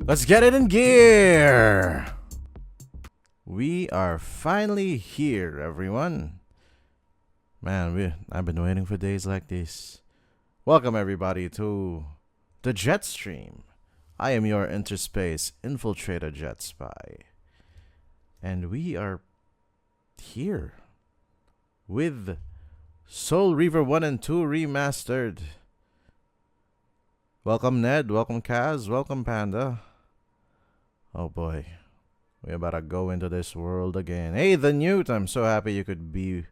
Let's get it in gear! We are finally here, everyone. Man, I've been waiting for days like this. Welcome, everybody, to the Jet Stream. I am your interspace infiltrator Jetspy. And we are here with Soul Reaver 1 and 2 Remastered. Welcome, Ned. Welcome, Kaz. Welcome, Panda. Oh boy, we're about to go into this world again. Hey, the Newt, I'm so happy you could be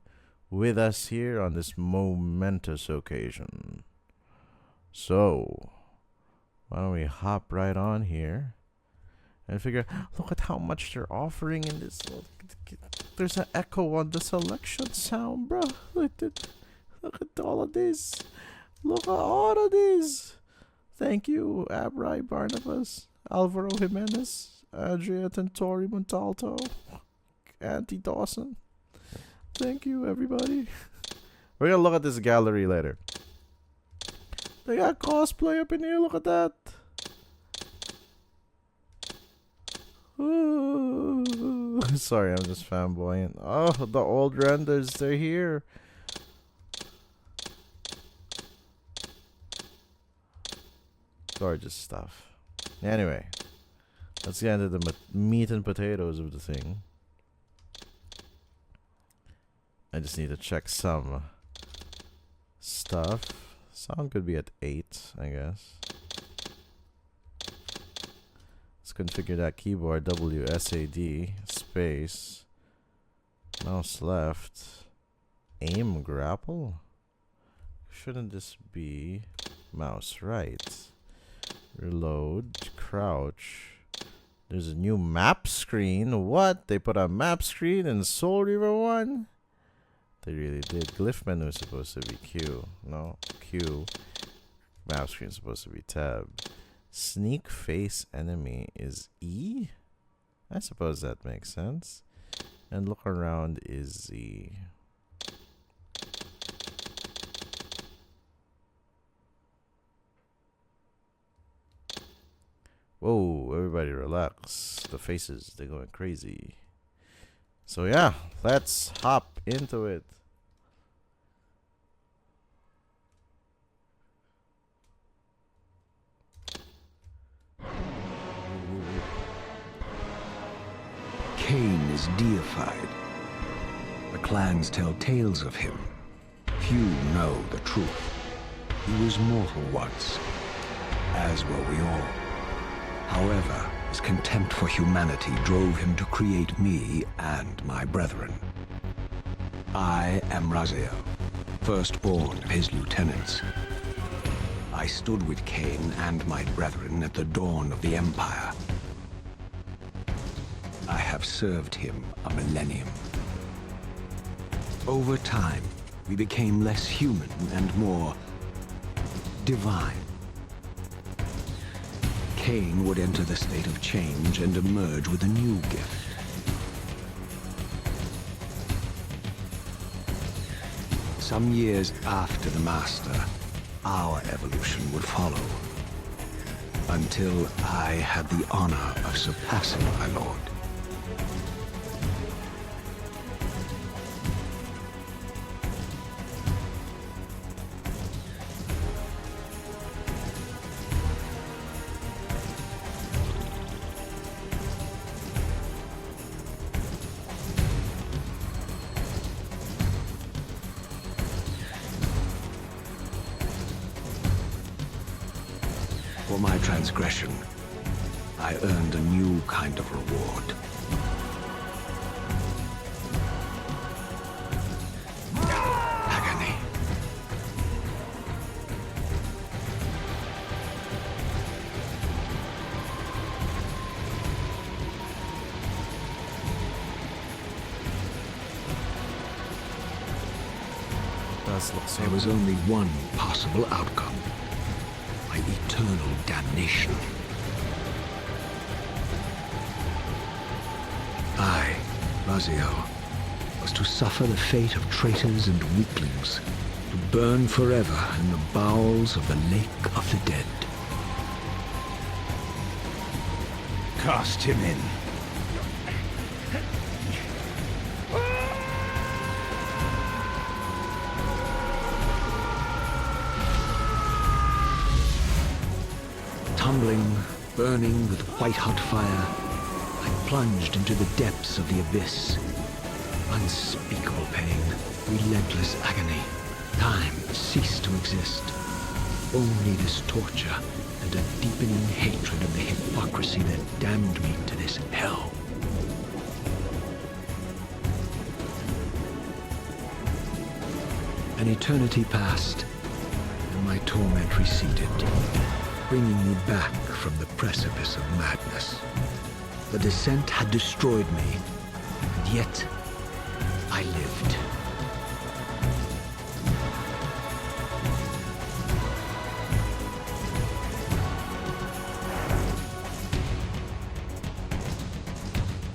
with us here on this momentous occasion. So, why don't we hop right on here and figure, look at how much they're offering in this. There's an echo on the selection sound, bro. Look at all of this. Look at all of this. Thank you, Abrai Barnabas, Alvaro Jimenez, Andrea Tentori Montalto, Auntie Dawson. Thank you, everybody. We're gonna look at this gallery later. They got cosplay up in here. Look at that. Ooh. Sorry, I'm just fanboying. Oh, the old renders, they're here. Gorgeous stuff. Anyway, let's get into the meat and potatoes of the thing. I just need to check some stuff. Sound could be at 8, I guess. Let's configure that keyboard. WSAD space. Mouse left. Aim grapple? Shouldn't this be mouse right? Reload. Crouch. There's a new map screen. What? They put a map screen in Soul Reaver 1? They really did. Glyph menu is supposed to be Q. No, Q. Map screen is supposed to be tab. Sneak face enemy is E? I suppose that makes sense. And look around is Z. Whoa, everybody relax. The faces, they're going crazy. So yeah, let's hop into it. Cain is deified. The clans tell tales of him. Few know the truth. He was mortal once, as were we all. However, his contempt for humanity drove him to create me and my brethren. I am Raziel, firstborn of his lieutenants. I stood with Cain and my brethren at the dawn of the Empire. I have served him a millennium. Over time, we became less human and more divine. Cain would enter the state of change and emerge with a new gift. Some years after the Master, our evolution would follow. Until I had the honor of surpassing my lord. For my transgression, I earned a new kind of reward. Agony. There was only one possible outcome. My eternal damnation. I, Raziel, was to suffer the fate of traitors and weaklings, to burn forever in the bowels of the Lake of the Dead. Cast him in. Tumbling, burning with white-hot fire, I plunged into the depths of the abyss. Unspeakable pain, relentless agony. Time ceased to exist. Only this torture and a deepening hatred of the hypocrisy that damned me to this hell. An eternity passed, and my torment receded, bringing me back from the precipice of madness. The descent had destroyed me, and yet I lived.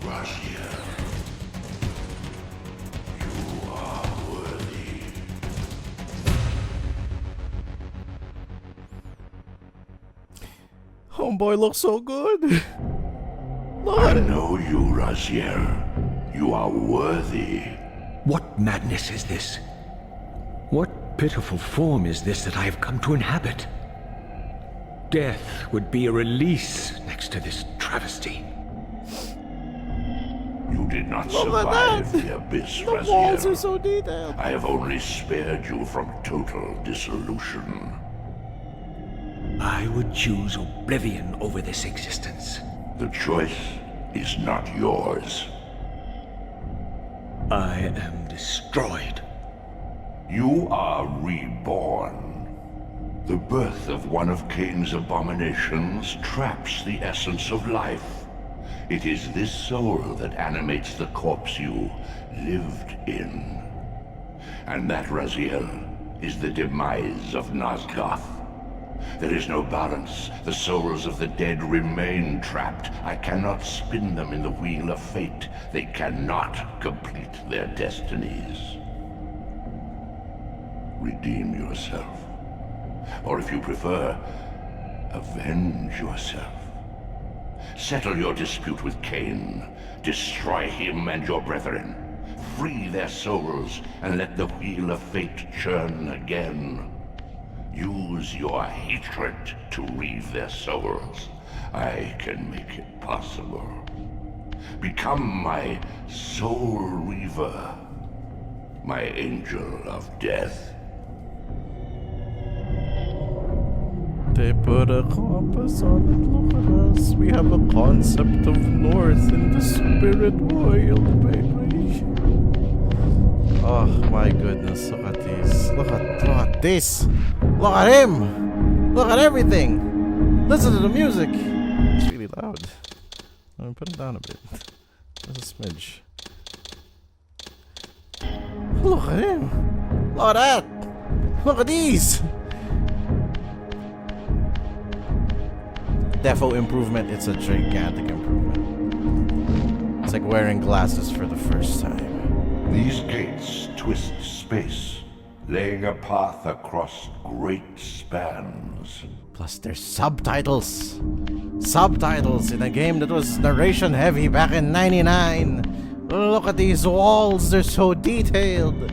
Raziel, you are worthy. Homeboy looks so good. I know you, Raziel. You are worthy. What madness is this? What pitiful form is this that I have come to inhabit? Death would be a release next to this travesty. You did not Look at survive that. the abyss, The walls are Raziel. so detailed. I have only spared you from total dissolution. I would choose oblivion over this existence. The choice is not yours. I am destroyed. You are reborn. The birth of one of Cain's abominations traps the essence of life. It is this soul that animates the corpse you lived in. And that, Raziel, is the demise of Nosgoth. There is no balance. The souls of the dead remain trapped. I cannot spin them in the wheel of fate. They cannot complete their destinies. Redeem yourself. Or if you prefer, avenge yourself. Settle your dispute with Cain. Destroy him and your brethren. Free their souls and let the wheel of fate churn again. Use your hatred to reave their souls. I can make it possible. Become my soul reaver, my angel of death. They put a compass on it, look at us. We have a concept of north in the spirit world, baby. Oh my goodness, look at these. Look at this. Look at him. Look at everything. Listen to the music. It's really loud. Let me put it down a bit. Just a smidge. Look at him. Look at that. Look at these. Defo improvement, it's a gigantic improvement. It's like wearing glasses for the first time. These gates twist space, laying a path across great spans. Plus there's subtitles. Subtitles in a game that was narration heavy back in '99. Look at these walls, they're so detailed.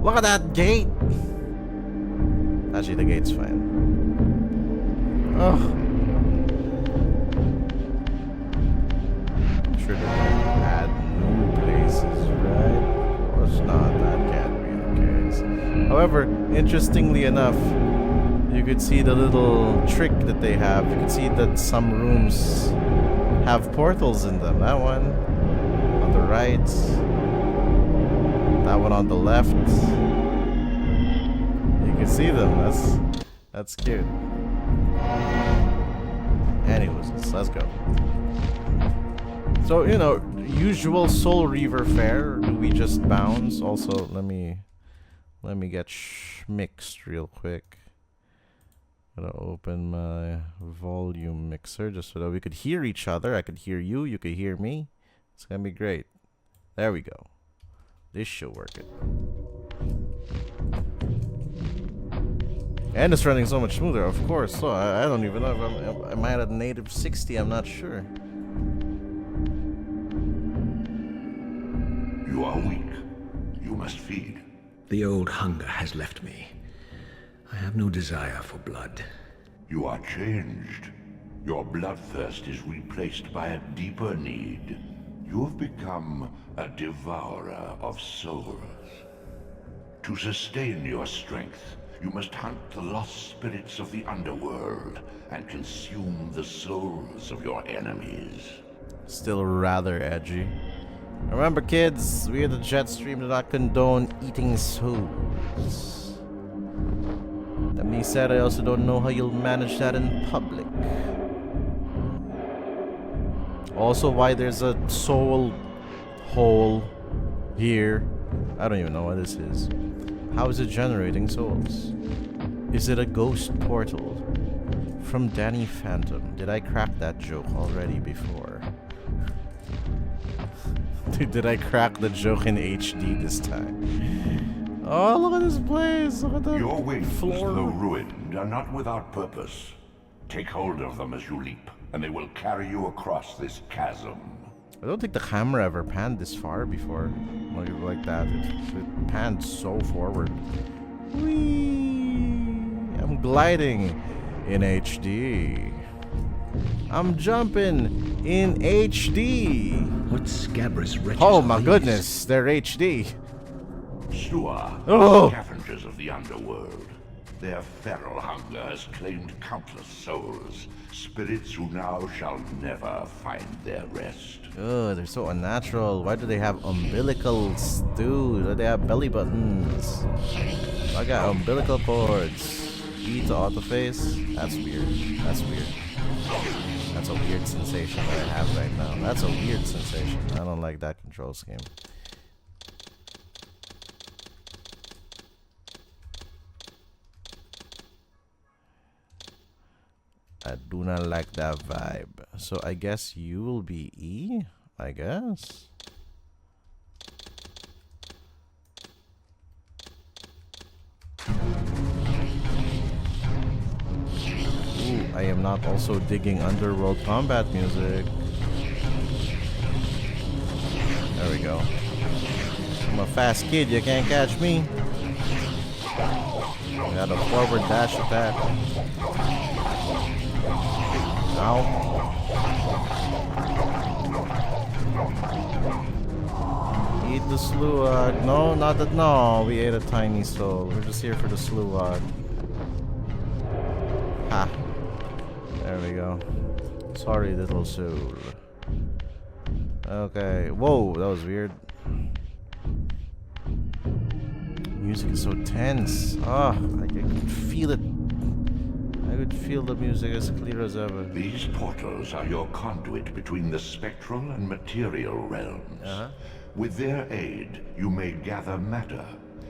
Look at that gate. Actually, the gate's fine. Oh. I'm sure they're gonna add new places, right? Well, it's not, that can't be the case. However, interestingly enough, you could see the little trick that they have. You can see that some rooms have portals in them. That one on the right, that one on the left. You can see them. That's cute. Anyways, let's go. So, you know, usual Soul Reaver fare. Do we just bounce? Also, let me get mixed real quick. Gotta open my volume mixer just so that we could hear each other. I could hear you, you could hear me. It's gonna be great. There we go. This should work it. And it's running so much smoother, of course. So I don't even know if I'm at a native 60. I'm not sure. You are weak. You must feed. The old hunger has left me. I have no desire for blood. You are changed. Your bloodthirst is replaced by a deeper need. You have become a devourer of souls. To sustain your strength, you must hunt the lost spirits of the underworld and consume the souls of your enemies. Still rather edgy. Remember, kids, we at the Jetstream do not condone eating souls. That being said, I also don't know how you'll manage that in public. Also, why there's a soul hole here. I don't even know what this is. How is it generating souls? Is it a ghost portal? From Danny Phantom. Did I crack that joke already before? Did I crack the joke in HD this time? Oh, look at this place. Look at the Your wings, floor. though ruined, are not without purpose. Take hold of them as you leap, and they will carry you across this chasm. I don't think the camera ever panned this far before. Like that. It panned so forward. Whee! I'm gliding in HD. I'm jumping in HD. What scabrous wretches Oh are my these? goodness, they're HD. Stua, Oh. scavengers of the underworld. Their feral hunger has claimed countless souls, spirits who now shall never find their rest. Ugh, they're so unnatural. Why do they have umbilicals, dude? Why do they have belly buttons? I got umbilical cords. E to autoface? That's weird. That's weird. That's a weird sensation that I have right now. That's a weird sensation. I don't like that control scheme. I do not like that vibe. So I guess you will be E? I guess. Ooh, I am not also digging underworld combat music. There we go. I'm a fast kid, you can't catch me. Got a forward dash attack. Ow. Eat the sluag. No, not that. No, we ate a tiny soul. We're just here for the sluag. Ha. There we go. Sorry, little soul. Okay. Whoa, that was weird. Music is so tense. Ah, I could feel it. I could feel the music as clear as ever. These portals are your conduit between the spectral and material realms. With their aid, you may gather matter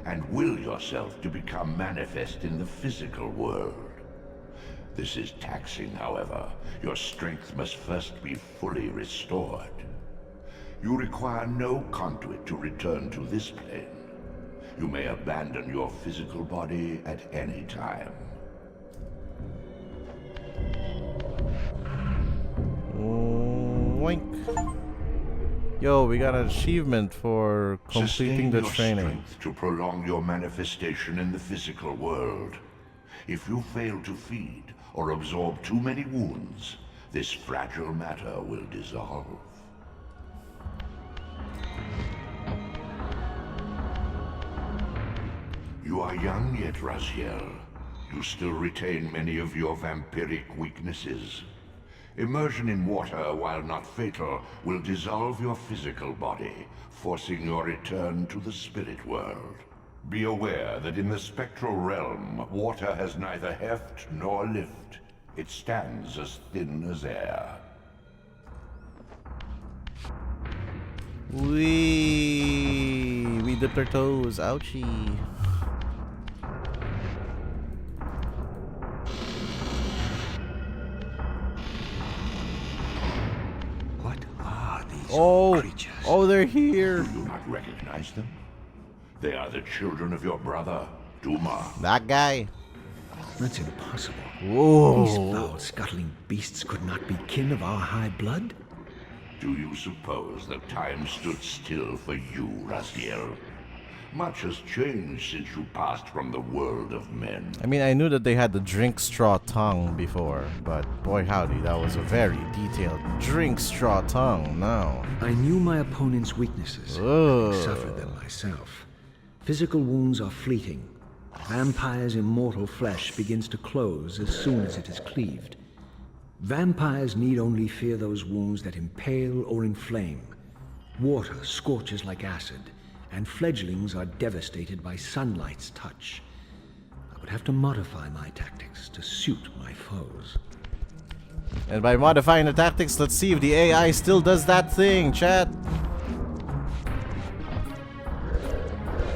and will yourself to become manifest in the physical world. This is taxing, however. Your strength must first be fully restored. You require no conduit to return to this plane. You may abandon your physical body at any time. Oink. Yo, we got an achievement for completing Sustain the your training. strength to prolong your manifestation in the physical world. If you fail to feed or absorb too many wounds, this fragile matter will dissolve. You are young yet, Raziel. You still retain many of your vampiric weaknesses. Immersion in water, while not fatal, will dissolve your physical body, forcing your return to the spirit world. Be aware that in the spectral realm, water has neither heft nor lift. It stands as thin as air. We dipped our toes. Ouchie. What are these creatures? Oh, they're here. Do you not recognize them? They are the children of your brother, Duma. That guy. That's impossible. Whoa. These foul, scuttling beasts could not be kin of our high blood? Do you suppose that time stood still for you, Raziel? Much has changed since you passed from the world of men. I mean, I knew that they had the drink straw tongue before, but boy howdy, that was a very detailed drink straw tongue now. I knew my opponent's weaknesses. Ugh. I suffered them myself. Physical wounds are fleeting. Vampire's immortal flesh begins to close as soon as it is cleaved. Vampires need only fear those wounds that impale or inflame. Water scorches like acid, and fledglings are devastated by sunlight's touch. I would have to modify my tactics to suit my foes. And by modifying the tactics, let's see if the AI still does that thing, chat.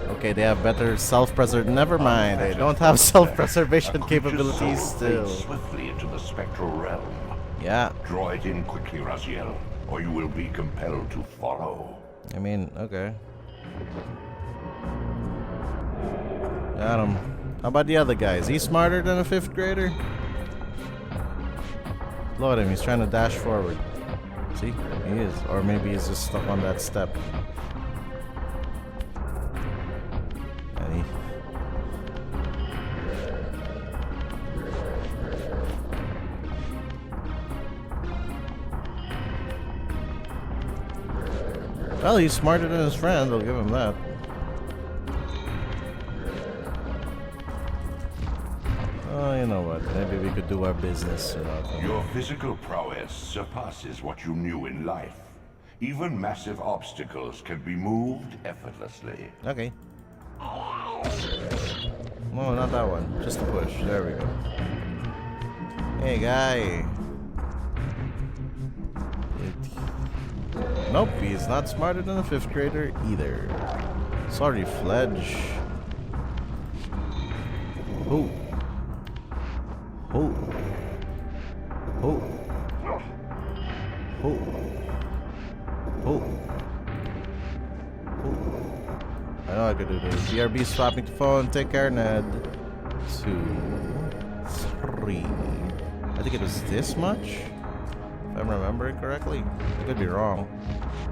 Okay, they have better self-preservation. Never mind, they don't have self-preservation capabilities still. Swiftly into the spectral realm. Yeah. Draw it in quickly, Raziel, or you will be compelled to follow. I mean, okay. Got him. How about the other guy? Is he smarter than a 5th grader? Look at him, he's trying to dash forward. See? He is. Or maybe he's just stuck on that step. And he... Well, he's smarter than his friend, I'll give him that. Oh, you know what? Maybe we could do our business without him. Your physical prowess surpasses what you knew in life. Even massive obstacles can be moved effortlessly. Okay. No, not that one. Just a push. There we go. Hey, guy. Nope, he's not smarter than a 5th grader either. Sorry, Fledge. Oh. Oh. Oh. Oh. Oh. I know I could do this. BRB swapping the phone. Take care, Ned. 2, 3. I think it was this much? If I'm remembering correctly. I could be wrong.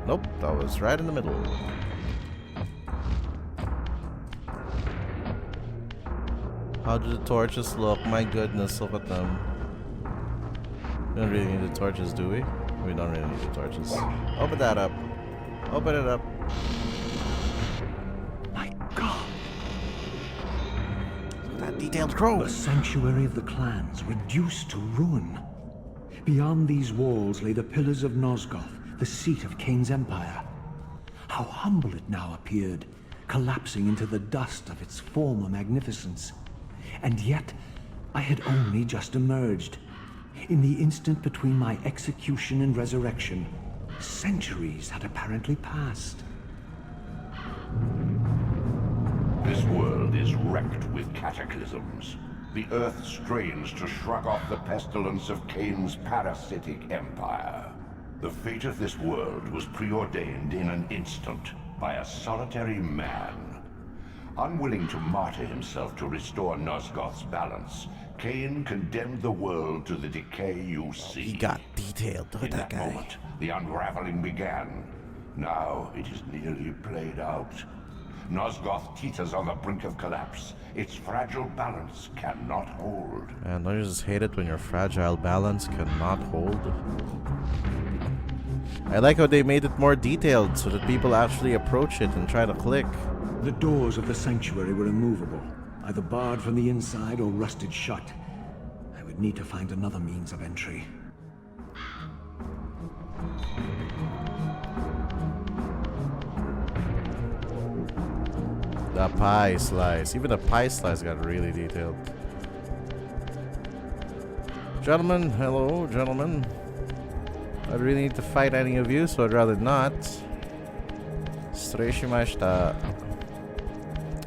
Nope, that was right in the middle. How do the torches look? My goodness, look at them. We don't really need the torches, do we? We don't really need the torches. Open that up. Open it up. My God! That detailed crow. The sanctuary of the clans reduced to ruin. Beyond these walls lay the pillars of Nosgoth, the seat of Kain's empire. How humble it now appeared, collapsing into the dust of its former magnificence. And yet, I had only just emerged. In the instant between my execution and resurrection, centuries had apparently passed. This world is wrecked with cataclysms. The earth strains to shrug off the pestilence of Kain's parasitic empire. The fate of this world was preordained in an instant by a solitary man. Unwilling to martyr himself to restore Nosgoth's balance, Kain condemned the world to the decay you see. He got detailed. Look at In that that guy. moment, the unraveling began. Now it is nearly played out. Nosgoth teeters on the brink of collapse. Its fragile balance cannot hold. Man, don't you just hate it when your fragile balance cannot hold? I like how they made it more detailed so that people actually approach it and try to click. The doors of the sanctuary were immovable, either barred from the inside or rusted shut. I would need to find another means of entry. The pie slice. Even the pie slice got really detailed. Gentlemen, hello, gentlemen. I really need to fight any of you, so I'd rather not. Streshimashita.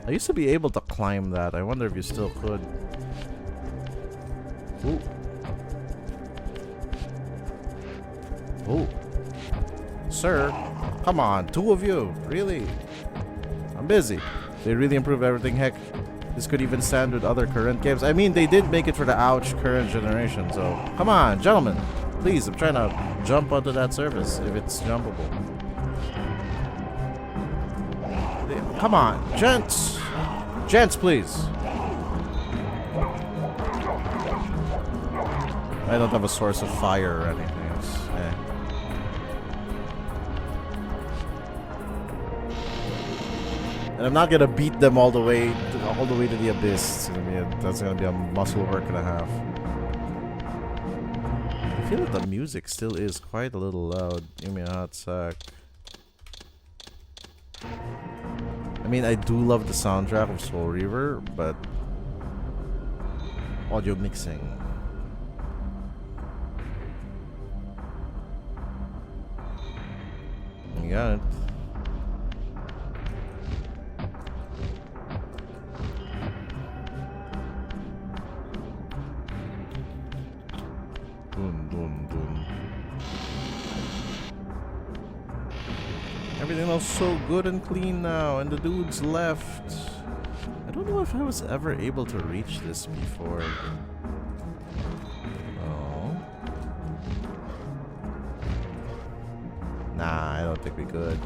I used to be able to climb that. I wonder if you still could. Ooh. Ooh. Sir, come on, 2 of you. Really? I'm busy. They really improved everything. Heck, this could even stand with other current games. I mean, they did make it for the current generation, so come on, gentlemen. Please, I'm trying to jump onto that service if it's jumpable. Come on, gents. Gents, please. I don't have a source of fire or anything else. And I'm not gonna beat them all the way to the abyss. That's gonna be a muscle work and a half. I feel like the music still is quite a little loud. Give me a hot sec. I mean, I do love the soundtrack of Soul Reaver, but audio mixing. You got it. Dun, dun, dun. Everything looks so good and clean now, and the dude's left. I don't know if I was ever able to reach this before. Oh. Nah, I don't think we could.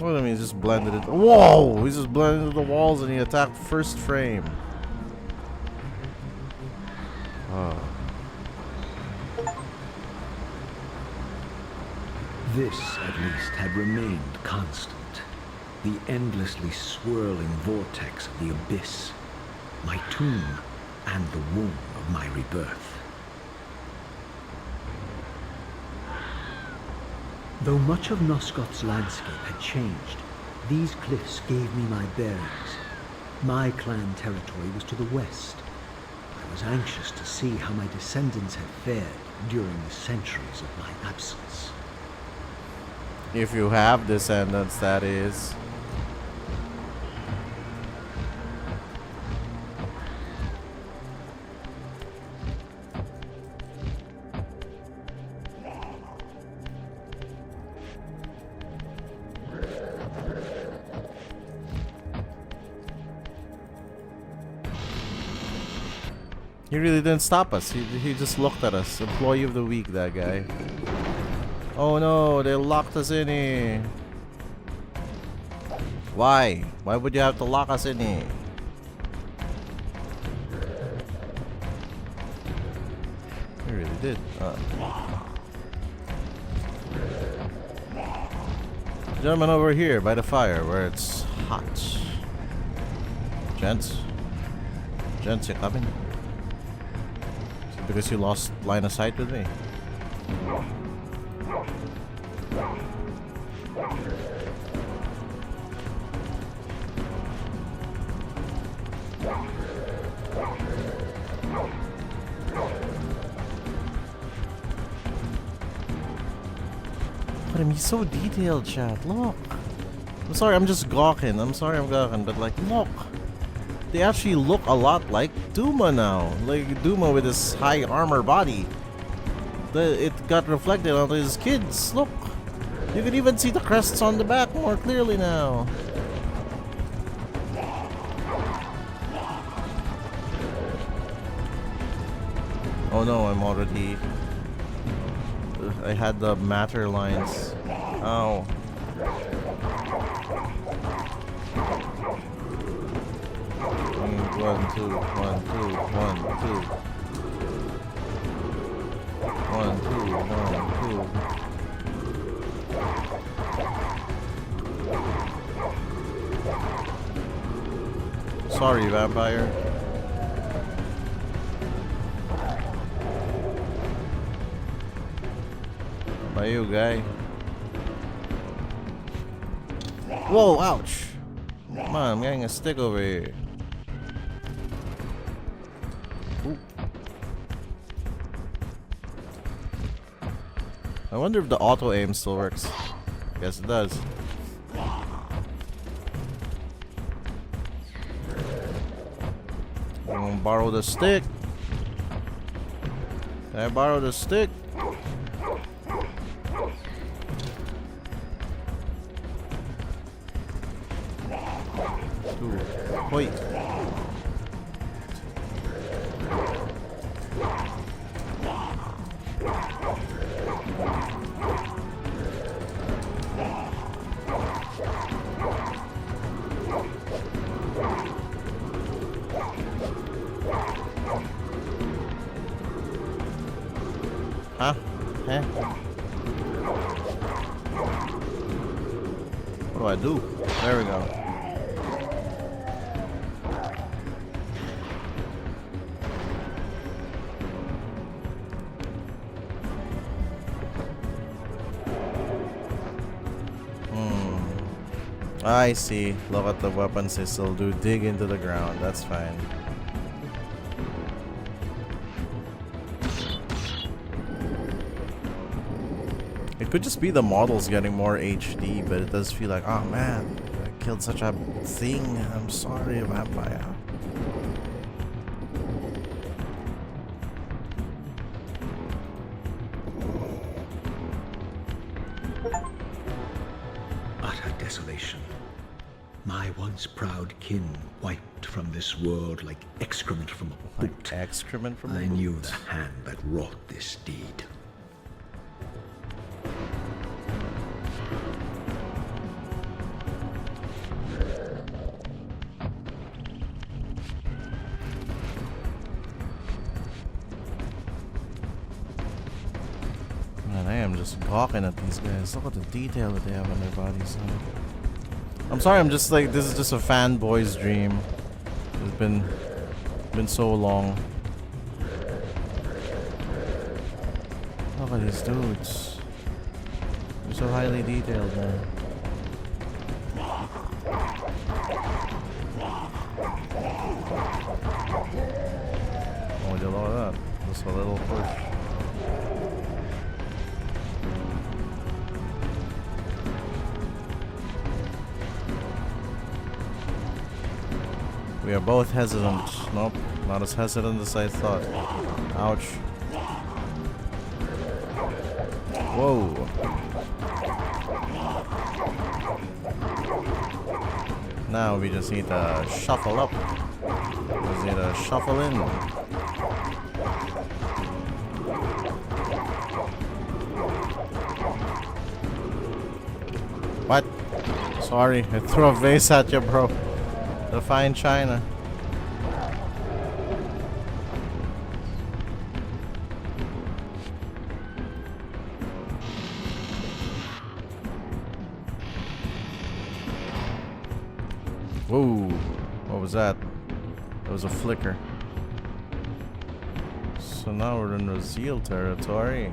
Well, I mean, he just blended it. Whoa! He just blended into the walls and he attacked first frame. Oh. This, at least, had remained constant. The endlessly swirling vortex of the abyss. My tomb and the womb of my rebirth. Though much of Nosgoth's landscape had changed, these cliffs gave me my bearings. My clan territory was to the west. I was anxious to see how my descendants had fared during the centuries of my absence. If you have descendants, that is. He really didn't stop us. He just looked at us. Employee of the week, that guy. Oh no, they locked us in here. Why? Why would you have to lock us in here? He really did. Gentlemen over here by the fire where it's hot. Gents? Gents, you coming? Is it because you lost line of sight with me? But I mean, he's so detailed, chat. Look. I'm sorry, I'm just gawking. I'm sorry I'm gawking, but like, look. They actually look a lot like Duma now. Like Duma with his high armor body. It got reflected onto his kids. Look. You can even see the crests on the back more clearly now. Oh no, I'm already... I had the matter lines. Ow. One, two, one, two, one, two. One, two, one, two. Sorry, vampire. By you, guy. Whoa, ouch. Come on, I'm getting a stick over here. Ooh. I wonder if the auto aim still works. Guess it does. I'm gonna borrow the stick. Can I borrow the stick? Hoi. Huh? Eh? What do I do? There we go. I see. Look at the weapons they still do. Dig into the ground. That's fine. It could just be the models getting more HD, but it does feel like, oh man, I killed such a thing. I'm sorry, vampire. Utter desolation. My once proud kin wiped from this world like excrement from a boot. Like excrement from a I knew boot. the hand that wrought this deed. Man, I am just gawking at these guys. Look at the detail that they have on their bodies. I'm sorry, I'm just like, this is just a fanboy's dream. It's been so long. Look at these dudes. They're so highly detailed, man. Oh, we did all of that. Just a little push. We are both hesitant. Nope, not as hesitant as I thought. Ouch. Whoa. Now we just need to shuffle up. We just need to shuffle in. What? Sorry, I threw a vase at you, bro. The fine china. Whoa, what was that? That was a flicker. So now we're in raziel territory.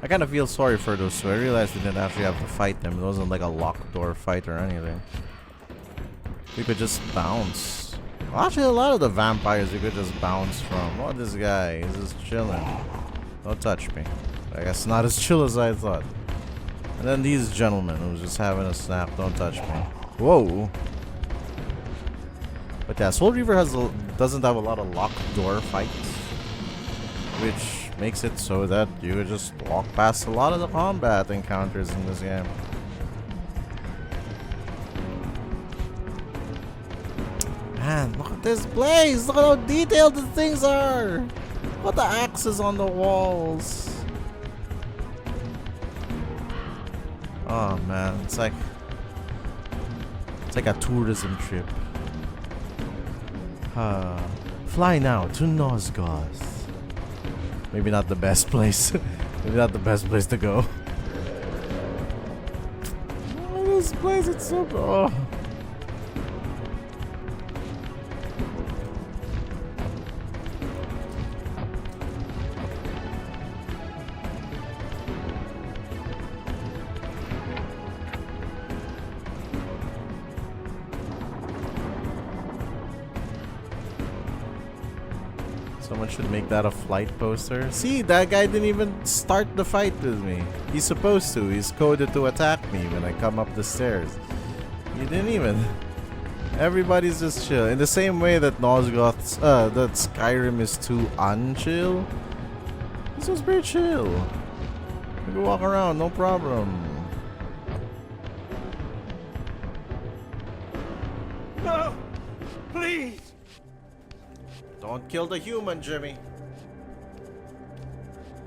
I kind of feel sorry for those two. I realized we didn't actually have to fight them. It wasn't like a locked door fight or anything. We could just bounce. Well, actually, a lot of the vampires you could just bounce from. Oh, this guy. He's just chilling. Don't touch me. I guess not as chill as I thought. And then these gentlemen who's just having a snap. Don't touch me. Whoa. But yeah, Soul Reaver doesn't have a lot of locked door fights. Which makes it so that you would just walk past a lot of the combat encounters in this game. Man, look at this place! Look at how detailed the things are! What the axes on the walls! Oh man, it's like a tourism trip. Fly now to Nosgoth. Maybe not the best place. Maybe not the best place to go. Oh, this place, it's so cool. Someone should make that a flight poster. See, that guy didn't even start the fight with me. He's supposed to. He's coded to attack me when I come up the stairs. He didn't even. Everybody's just chill. In the same way that Nosgoth's, that Skyrim is too unchill. This was pretty chill. You can walk around, no problem. No! Please! Don't kill the human, Jimmy.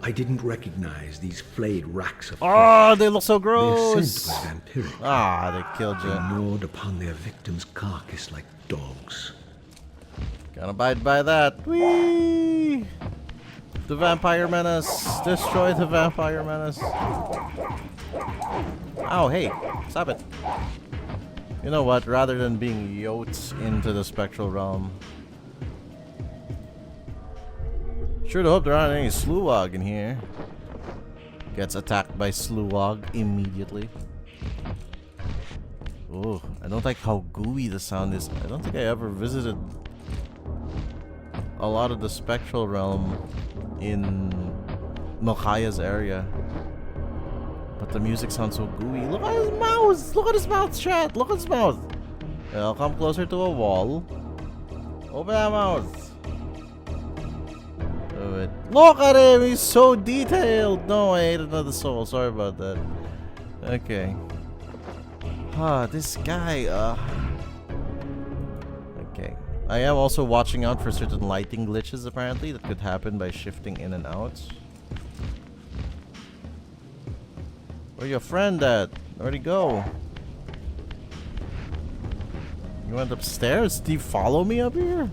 I didn't recognize these flayed racks of Oh, they look so Their gross. scent was vampiric. Ah, they killed They you. gnawed upon their victim's carcass like dogs. Gotta abide by that. Whee! The vampire menace. Destroy the vampire menace. Oh, hey. Stop it. You know what? Rather than being yoked into the spectral realm. Sure to hope there aren't any Sluwag in here. Gets attacked by Sluwag immediately. Oh, I don't like how gooey the sound is. I don't think I ever visited a lot of the spectral realm in Nokaya's area. But the music sounds so gooey. Look at his mouth! Look at his mouth, chat! Look at his mouth! Yeah, I'll come closer to a wall. Open that mouth! Do it. Look at him! He's so detailed! No, I ate another soul. Sorry about that. Okay. Ah, this guy, okay. I am also watching out for certain lighting glitches, apparently, that could happen by shifting in and out. Where your friend at? Where'd he go? You went upstairs? Did he follow me up here?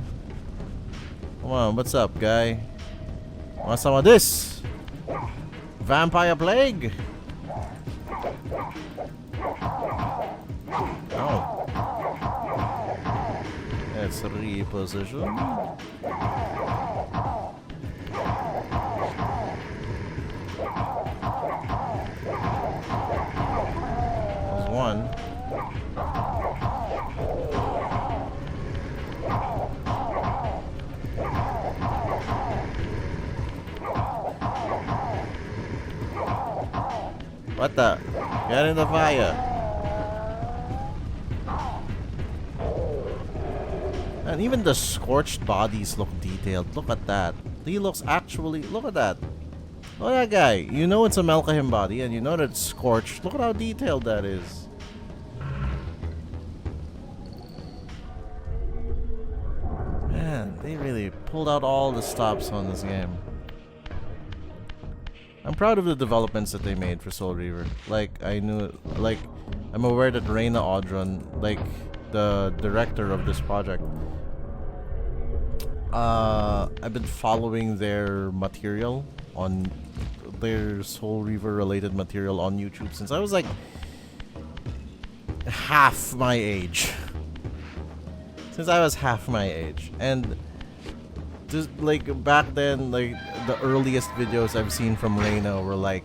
Come on, what's up, guy? Want some of this? Vampire plague? Oh. Let's reposition. There's one. What the? Get in the fire. And even the scorched bodies look detailed. Look at that. He looks actually... Look at that. Look at that guy. You know it's a Melkahim body and you know that it's scorched. Look at how detailed that is. Man, they really pulled out all the stops on this game. I'm proud of the developments that they made for Soul Reaver. Like, I'm aware that Reyna Audron, like, the director of this project, I've been following their material on their Soul Reaver related material on YouTube since I was like half my age. Since I was half my age. And just like back then, like the earliest videos I've seen from Reyna were like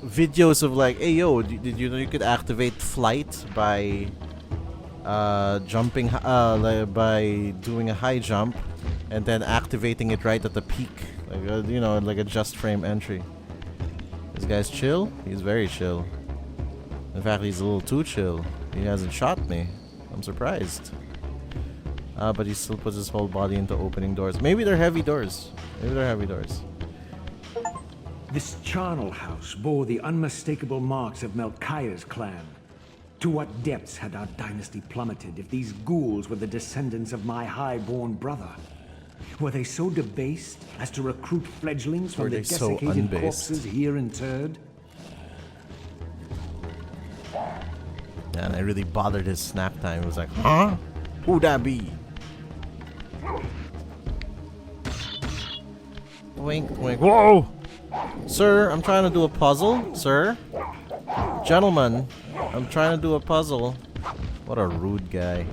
videos of like, hey yo, did you know you could activate flight by jumping by doing a high jump and then activating it right at the peak, like you know, like a just frame entry. This guy's chill. He's very chill. In fact, he's a little too chill. He hasn't shot me. I'm surprised. But he still puts his whole body into opening doors. Maybe they're heavy doors. Maybe they're heavy doors. This charnel house bore the unmistakable marks of Melkaya's clan. To what depths had our dynasty plummeted if these ghouls were the descendants of my high-born brother? Were they so debased as to recruit fledglings from the desiccated corpses here interred? Man, I really bothered his snap time. It was like, huh? Who that be? Wink, wink. Whoa! Sir, I'm trying to do a puzzle. Sir? Gentlemen, I'm trying to do a puzzle. What a rude guy.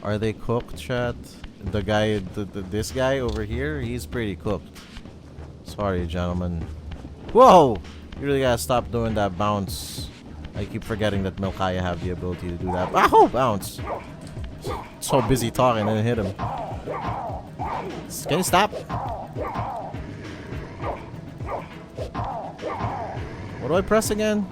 Are they cooked, chat? The guy, this guy over here, he's pretty cooked. Sorry, gentlemen. Whoa! You really gotta stop doing that bounce. I keep forgetting that Melkaya have the ability to do that. Ow! Bounce! so busy talking and hit him. Can you stop? What do I press again?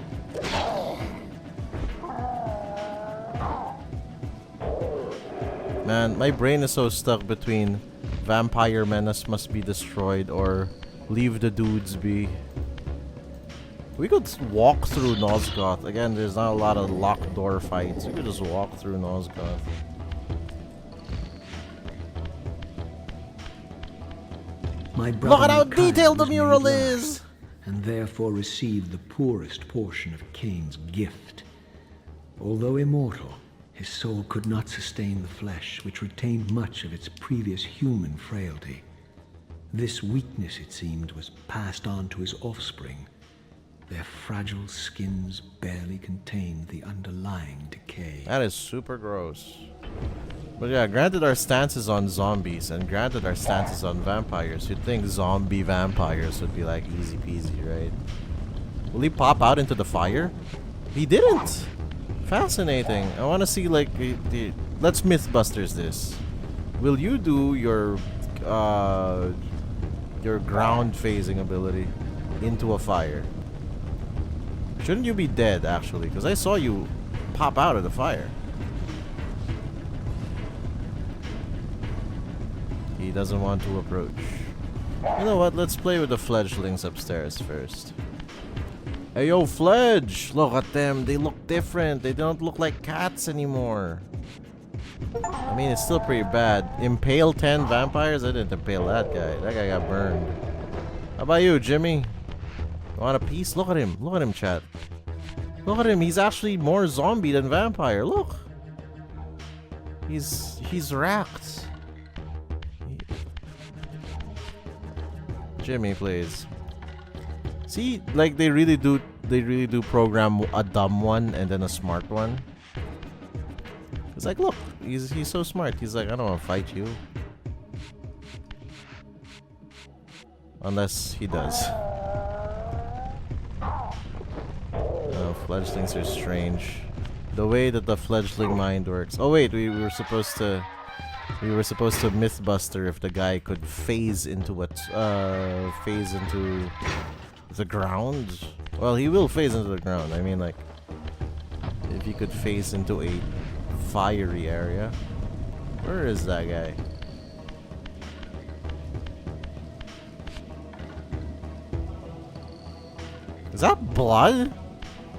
Man, my brain is so stuck between Vampire Menace must be destroyed or leave the dudes be. We could walk through Nosgoth. Again, there's not a lot of locked door fights. We could just walk through Nosgoth. My Look brother at how Micaiah detailed the was made mural last, is! and therefore received the poorest portion of Cain's gift. Although immortal, his soul could not sustain the flesh, which retained much of its previous human frailty. This weakness, it seemed, was passed on to his offspring. Their fragile skins barely contained the underlying decay. That is super gross. But yeah, granted our stance is on zombies, and granted our stance is on vampires, you'd think zombie vampires would be like easy peasy, right? Will he pop out into the fire? He didn't! Fascinating. I want to see like, let's Mythbusters this. Will you do your ground phasing ability into a fire? Shouldn't you be dead actually? Because I saw you pop out of the fire. He doesn't want to approach. You know what? Let's play with the fledglings upstairs first. Hey yo, Fledge! Look at them. They look different. They don't look like cats anymore. I mean, it's still pretty bad. Impale 10 vampires? I didn't impale that guy. That guy got burned. How about you, Jimmy? You want a piece? Look at him. Look at him, chat. Look at him. He's actually more zombie than vampire. Look. He's racked. Jimmy, please. See, like they really do program a dumb one and then a smart one. It's like, look, he's so smart. He's like, I don't want to fight you. Unless he does. Oh, fledglings are strange. The way that the fledgling mind works. Oh wait, we were supposed to Mythbuster if the guy could phase into the ground. Well, he will phase into the ground. I mean, like, if he could phase into a fiery area. Where is that guy? Is that blood?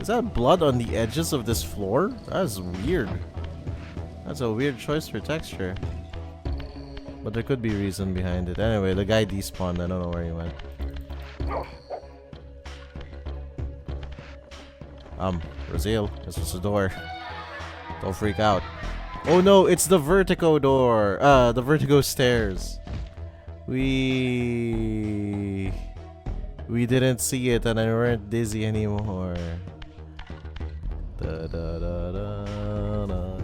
Is that blood on the edges of this floor? That's weird. That's a weird choice for texture. But there could be reason behind it. Anyway, the guy despawned. I don't know where he went. Raziel, this is the door. Don't freak out. Oh no, it's the vertigo door. The vertigo stairs. We didn't see it and I weren't dizzy anymore. Da, da, da, da, da.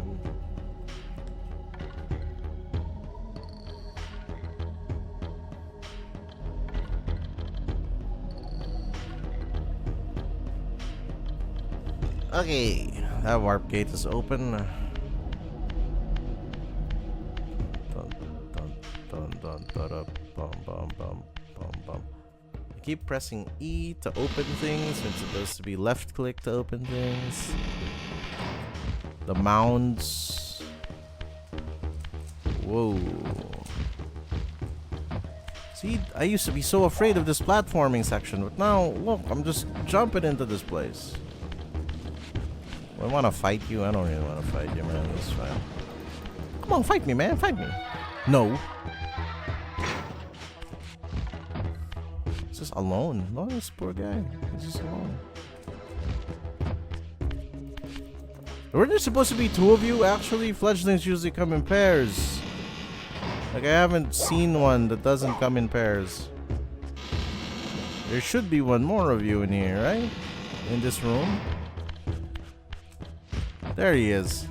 Okay, that warp gate is open. I keep pressing E to open things. It's supposed to be left click to open things. The mounds. Whoa. See, I used to be so afraid of this platforming section, but now, look, I'm just jumping into this place. I want to fight you. I don't really want to fight you, man. That's fine. Come on, fight me, man. Fight me. No. He's just alone. No, this poor guy. He's just alone. Weren't there supposed to be two of you, actually? Fledglings usually come in pairs. Like, I haven't seen one that doesn't come in pairs. There should be one more of you in here, right? In this room. There he is.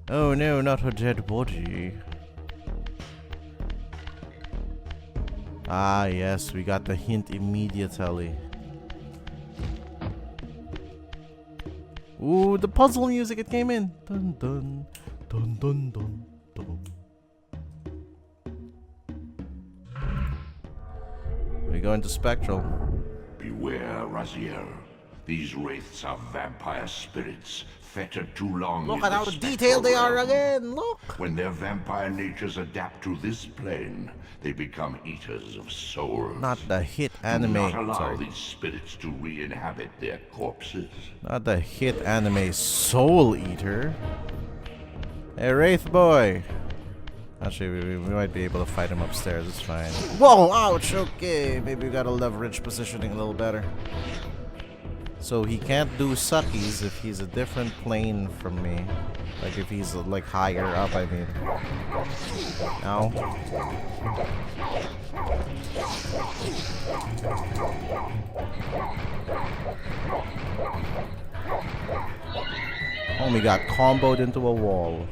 Oh no, not her dead body. Ah, yes, we got the hint immediately. Ooh, the puzzle music, it came in. Dun dun dun dun dun dun. We go into Spectral. Beware, Raziel. These wraiths are vampire spirits, fettered too long. Look in at the how spectral detailed they are realm. again, look! When their vampire natures adapt to this plane, they become eaters of souls. Not the hit Do anime. not allow Sorry. these spirits to re-inhabit their corpses. Not the hit anime Soul Eater. Hey, Wraith Boy. Actually, we might be able to fight him upstairs. It's fine. Whoa! Ouch! Okay, maybe we gotta leverage positioning a little better. So he can't do suckies if he's a different plane from me. Like if he's like higher up, I mean. Ow. Homie got comboed into a wall.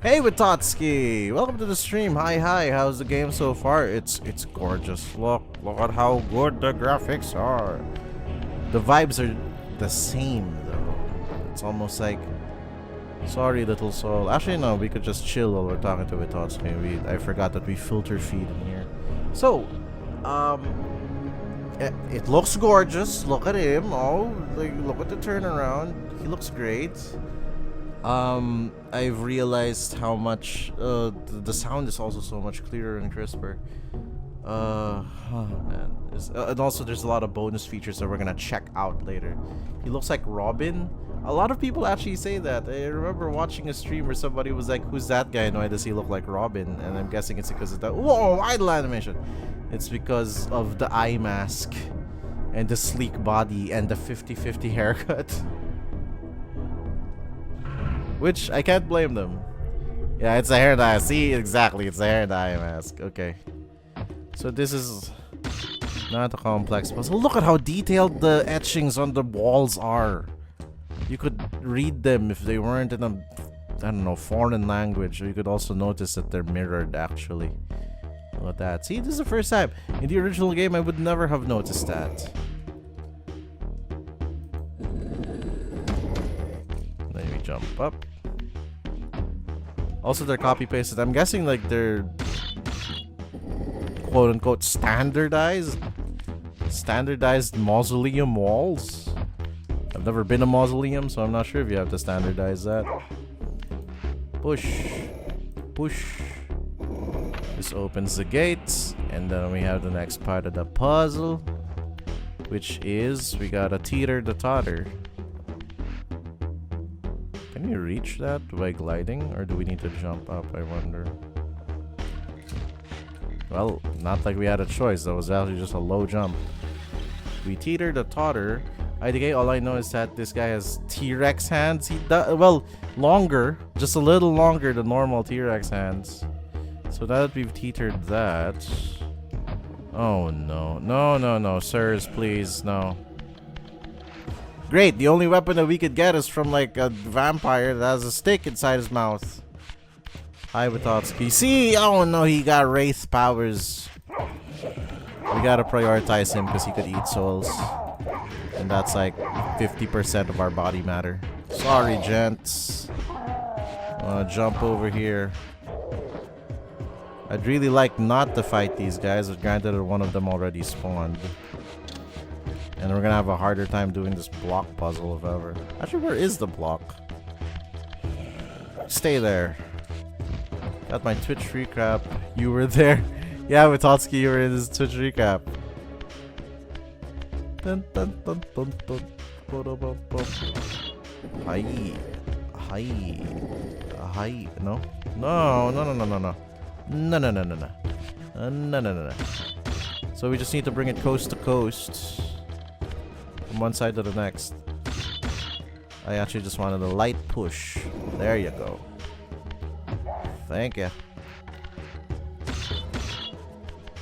Hey Witotsky! Welcome to the stream. Hi, how's the game so far? It's gorgeous. Look at how good the graphics are. The vibes are the same though. It's almost like, sorry little soul. Actually no, we could just chill while we're talking to Witotsky. I forgot that we filter feed in here. So, it looks gorgeous. Look at him. Oh, like, look at the turnaround. He looks great. I've realized how much the sound is also so much clearer and crisper. Oh man, and also there's a lot of bonus features that we're gonna check out later. He looks like Robin. A lot of people actually say that. I remember watching a stream where somebody was like, "Who's that guy? And why does he look like Robin?" And I'm guessing it's because of that. Whoa, idle animation. It's because of the eye mask and the sleek body and the 50-50 haircut. Which, I can't blame them. Yeah, it's a hair dye. See, exactly, it's a hair dye mask. Okay. So this is not a complex puzzle. Look at how detailed the etchings on the walls are. You could read them if they weren't in a, I don't know, foreign language. You could also notice that they're mirrored, actually. Look at that. See, this is the first time. In the original game, I would never have noticed that. Let me jump up. Also, they're copy-pasted. I'm guessing, like, they're quote-unquote standardized mausoleum walls. I've never been a mausoleum, so I'm not sure if you have to standardize that. Push. This opens the gates, and then we have the next part of the puzzle, which is we gotta teeter the totter. Can we reach that by gliding, or do we need to jump up, I wonder? Well, not like we had a choice. That was actually just a low jump. We teeter the totter. IDK, all I know is that this guy has T-Rex hands. He does, well, longer. Just a little longer than normal T-Rex hands. So now that we've teetered that... Oh, no. No, sirs, please, no. Great, the only weapon that we could get is from, like, a vampire that has a stick inside his mouth. Hi, Witotsky. See? Oh, no, he got wraith powers. We gotta prioritize him because he could eat souls. And that's, like, 50% of our body matter. Sorry, gents. I wanna jump over here. I'd really like not to fight these guys, but granted that one of them already spawned. And we're gonna have a harder time doing this block puzzle if ever. Actually, where is the block? Stay there. Got my Twitch recap. You were there. Yeah, Witotsky, you were in this Twitch recap. Dun, dun, dun, dun, dun. Hi. No. No. So we just need to bring it coast to coast. From one side to the next. I actually just wanted a light push. There you go. Thank you.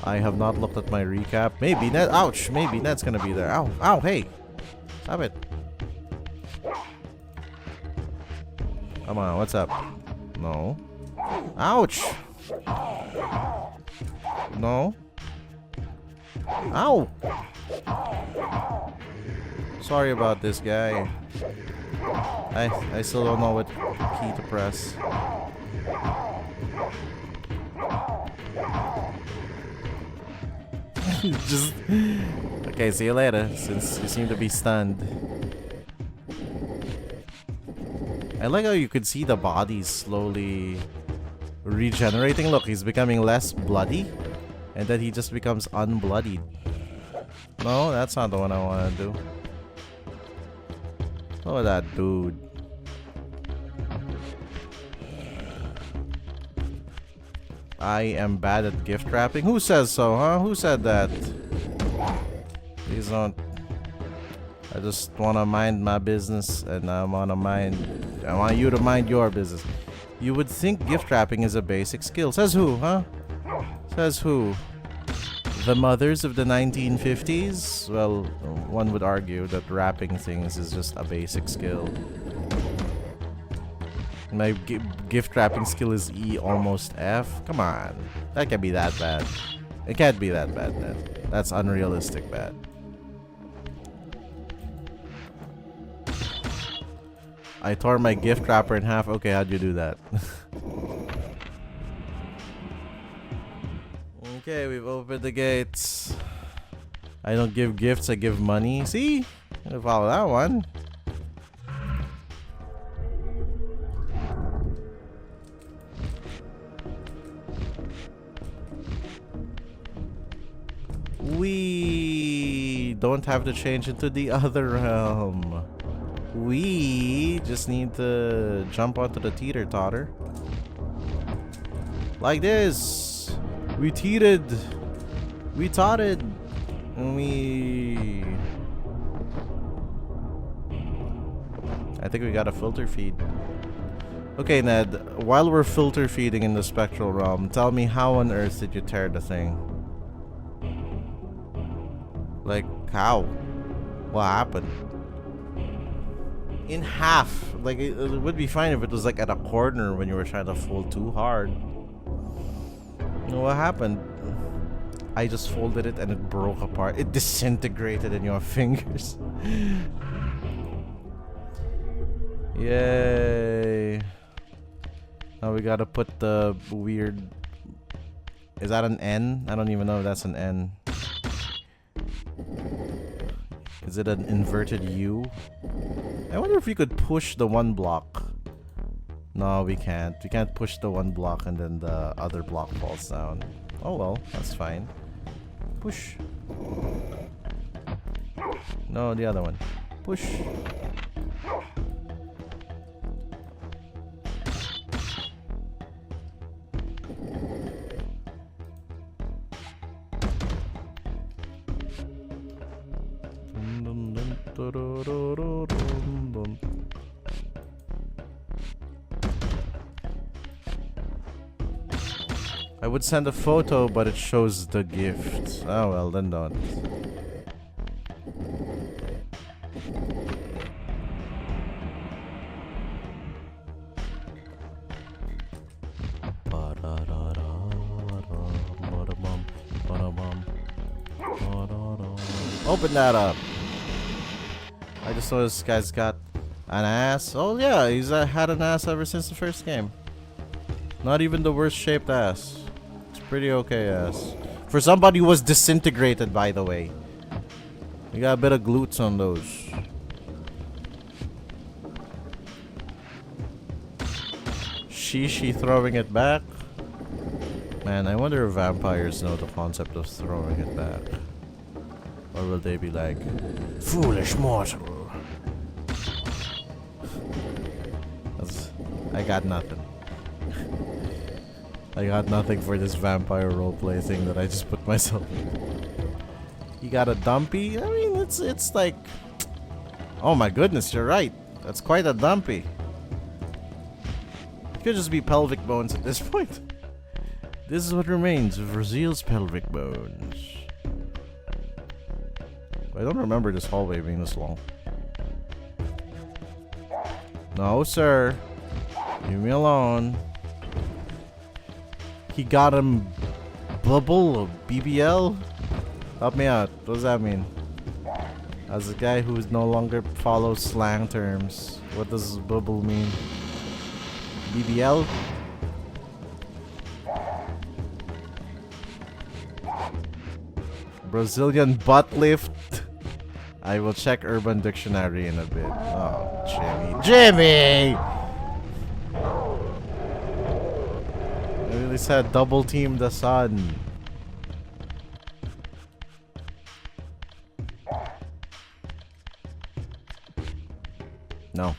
I have not looked at my recap. Maybe Ned. Ouch. Maybe Ned's gonna be there. Ow. Ow. Hey. Stop it. Come on, what's up? No. Ouch! No. Ow! Sorry about this guy. I still don't know what key to press. Just okay, see you later, since you seem to be stunned. I like how you could see the bodies slowly regenerating. Look, he's becoming less bloody, and then he just becomes unbloodied. No, that's not the one I want to do. Oh, that dude. I am bad at gift wrapping. Who says so, huh? Who said that? Please don't. I just want to mind my business, and I want you to mind your business. You would think gift wrapping is a basic skill. Says who, huh? Says who? The mothers of the 1950s? Well, one would argue that wrapping things is just a basic skill. My gift wrapping skill is E almost F. Come on. That can't be that bad. It can't be that bad, man. That's unrealistic bad. I tore my gift wrapper in half. Okay, how'd you do that? Okay, we've opened the gates. I don't give gifts, I give money. See? I follow that one. We don't have to change into the other realm. We just need to jump onto the teeter-totter. Like this. We teeted. We totted. I think we got a filter feed. Okay, Ned. While we're filter feeding in the spectral realm, tell me how on earth did you tear the thing? Like, how? What happened? In half. Like, it would be fine if it was like at a corner when you were trying to fold too hard. What happened? I just folded it and it broke apart. It disintegrated in your fingers. Yay. Now we gotta put the weird... Is that an N? I don't even know if that's an N. Is it an inverted U? I wonder if we could push the one block. No, we can't. We can't push the one block and then the other block falls down. Oh well, that's fine. Push. No, the other one. Push. I would send a photo, but it shows the gift. Oh well, then don't. Open that up. I just saw this guy's got an ass. Oh yeah, he's had an ass ever since the first game. Not even the worst shaped ass. It's pretty okay ass. For somebody who was disintegrated, by the way. You got a bit of glutes on those. She throwing it back. Man, I wonder if vampires know the concept of throwing it back. Or will they be like, foolish mortal? I got nothing. I got nothing for this vampire roleplay thing that I just put myself in. You got a dumpy? I mean, it's like... Oh my goodness, you're right. That's quite a dumpy. It could just be pelvic bones at this point. This is what remains of Raziel's pelvic bones. I don't remember this hallway being this long. No, sir. Leave me alone. He got him bubble or BBL? Help me out. What does that mean? As a guy who no longer follows slang terms, what does bubble mean? BBL? Brazilian butt lift? I will check Urban Dictionary in a bit. Oh, Jimmy. Jimmy! I really said double team the sun. No.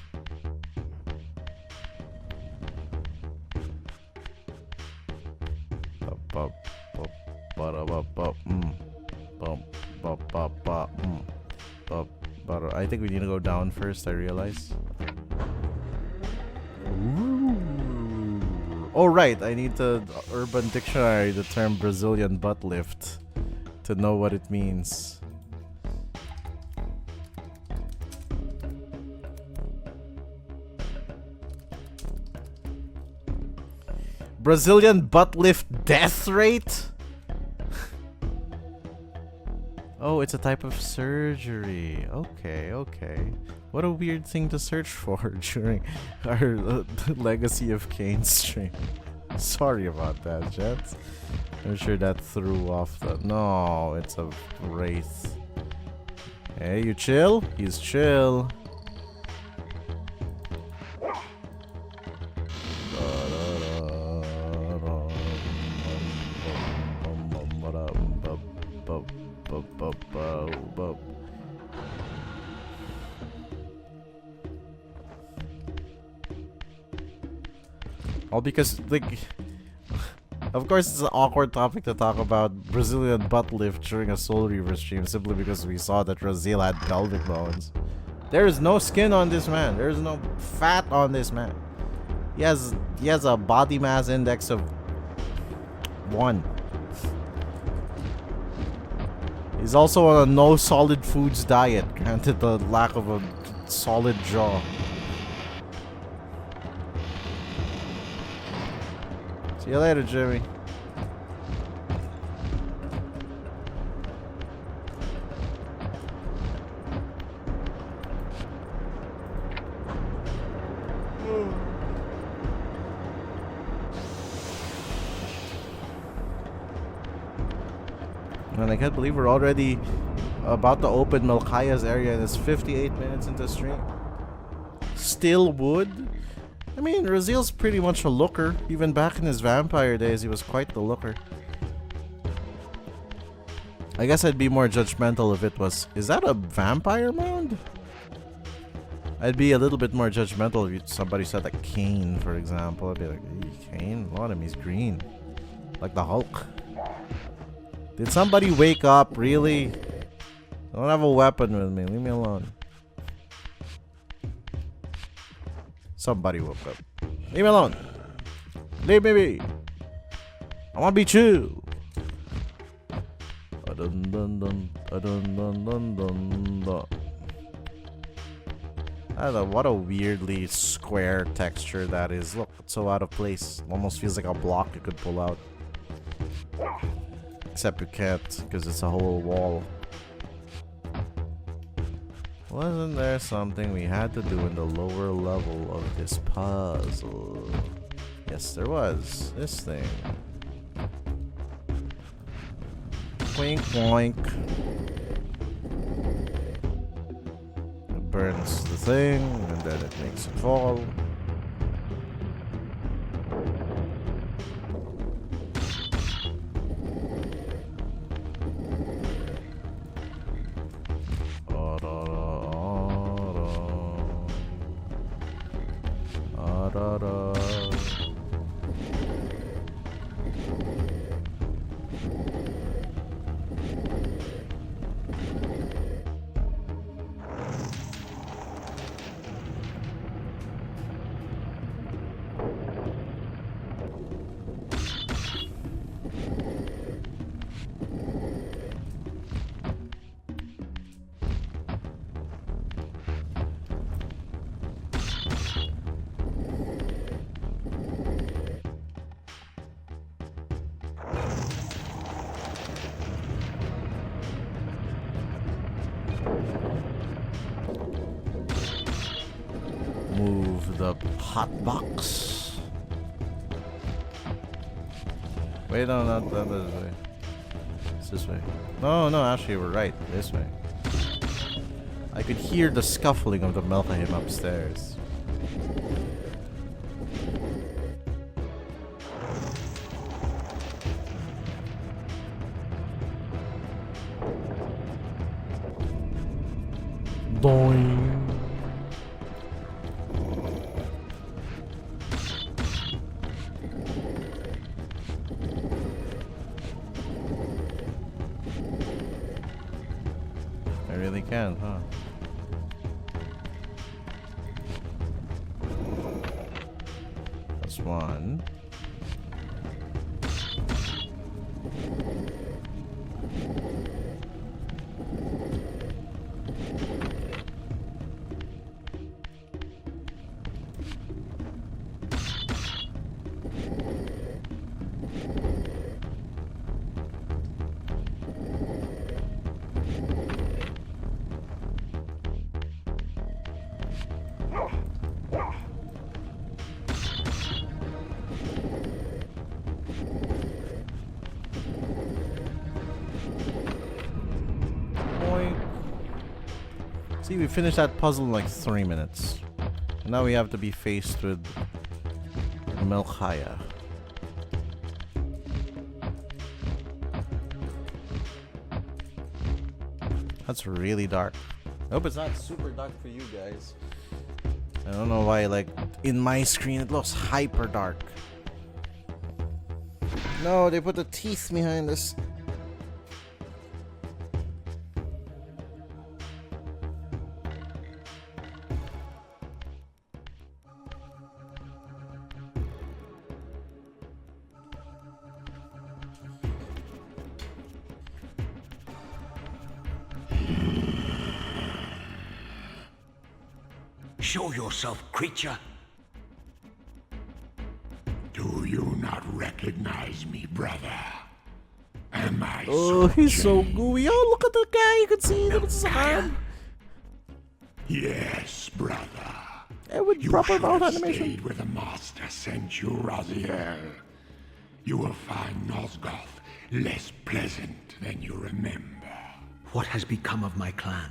I think we need to go down first, I realize. Oh right, I need the Urban Dictionary, the term Brazilian butt lift, to know what it means. Brazilian butt lift death rate? Oh, it's a type of surgery. Okay, okay. What a weird thing to search for during our Legacy of Kain stream. Sorry about that, gents. I'm sure that threw off the... No, it's a wraith. Hey, you chill? He's chill. All because, like, of course it's an awkward topic to talk about Brazilian butt lift during a Soul Reaver stream simply because we saw that Raziel had pelvic bones. There is no skin on this man. There is no fat on this man. He has a body mass index of 1. He's also on a no solid foods diet, granted the lack of a solid jaw. See you later, Jimmy. Man, I can't believe we're already about to open Melkaya's area and it's 58 minutes into stream. Still wood? I mean, Raziel's pretty much a looker. Even back in his vampire days, he was quite the looker. I guess I'd be more judgmental if it was... Is that a vampire mound? I'd be a little bit more judgmental if somebody said like Kain, for example. I'd be like, hey, Kain? Look at him, he's green. Like the Hulk. Did somebody wake up? Really? I don't have a weapon with me. Leave me alone. Somebody woke up. Leave me alone. Leave me be. I want to be chill. I don't know, what a weirdly square texture that is. Look, it's so out of place. Almost feels like a block you could pull out. Except you can't, because it's a whole wall. Wasn't there something we had to do in the lower level of this puzzle? Yes, there was. This thing. Boink, boink. It burns the thing, and then it makes it fall. to the hot box. Wait, no, not this way. It's this way. No, actually, we're right. This way. I could hear the scuffling of the Melchahim upstairs. Doing. I really can, huh? That's one. See, we finished that puzzle in like 3 minutes. And now we have to be faced with Melchaya. That's really dark. I hope it's not super dark for you guys. I don't know why, like, in my screen it looks hyper dark. No, they put the teeth behind this. Show yourself, creature. Do you not recognize me, brother? Am I Oh, he's so gooey. Oh, look at the guy. You can see look at his arm. Yes, brother. And with You proper should mouth have animation. stayed where the master sent you, raziel. You will find Nosgoth less pleasant than you remember. What has become of my clan?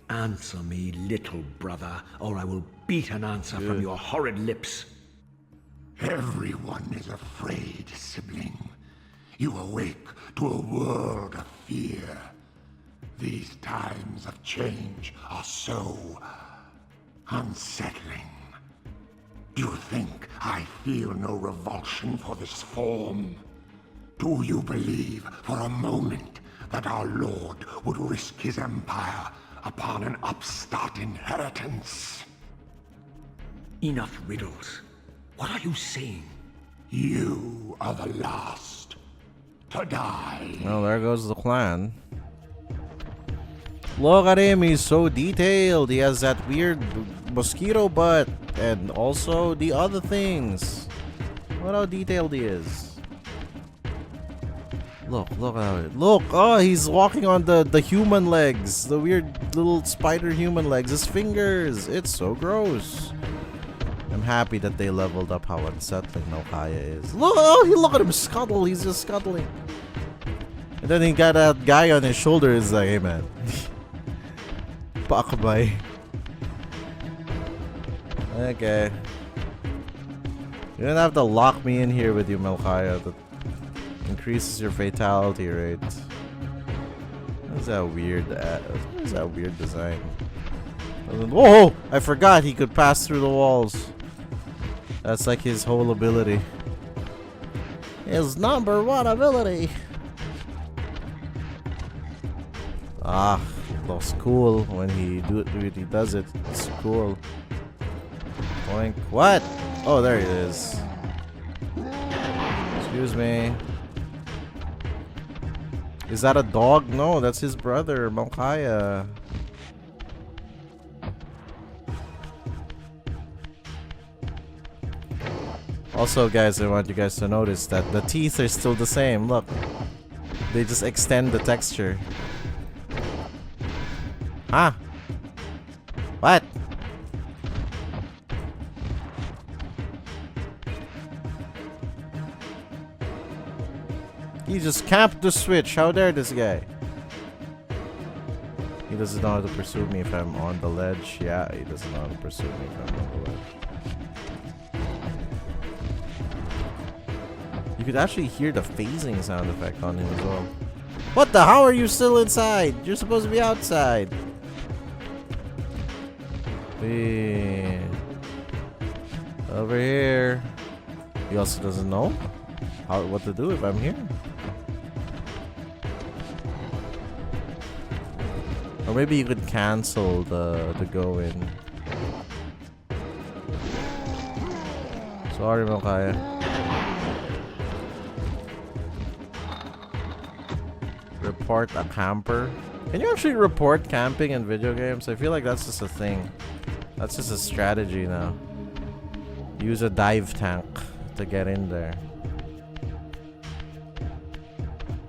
Answer me, little brother, or I will beat an answer from your horrid lips. Everyone is afraid, sibling. You awake to a world of fear. These times of change are so unsettling. Do you think I feel no revulsion for this form? Do you believe for a moment that our Lord would risk his empire upon an upstart inheritance? Enough riddles. What are you saying? You are the last to die. Well, there goes the clan. Look at him, he's so detailed. He has that weird mosquito butt and also the other things. Look how detailed he is. Look how it. Look! Oh, he's walking on the human legs. The weird little spider human legs. His fingers. It's so gross. I'm happy that they leveled up how unsettling Melchaya is. Look! Oh, look at him scuttle. He's just scuttling. And then he got that guy on his shoulder. He's like, hey man. Pakabay. Okay. You don't have to lock me in here with you, Melchaya. That increases your fatality rate. What's that weird? What is that weird design? Whoa! I forgot he could pass through the walls. That's like his whole ability. His #1 ability. Ah, looks cool when he does it. It's cool. Boink. What? Oh, there he is. Excuse me. Is that a dog? No, that's his brother, Melchaya. Also, guys, I want you guys to notice that the teeth are still the same. Look. They just extend the texture. Huh? What? He just camped the switch. How dare this guy? He doesn't know how to pursue me if I'm on the ledge. Yeah, he doesn't know how to pursue me if I'm on the ledge. You could actually hear the phasing sound effect on him as well. What the? How are you still inside? You're supposed to be outside. Wait. Over here. He also doesn't know what to do if I'm here. Or maybe you could cancel the go in. Sorry, Malkaya. Report a camper. Can you actually report camping in video games? I feel like that's just a thing. That's just a strategy now. Use a dive tank to get in there.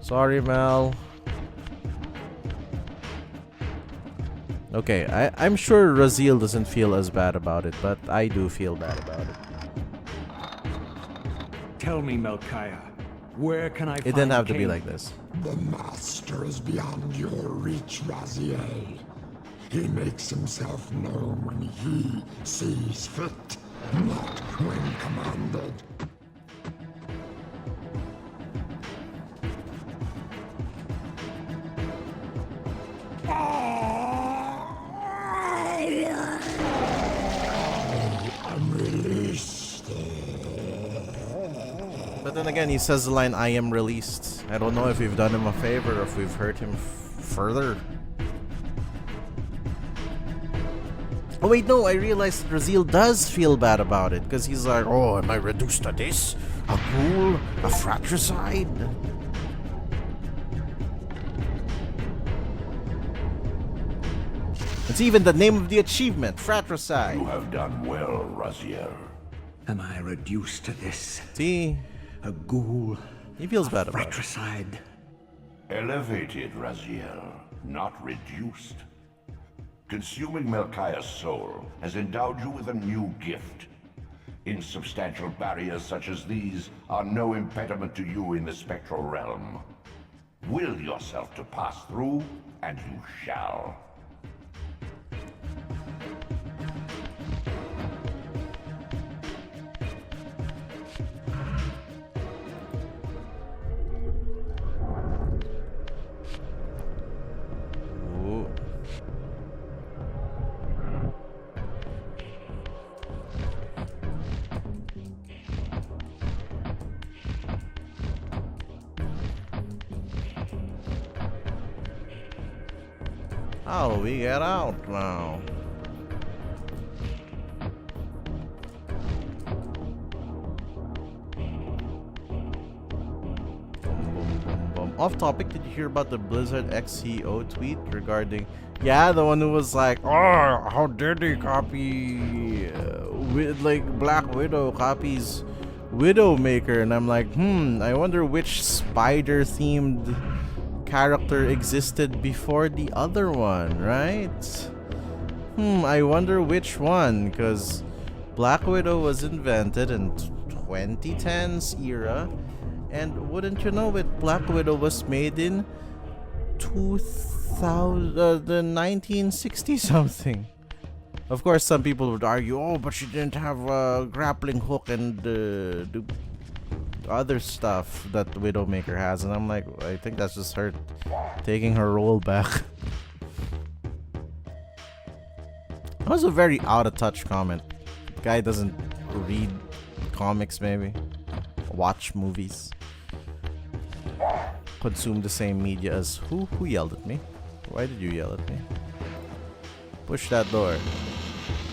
Sorry, Mel. Okay, I'm sure Raziel doesn't feel as bad about it, but I do feel bad about it. Tell me, Melchiah, where can I find It didn't have to be Cain? like this. The master is beyond your reach, Raziel. He makes himself known when he sees fit, not when commanded. I'm released. But then again, he says the line, "I am released." I don't know if we've done him a favor or if we've hurt him further. Oh wait, no, I realized Raziel does feel bad about it. Because he's like, oh, am I reduced to this? A ghoul? A fratricide? It's even the name of the achievement, fratricide. You have done well, Raziel. Am I reduced to this? See? A ghoul? He feels bad about it. Fratricide? Elevated, Raziel, not reduced. Consuming Melchiah's soul has endowed you with a new gift. Insubstantial barriers such as these are no impediment to you in the spectral realm. Will yourself to pass through, and you shall. Ooh. How do we get out now? Off topic, did you hear about the Blizzard XCO tweet regarding... Yeah, the one who was like, oh, how dare they copy... like, Black Widow copies Widowmaker. And I'm like, I wonder which spider-themed character existed before the other one, right? I wonder which one, because Black Widow was invented in 2010's era, and wouldn't you know it, Black Widow was made in 1960 something. Of course, some people would argue, oh, but she didn't have a grappling hook and the other stuff that Widowmaker has, and I'm like, I think that's just her taking her role back. That was a very out of touch comment. The guy doesn't read comics, maybe watch movies, consume the same media as who yelled at me? Why did you yell at me? Push that door.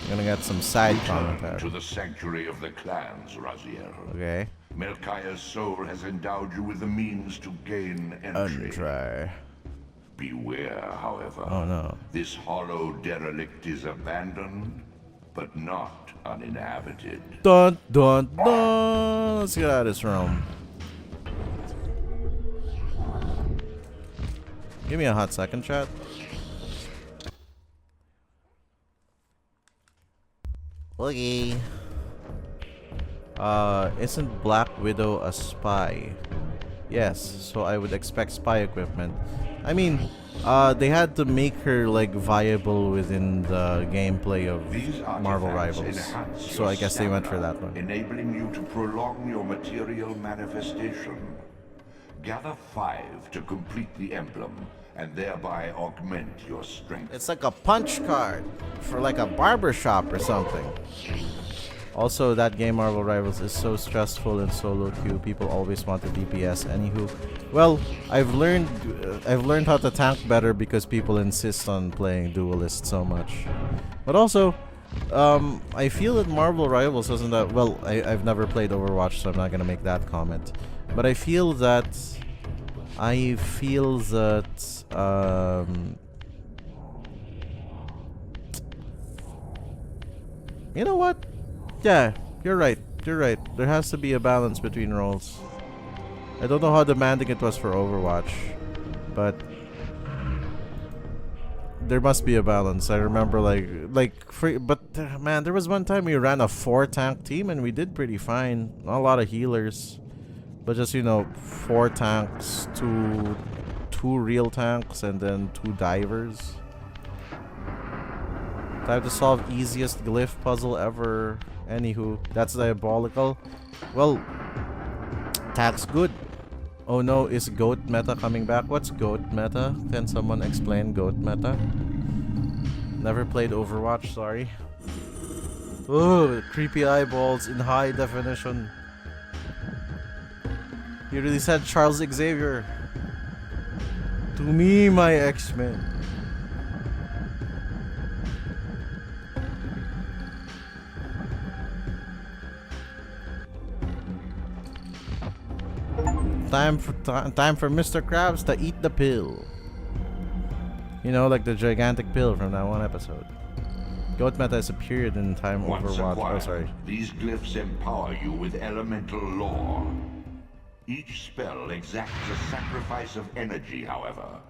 I'm gonna get some side Return commentary. to the sanctuary of the clans, Raziel. Okay. Melchiah's soul has endowed you with the means to gain entry. Untry. Beware, however. Oh no. This hollow derelict is abandoned, but not uninhabited. Dun dun dun. Let's get out of this room. Give me a hot second, chat. Okay. Isn't Black Widow a spy? Yes, so I would expect spy equipment. I mean, they had to make her like viable within the gameplay of These Marvel artifacts Rivals. enhance So your I guess they went for stamina, that one. enabling you to prolong your material manifestation. Gather 5 to complete the emblem, and thereby augment your strength. It's like a punch card for like a barber shop or something. Also, that game Marvel Rivals is so stressful in solo queue. People always want the DPS. Anywho, well, I've learned how to tank better because people insist on playing duelist so much. But also, I feel that Marvel Rivals isn't that well. I've never played Overwatch, so I'm not gonna make that comment. But I feel that you know what? Yeah, you're right. You're right. There has to be a balance between roles. I don't know how demanding it was for Overwatch, but there must be a balance. I remember man, there was one time we ran a 4-tank team and we did pretty fine. Not a lot of healers, but just 4 tanks, two real tanks, and then 2 divers. Time to solve easiest glyph puzzle ever. Anywho, that's diabolical. Well, tank's good. Oh no, is goat meta coming back? What's goat meta? Can someone explain goat meta? Never played Overwatch, sorry. Oh, creepy eyeballs in high definition. You really said Charles Xavier. To me, my X-Men. Time for Mr. Krabs to eat the pill. You know, like the gigantic pill from that one episode. Goat meta is a period in time Once Overwatch. acquired, Oh, sorry. these glyphs empower you with elemental lore. Each spell exacts a sacrifice of energy, however.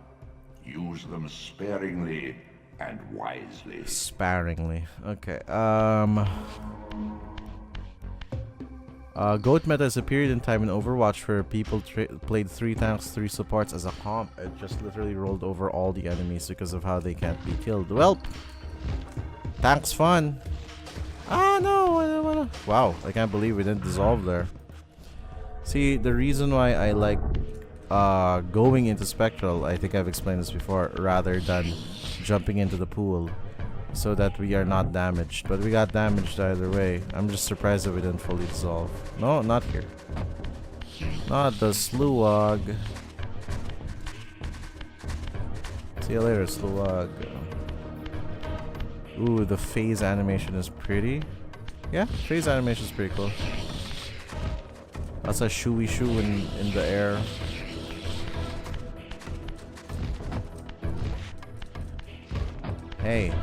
Use them sparingly and wisely. Sparingly. Okay. Goat meta is a period in time in Overwatch where people played 3 tanks, 3 supports as a comp. It just literally rolled over all the enemies because of how they can't be killed. Well, tanks fun. Ah no, I don't wanna. Wow, I can't believe we didn't dissolve there. See, the reason why I like going into Spectral, I think I've explained this before, rather than jumping into the pool, so that we are not damaged. But we got damaged either way. I'm just surprised that we didn't fully dissolve. No, not here. Not the Sluwag. See you later, Sluwag. Ooh, the phase animation is pretty. Yeah, phase animation is pretty cool. That's a shooey shoo in the air. Hey.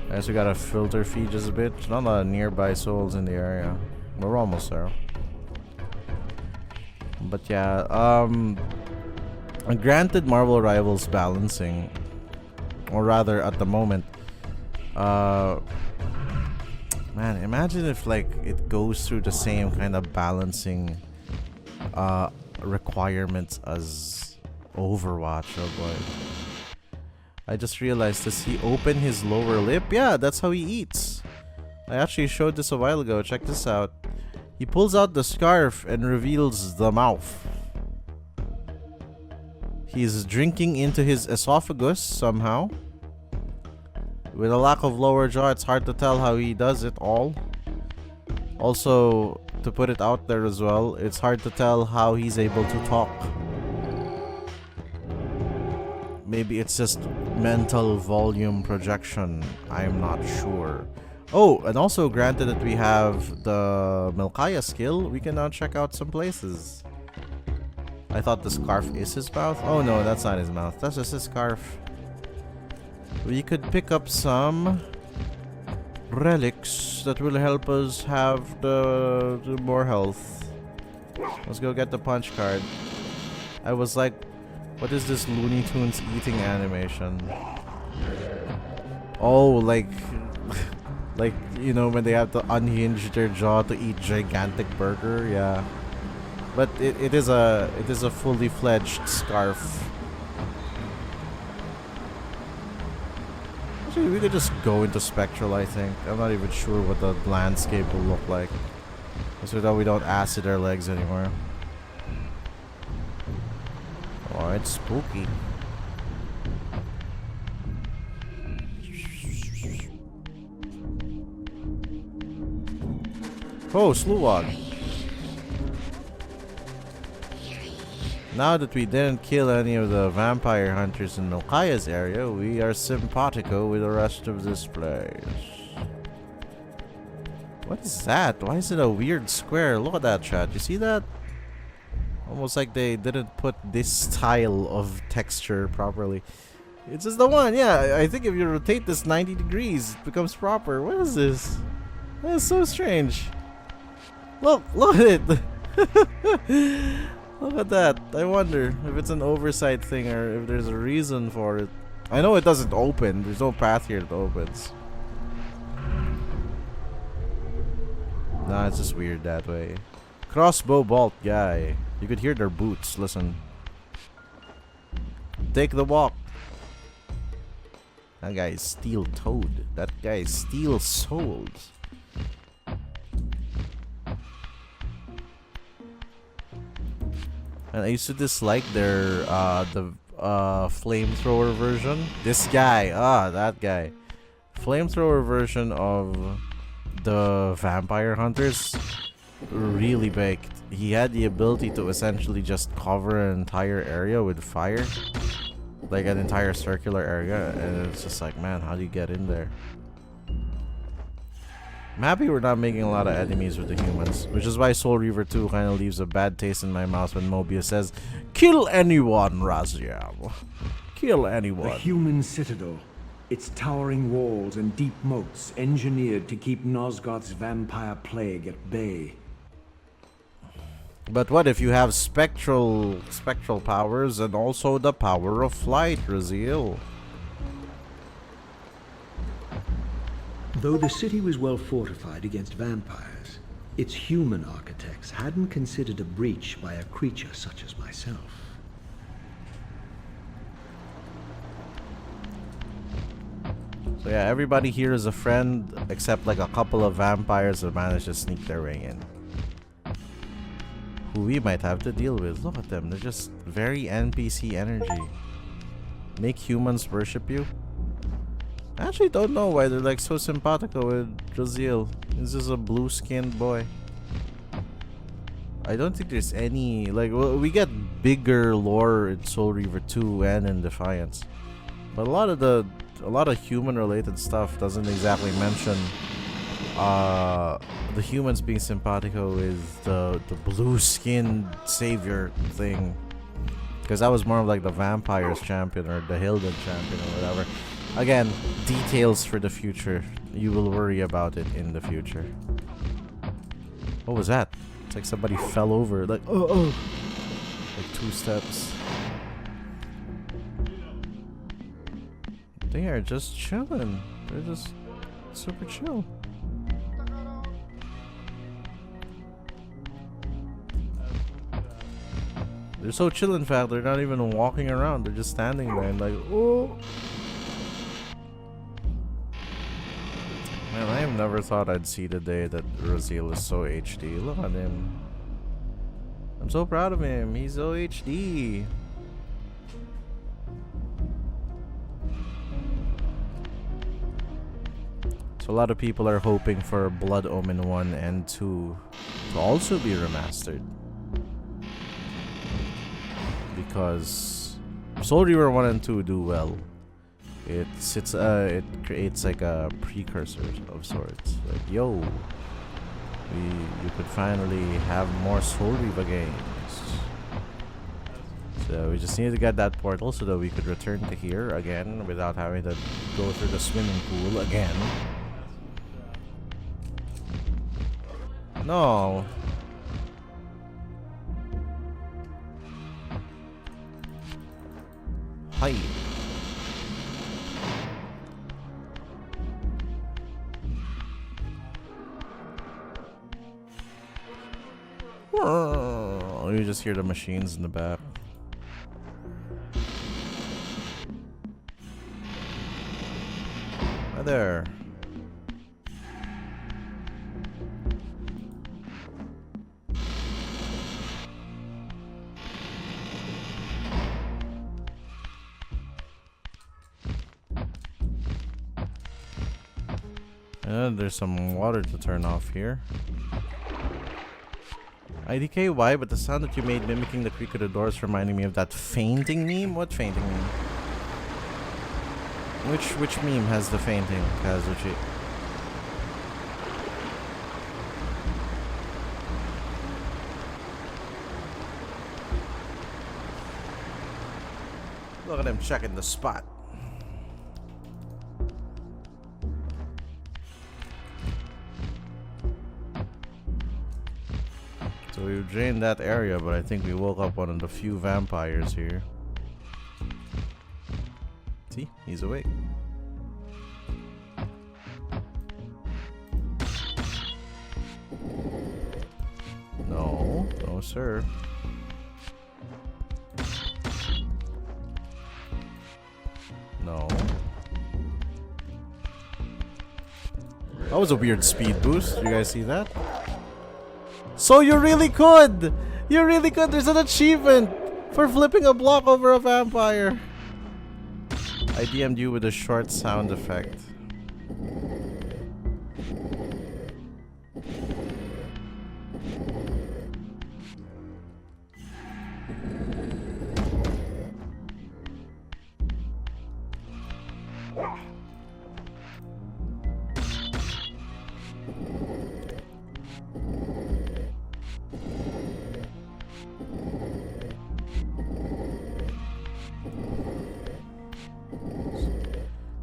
I guess we gotta filter feed just a bit. Not a lot of nearby souls in the area. We're almost there. But yeah, granted Marvel Rivals balancing, or rather at the moment, man, imagine if like it goes through the same kind of balancing requirements as Overwatch. Oh boy. I just realized, does he open his lower lip? Yeah, that's how he eats. I actually showed this a while ago. Check this out. He pulls out the scarf and reveals the mouth. He's drinking into his esophagus somehow. With a lack of lower jaw, it's hard to tell how he does it all. Also, to put it out there as well, it's hard to tell how he's able to talk. Maybe it's just mental volume projection. I'm not sure. Oh, and also granted that we have the Melkaya skill, we can now check out some places. I thought the scarf is his mouth. Oh no, that's not his mouth. That's just his scarf. We could pick up some relics that will help us have the more health. Let's go get the punch card. I was like, what is this Looney Tunes eating animation? Oh, like Like, you know, when they have to unhinge their jaw to eat gigantic burger, yeah. But it is a fully fledged scarf. Actually, we could just go into Spectral, I think. I'm not even sure what the landscape will look like. So that we don't acid our legs anymore. Oh, it's spooky. Oh, Sluwag. Now that we didn't kill any of the vampire hunters in Milkaya's area, we are simpatico with the rest of this place. What is that? Why is it a weird square? Look at that, chat. You see that? Almost like they didn't put this style of texture properly. It's just the one, yeah. I think if you rotate this 90 degrees, it becomes proper. What is this? That is so strange. Look at it. Look at that. I wonder if it's an oversight thing or if there's a reason for it. I know it doesn't open. There's no path here that opens. Nah, it's just weird that way. Crossbow bolt guy. You could hear their boots. Listen. Take the walk. That guy is steel-toed. That guy is steel-souled. And I used to dislike their flamethrower version. This guy, that guy. Flamethrower version of the vampire hunters really baked. He had the ability to essentially just cover an entire area with fire. Like an entire circular area, and it's just like, man, how do you get in there? I'm happy we're not making a lot of enemies with the humans, which is why Soul Reaver 2 kind of leaves a bad taste in my mouth when Mobius says, "Kill anyone, Raziel. Kill anyone." The human citadel, its towering walls and deep moats engineered to keep Nosgoth's vampire plague at bay. But what if you have spectral powers and also the power of flight, Raziel? Though the city was well fortified against vampires, its human architects hadn't considered a breach by a creature such as myself. So yeah, everybody here is a friend except like a couple of vampires that managed to sneak their way in. Who we might have to deal with. Look at them, they're just very NPC energy. Make humans worship you? I actually don't know why they're like so simpatico with Raziel. He's just a blue-skinned boy. I don't think there's any like, well, we get bigger lore in Soul Reaver 2 and in Defiance, but a lot of human-related stuff doesn't exactly mention the humans being simpatico with the blue-skinned savior thing, because that was more of like the vampires champion or the Hilden champion or whatever. Again, details for the future. You will worry about it in the future. What was that? It's like somebody fell over. Like, oh. Like 2 steps. They are just chilling. They're just super chill. They're so chill, in fact, they're not even walking around. They're just standing there and like, oh. Man, I have never thought I'd see the day that Raziel is so HD. Look at him. I'm so proud of him. He's so HD. So a lot of people are hoping for Blood Omen 1 and 2 to also be remastered. Because Soul Reaver 1 and 2 do well. It creates like a precursor of sorts. Like, yo, you could finally have more Soul Reaver games. So we just need to get that portal so that we could return to here again without having to go through the swimming pool again. No. Hi. You just hear the machines in the back. Hi there. And there's some water to turn off here. IDK, why? But the sound that you made mimicking the creak of the doors reminding me of that fainting meme? What fainting meme? Which meme has the fainting, Kazuchi? Look at him checking the spot. So we drained that area, but I think we woke up one of the few vampires here. See? He's awake. No. No, sir. No. That was a weird speed boost. You guys see that? So you really could! You really could! There's an achievement for flipping a block over a vampire! I DM'd you with a short sound effect.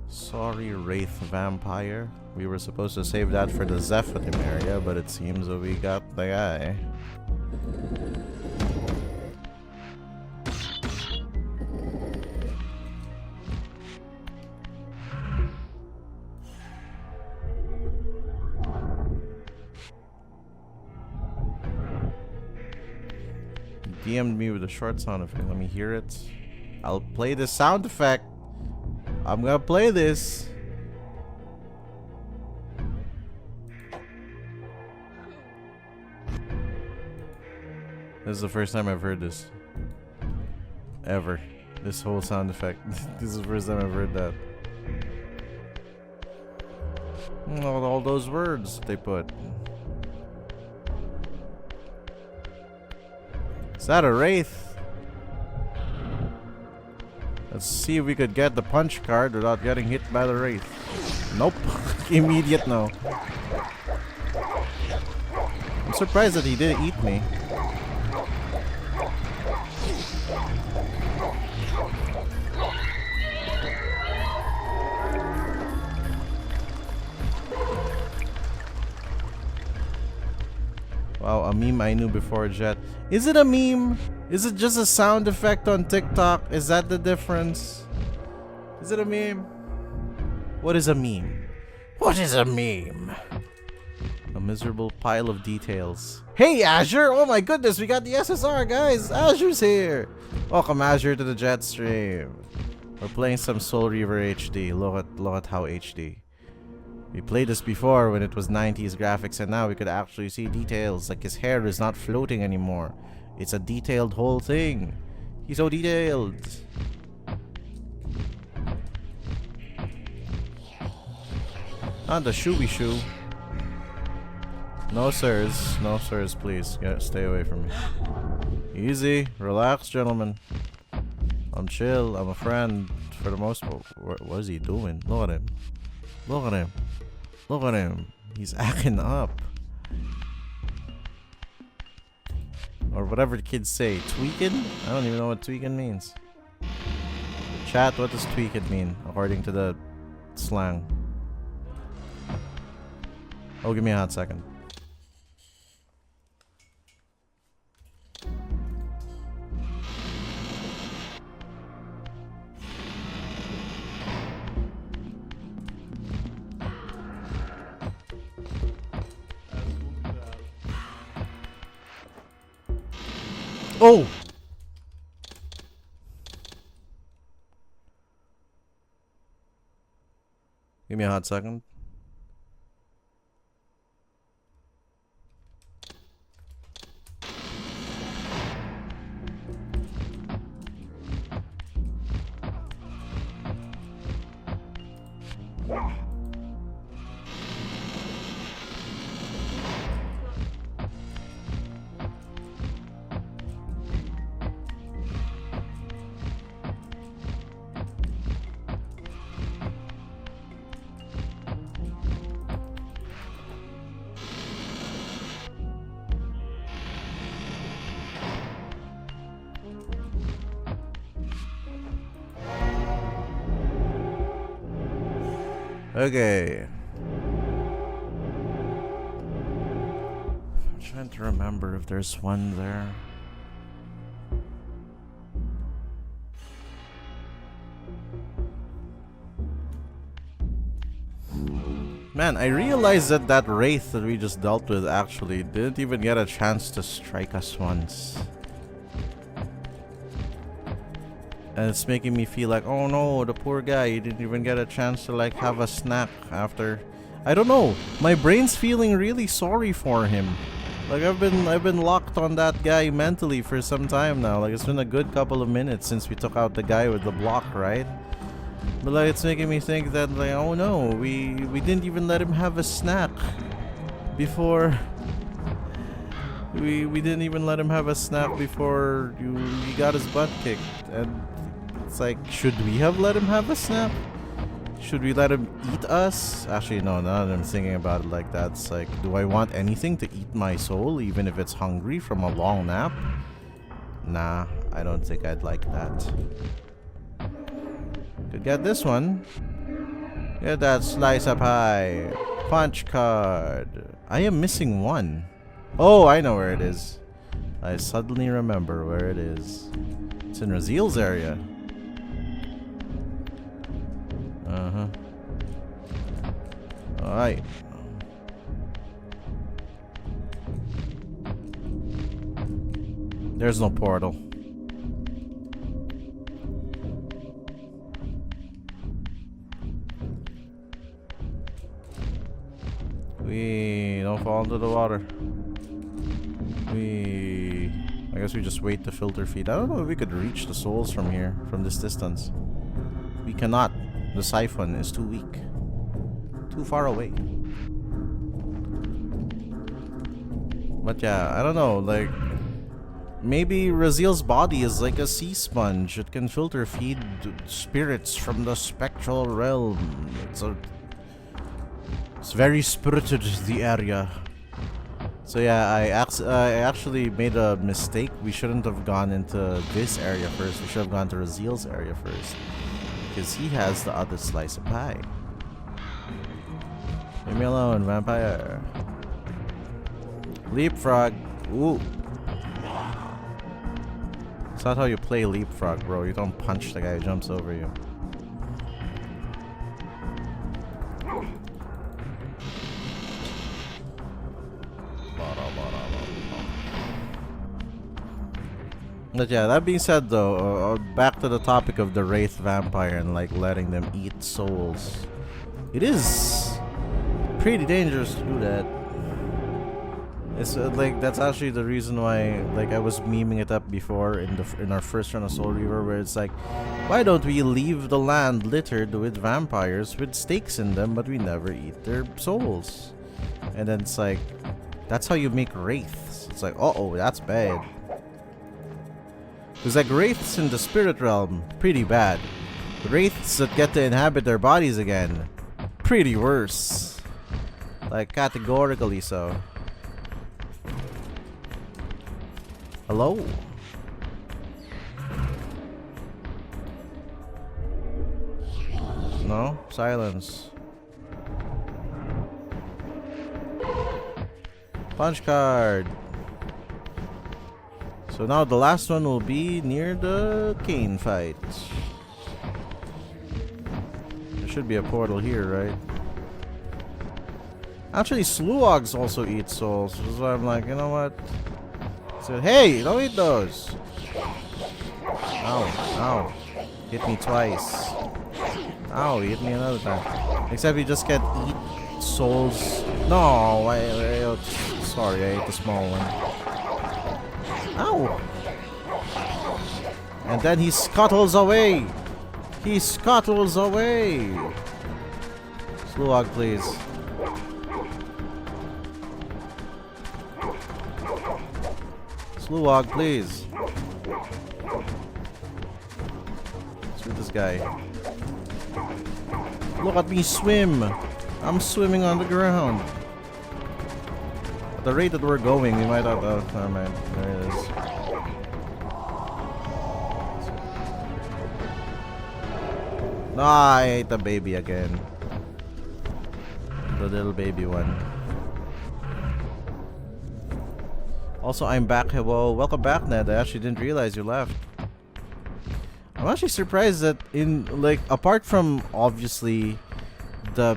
Sorry, Wraith Vampire. We were supposed to save that for the Zephanim area, but it seems that we got the guy. DM'd me with a short sound effect. Let me hear it. I'll play the sound effect. I'm gonna play this. This is the first time I've heard this. Ever. This whole sound effect. This is the first time I've heard that. All those words they put. Is that a wraith? Let's see if we could get the punch card without getting hit by the wraith. Nope. Immediate no. I'm surprised that he didn't eat me. Wow, a meme I knew before Jet. Is it a meme? Is it just a sound effect on TikTok? Is that the difference? Is it a meme? What is a meme? What is a meme? A miserable pile of details. Hey, Azure! Oh my goodness, we got the SSR, guys! Azure's here! Welcome, Azure, to the Jet stream. We're playing some Soul Reaver HD. Look at how HD. We played this before when it was 90s graphics, and now we could actually see details. Like his hair is not floating anymore. It's a detailed whole thing. He's so detailed. Not the shooby shoe. No sirs. No sirs, please. Stay away from me. Easy. Relax, gentlemen. I'm chill. I'm a friend for the most part. What is he doing? Look at him. Look at him. Look at him. He's acting up. Or whatever the kids say. Tweaking? I don't even know what tweaking means. Chat, what does tweaking mean? According to the slang. Oh, give me a hot second. Oh! Give me a hot second. Okay. I'm trying to remember if there's one there. Man, I realized that that wraith that we just dealt with actually didn't even get a chance to strike us once. And it's making me feel like, oh no, the poor guy, he didn't even get a chance to like have a snack after. I don't know. My brain's feeling really sorry for him. Like I've been locked on that guy mentally for some time now. Like it's been a good couple of minutes since we took out the guy with the block, right? But like it's making me think that like, oh no, we didn't even let him have a snack before. We didn't even let him have a snack before he got his butt kicked. And it's like, should we have let him have a snack? Should we let him eat us? Actually, no, now that I'm thinking about it like that, it's like, do I want anything to eat my soul, even if it's hungry from a long nap? Nah, I don't think I'd like that. Could get this one. Get that slice of pie. Punch card. I am missing one. Oh, I know where it is. I suddenly remember where it is. It's in Raziel's area. Uh-huh. Alright. There's no portal. We don't fall into the water. I guess we just wait to filter feed. I don't know if we could reach the souls from here, from this distance. We cannot. The siphon is too weak. Too far away. But yeah, I don't know, like maybe Raziel's body is like a sea sponge. It can filter feed spirits from the spectral realm. It's very spirited, the area. So yeah, I actually made a mistake. We shouldn't have gone into this area first. We should have gone to Raziel's area first. Because he has the other slice of pie. Leave me alone, vampire. Leapfrog. Ooh. It's not how you play leapfrog, bro. You don't punch the guy who jumps over you. But yeah, that being said though, back to the topic of the Wraith Vampire and like letting them eat souls. It is pretty dangerous to do that. It's like that's actually the reason why like I was memeing it up before in our first run of Soul Reaver, where it's like, why don't we leave the land littered with vampires with stakes in them, but we never eat their souls? And then it's like, that's how you make wraiths. It's like, uh-oh, that's bad. Because like wraiths in the spirit realm, pretty bad. Wraiths that get to inhabit their bodies again, pretty worse. Like categorically so. Hello? No? Silence. Punch card. So now the last one will be near the Kane fight. There should be a portal here, right? Actually, Sluogs also eat souls. So I'm like, you know what? So, hey, don't eat those. Ow, ow. Hit me twice. Ow, he hit me another time. Except you just can't eat souls. No, sorry, I ate the small one. Ow. And then he scuttles away. He scuttles away. Sluag, please. Sluag, please. Shoot this guy. Look at me swim. I'm swimming on the ground. At the rate that we're going, we might have... Oh, never mind. There it is. No, I ate the baby again. The little baby one. Also, I'm back. Hello. Welcome back, Ned. I actually didn't realize you left. I'm actually surprised that apart from obviously the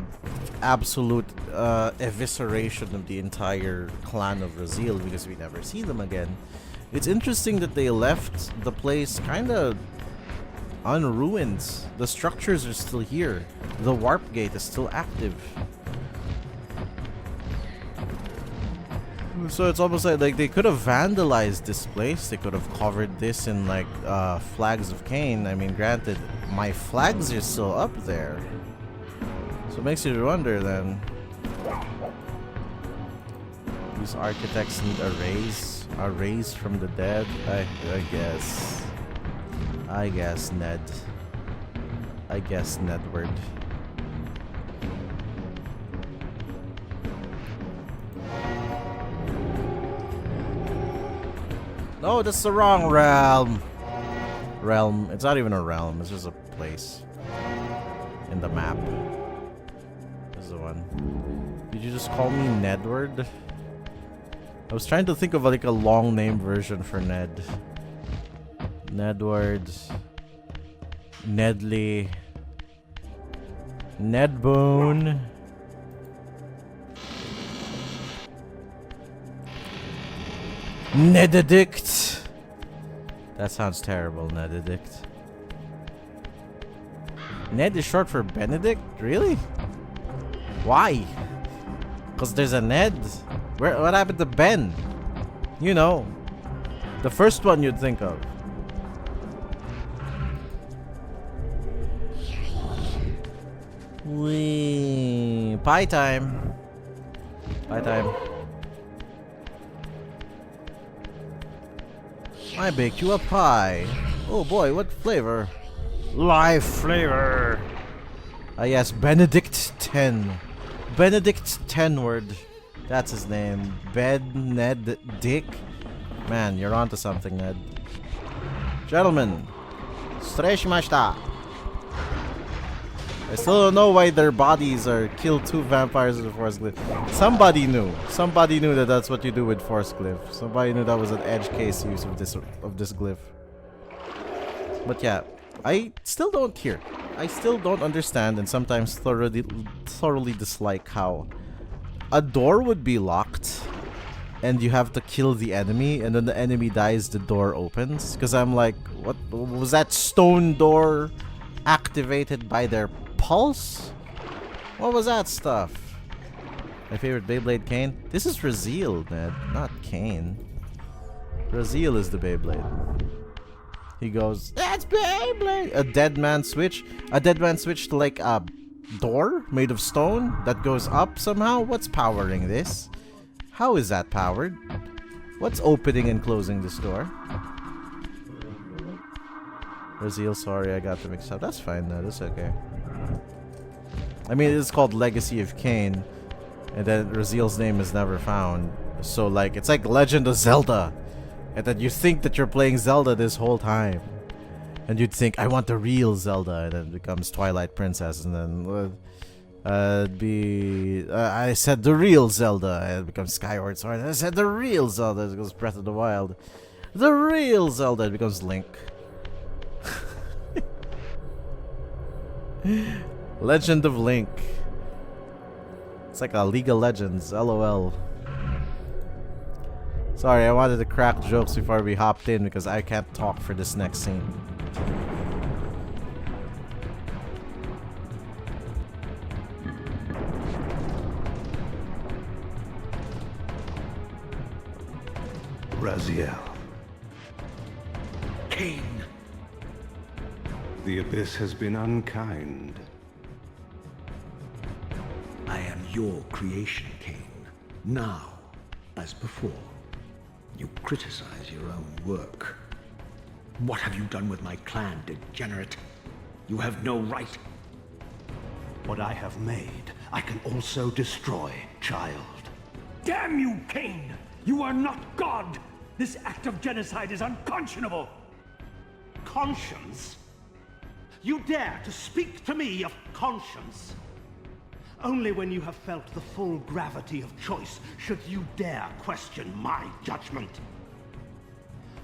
absolute evisceration of the entire clan of Raziel, because we never see them again, it's interesting that they left the place kind of unruined. The structures are still here. The warp gate is still active. So it's almost like they could have vandalized this place. They could have covered this in flags of Cain. I mean, granted, my flags are still up there. So it makes you wonder then. These architects need a raise? A raise from the dead? I guess. I guess, Ned. I guess, Nedward. No, that's the wrong realm. Realm. It's not even a realm. It's just a place in the map. This is the one. Did you just call me Nedward? I was trying to think of like a long name version for Ned. Nedward. Nedley. Nedbone. Nededict. That sounds terrible, Nededict. Ned is short for Benedict? Really? Why? Because there's a Ned? What happened to Ben? You know, the first one you'd think of. Wee. Pie time. Pie time. I baked you a pie. Oh boy, what flavor? Live flavor. Ah yes, Benedict 10. Benedict Tenward. That's his name. Ned Dick. Man, you're onto something, Ned. Gentlemen, streshimashita. I still don't know why their bodies are killed 2 vampires with a force glyph. Somebody knew. Somebody knew that that's what you do with force glyph. Somebody knew that was an edge case use of this glyph. But yeah, I still don't hear. I still don't understand and sometimes thoroughly dislike how a door would be locked and you have to kill the enemy and then the enemy dies, the door opens. Because I'm like, what was that stone door activated by their pulse? What was that stuff? My favorite Beyblade, Cain. This is Raziel, Ned, not Cain. Raziel is the Beyblade. He goes, that's Beyblade! A dead man switch? A dead man switch to like a door made of stone that goes up somehow? What's powering this? How is that powered? What's opening and closing this door? Raziel, sorry, I got them mixed up. That's fine, though. That's okay. I mean, it's called Legacy of Cain, and then Raziel's name is never found. So, like, it's like Legend of Zelda, and then you think that you're playing Zelda this whole time, and you'd think, I want the real Zelda, and then it becomes Twilight Princess, and then I said the real Zelda, and it becomes Skyward Sword. I said the real Zelda, it goes Breath of the Wild. The real Zelda, it becomes Link. Legend of Link. It's like a League of Legends, LOL. Sorry, I wanted to crack jokes before we hopped in because I can't talk for this next scene. Raziel. Cain, The Abyss has been unkind. I am your creation, Cain. Now, as before, you criticize your own work. What have you done with my clan, degenerate? You have no right. What I have made, I can also destroy, child. Damn you, Cain! You are not God! This act of genocide is unconscionable! Conscience? You dare to speak to me of conscience? Only when you have felt the full gravity of choice should you dare question my judgment.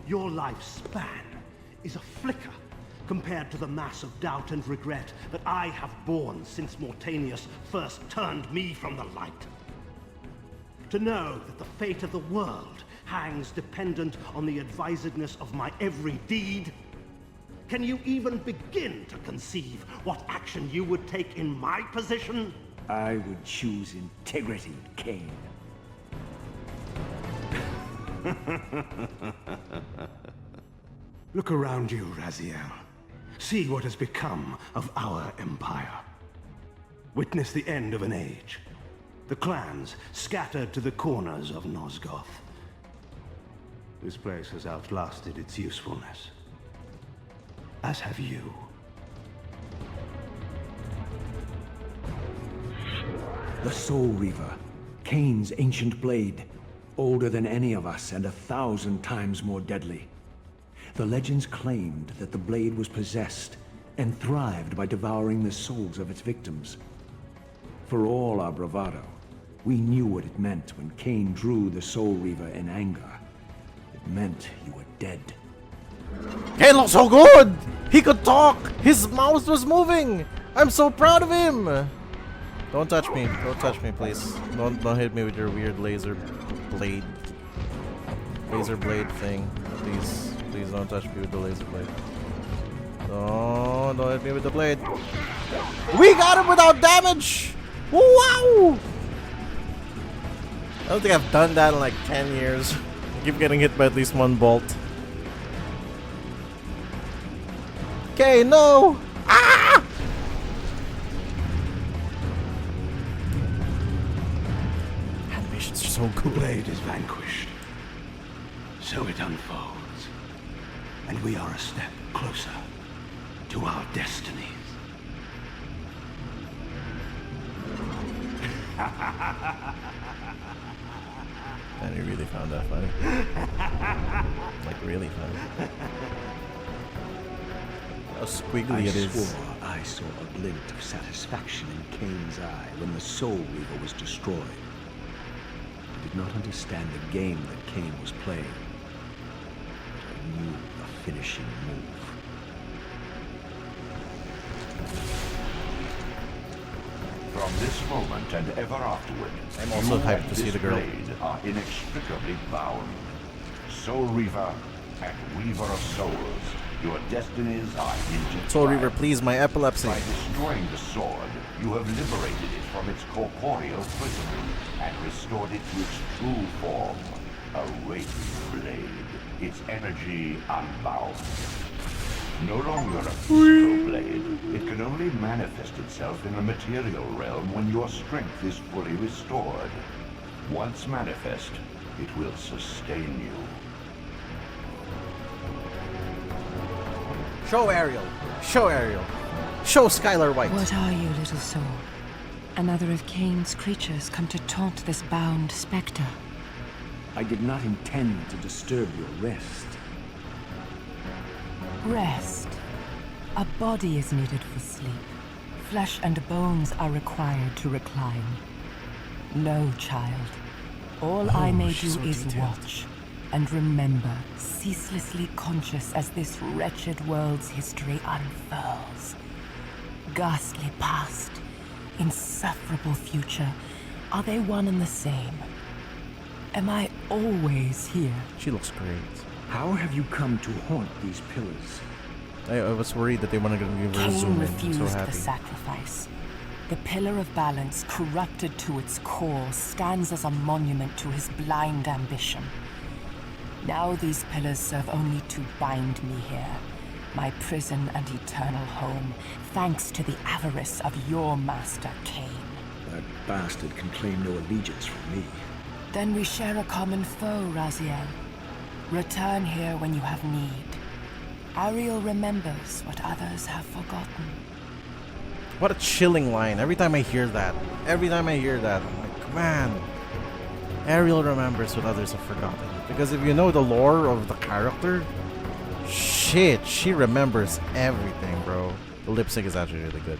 Your lifespan is a flicker compared to the mass of doubt and regret that I have borne since Mortanius first turned me from the light. To know that the fate of the world hangs dependent on the advisedness of my every deed? Can you even begin to conceive what action you would take in my position? I would choose integrity, Cain. Look around you, Raziel. See what has become of our empire. Witness the end of an age. The clans scattered to the corners of Nosgoth. This place has outlasted its usefulness. As have you. The Soul Reaver, Cain's ancient blade, older than any of us and 1,000 times more deadly. The legends claimed that the blade was possessed and thrived by devouring the souls of its victims. For all our bravado, we knew what it meant when Cain drew the Soul Reaver in anger. It meant you were dead. Cain looks so good! He could talk! His mouth was moving! I'm so proud of him! Don't touch me. Don't touch me, please. Don't hit me with your weird laser blade thing. Please. Please don't touch me with the laser blade. Don't hit me with the blade. We got him without damage! Wow! I don't think I've done that in like 10 years. I keep getting hit by at least one bolt. Okay, no! Ah! Animation's so The cool. blade is vanquished. So it unfolds. And we are a step closer to our destinies. And you really found that funny. Like, really funny. How squiggly it is. swore I saw a glint of satisfaction in Cain's eye when the Soul Reaver was destroyed. I did not understand the game that Cain was playing. But I knew the finishing move. From this moment and ever afterward, I'm also you hyped and to see this the girl. blade are inextricably bound. Soul Reaver and Weaver of Souls, your destinies are intertwined. Soul Reaver, please, my epilepsy. By destroying the sword, you have liberated it from its corporeal prison and restored it to its true form, a radiant blade, its energy unbound. No longer a physical blade, it can only manifest itself in the material realm when your strength is fully restored. Once manifest, it will sustain you. Show Ariel. Show Ariel. Show Skylar White. What are you, little soul? Another of Cain's creatures come to taunt this bound specter. I did not intend to disturb your rest. Rest. A body is needed for sleep. Flesh and bones are required to recline. No, child. All I may do she's so is detailed. watch and remember, ceaselessly conscious as this wretched world's history unfurls. Ghastly past, insufferable future, are they one and the same? Am I always here? She looks great. How have you come to haunt these pillars? I was worried that they weren't going to give her a Cain zoom in. I'm refused so the happy. sacrifice. The pillar of balance, corrupted to its core, stands as a monument to his blind ambition. Now these pillars serve only to bind me here, my prison and eternal home, thanks to the avarice of your master, Cain. That bastard can claim no allegiance from me. Then we share a common foe, Raziel. Return here when you have need. Ariel remembers what others have forgotten. What a chilling line. Every time I hear that. I'm like, man. Ariel remembers what others have forgotten. Because if you know the lore of the character, shit, she remembers everything, bro. The lip sync is actually really good.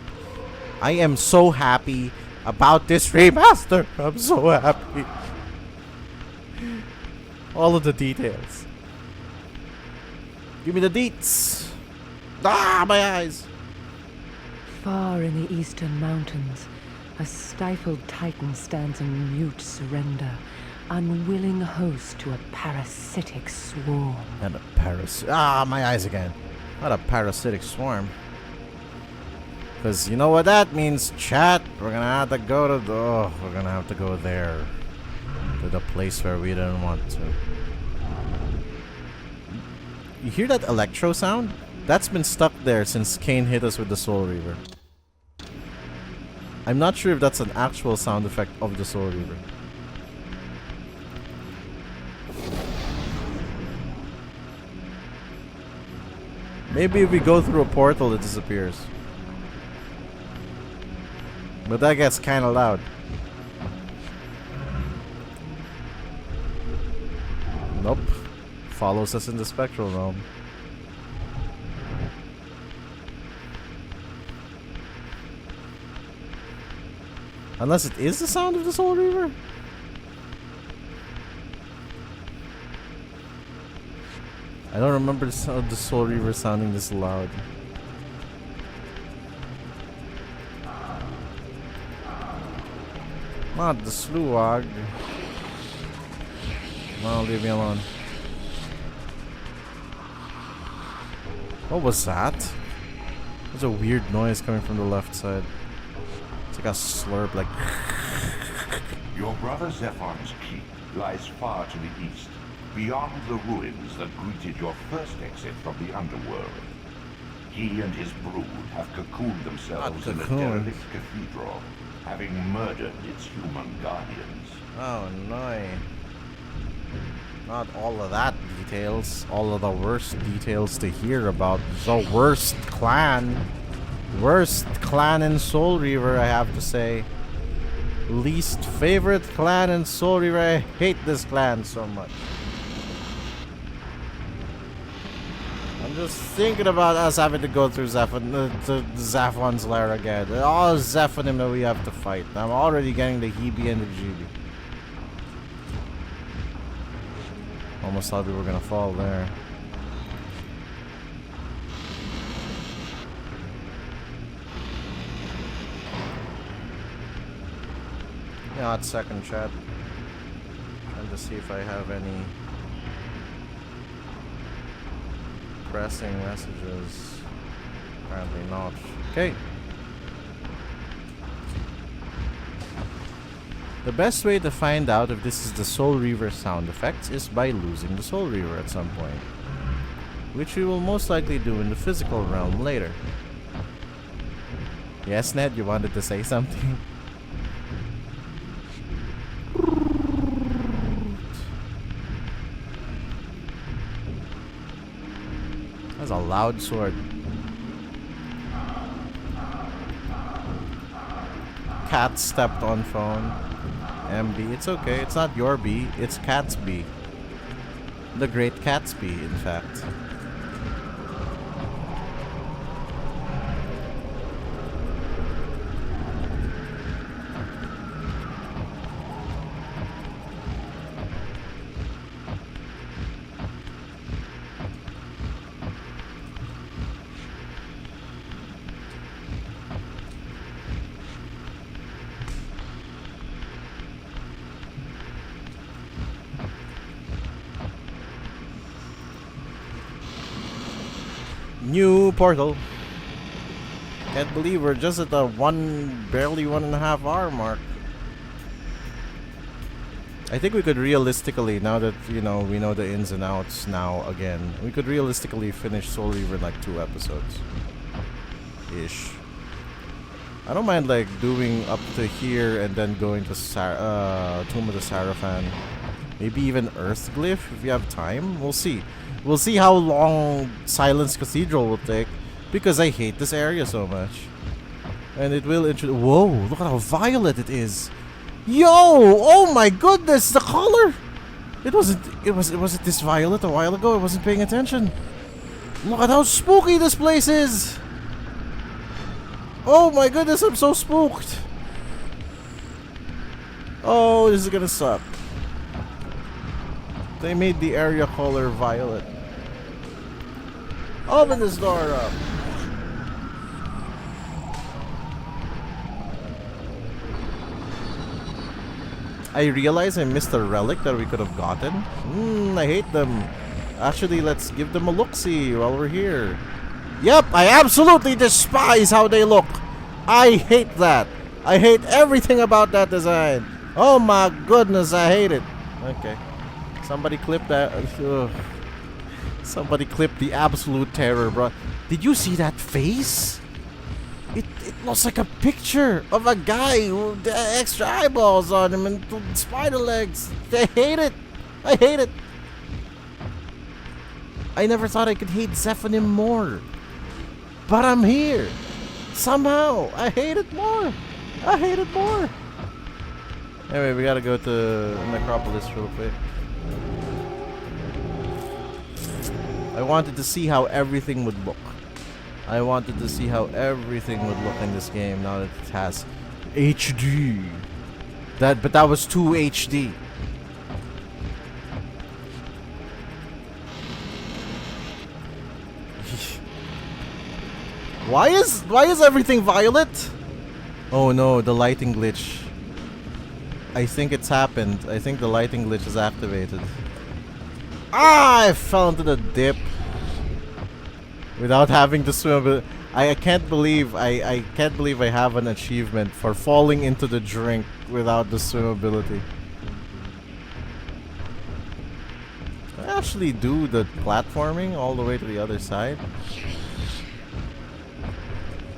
I am so happy about this remaster. I'm so happy. All of the details. Give me the deets. Ah, my eyes. Far in the eastern mountains, a stifled titan stands in mute surrender, unwilling host to a parasitic swarm. And my eyes again. Not a parasitic swarm. Because you know what that means, chat? We're gonna have to go to we're gonna have to go there. To the place where we didn't want to. You hear that electro sound? That's been stuck there since Cain hit us with the Soul Reaver. I'm not sure if that's an actual sound effect of the Soul Reaver. Maybe if we go through a portal, it disappears. But that gets kind of loud. Nope. Follows us in the spectral realm. Unless it is the sound of the Soul Reaver? I don't remember the sound of the Soul Reaver sounding this loud. Not the Sluag. No, leave me alone. What was that? There's a weird noise coming from the left side. It's like a slurp, like. Your brother Zephon's keep lies far to the east, beyond the ruins that greeted your first exit from the underworld. He and his brood have cocooned themselves in the derelict cathedral, having murdered its human guardians. Oh no. Not all of that details. All of the worst details to hear about. The worst clan. Worst clan in Soul Reaver, I have to say. Least favorite clan in Soul Reaver. I hate this clan so much. I'm just thinking about us having to go through Zephon's lair again. All Zephonim that we have to fight. I'm already getting the heebie and the jeebie. Almost thought we were gonna fall there. Yeah, it's second chat. Trying to see if I have any pressing messages. Apparently not. Okay. The best way to find out if this is the Soul Reaver sound effects is by losing the Soul Reaver at some point, which we will most likely do in the physical realm later. Yes, Ned, you wanted to say something? That's a loud sword. Cat stepped on phone. MB, it's okay. It's not your B. It's Cat's B. The great Cat's B, in fact. New portal. Can't believe we're just at the barely 1.5 hour mark. I think we could realistically, now that we know the ins and outs now again, we could realistically finish Soul Reaver in like 2 episodes. Ish. I don't mind like doing up to here and then going to Tomb of the Sarafan. Maybe even Earthglyph if we have time. We'll see. We'll see how long Silence Cathedral will take, because I hate this area so much. And it will introduce. Whoa! Look at how violet it is. Yo! Oh my goodness! The color. It wasn't this violet a while ago. I wasn't paying attention. Look at how spooky this place is. Oh my goodness! I'm so spooked. Oh, this is gonna suck. They made the area color violet. Open this door up. I realize I missed a relic that we could have gotten. I hate them. Actually, let's give them a look-see while we're here. Yep, I absolutely despise how they look. I hate that. I hate everything about that design. Oh my goodness, I hate it. Okay. Somebody clip that. Ugh. Somebody clip the absolute terror, bro. Did you see that face? It looks like a picture of a guy with extra eyeballs on him and spider legs. I hate it. I hate it. I never thought I could hate Zephanim more. But I'm here. Somehow. I hate it more. I hate it more. Anyway, we gotta go to Necropolis real quick. I wanted to see how everything would look. I wanted to see how everything would look in this game now that it has HD. But that was too HD. Why is everything violet? Oh no, the lighting glitch. I think it's happened. I think the lighting glitch is activated. Ah, I fell into the dip without having to swim. I can't believe I can't believe I have an achievement for falling into the drink without the swimmability. Can I actually do the platforming all the way to the other side?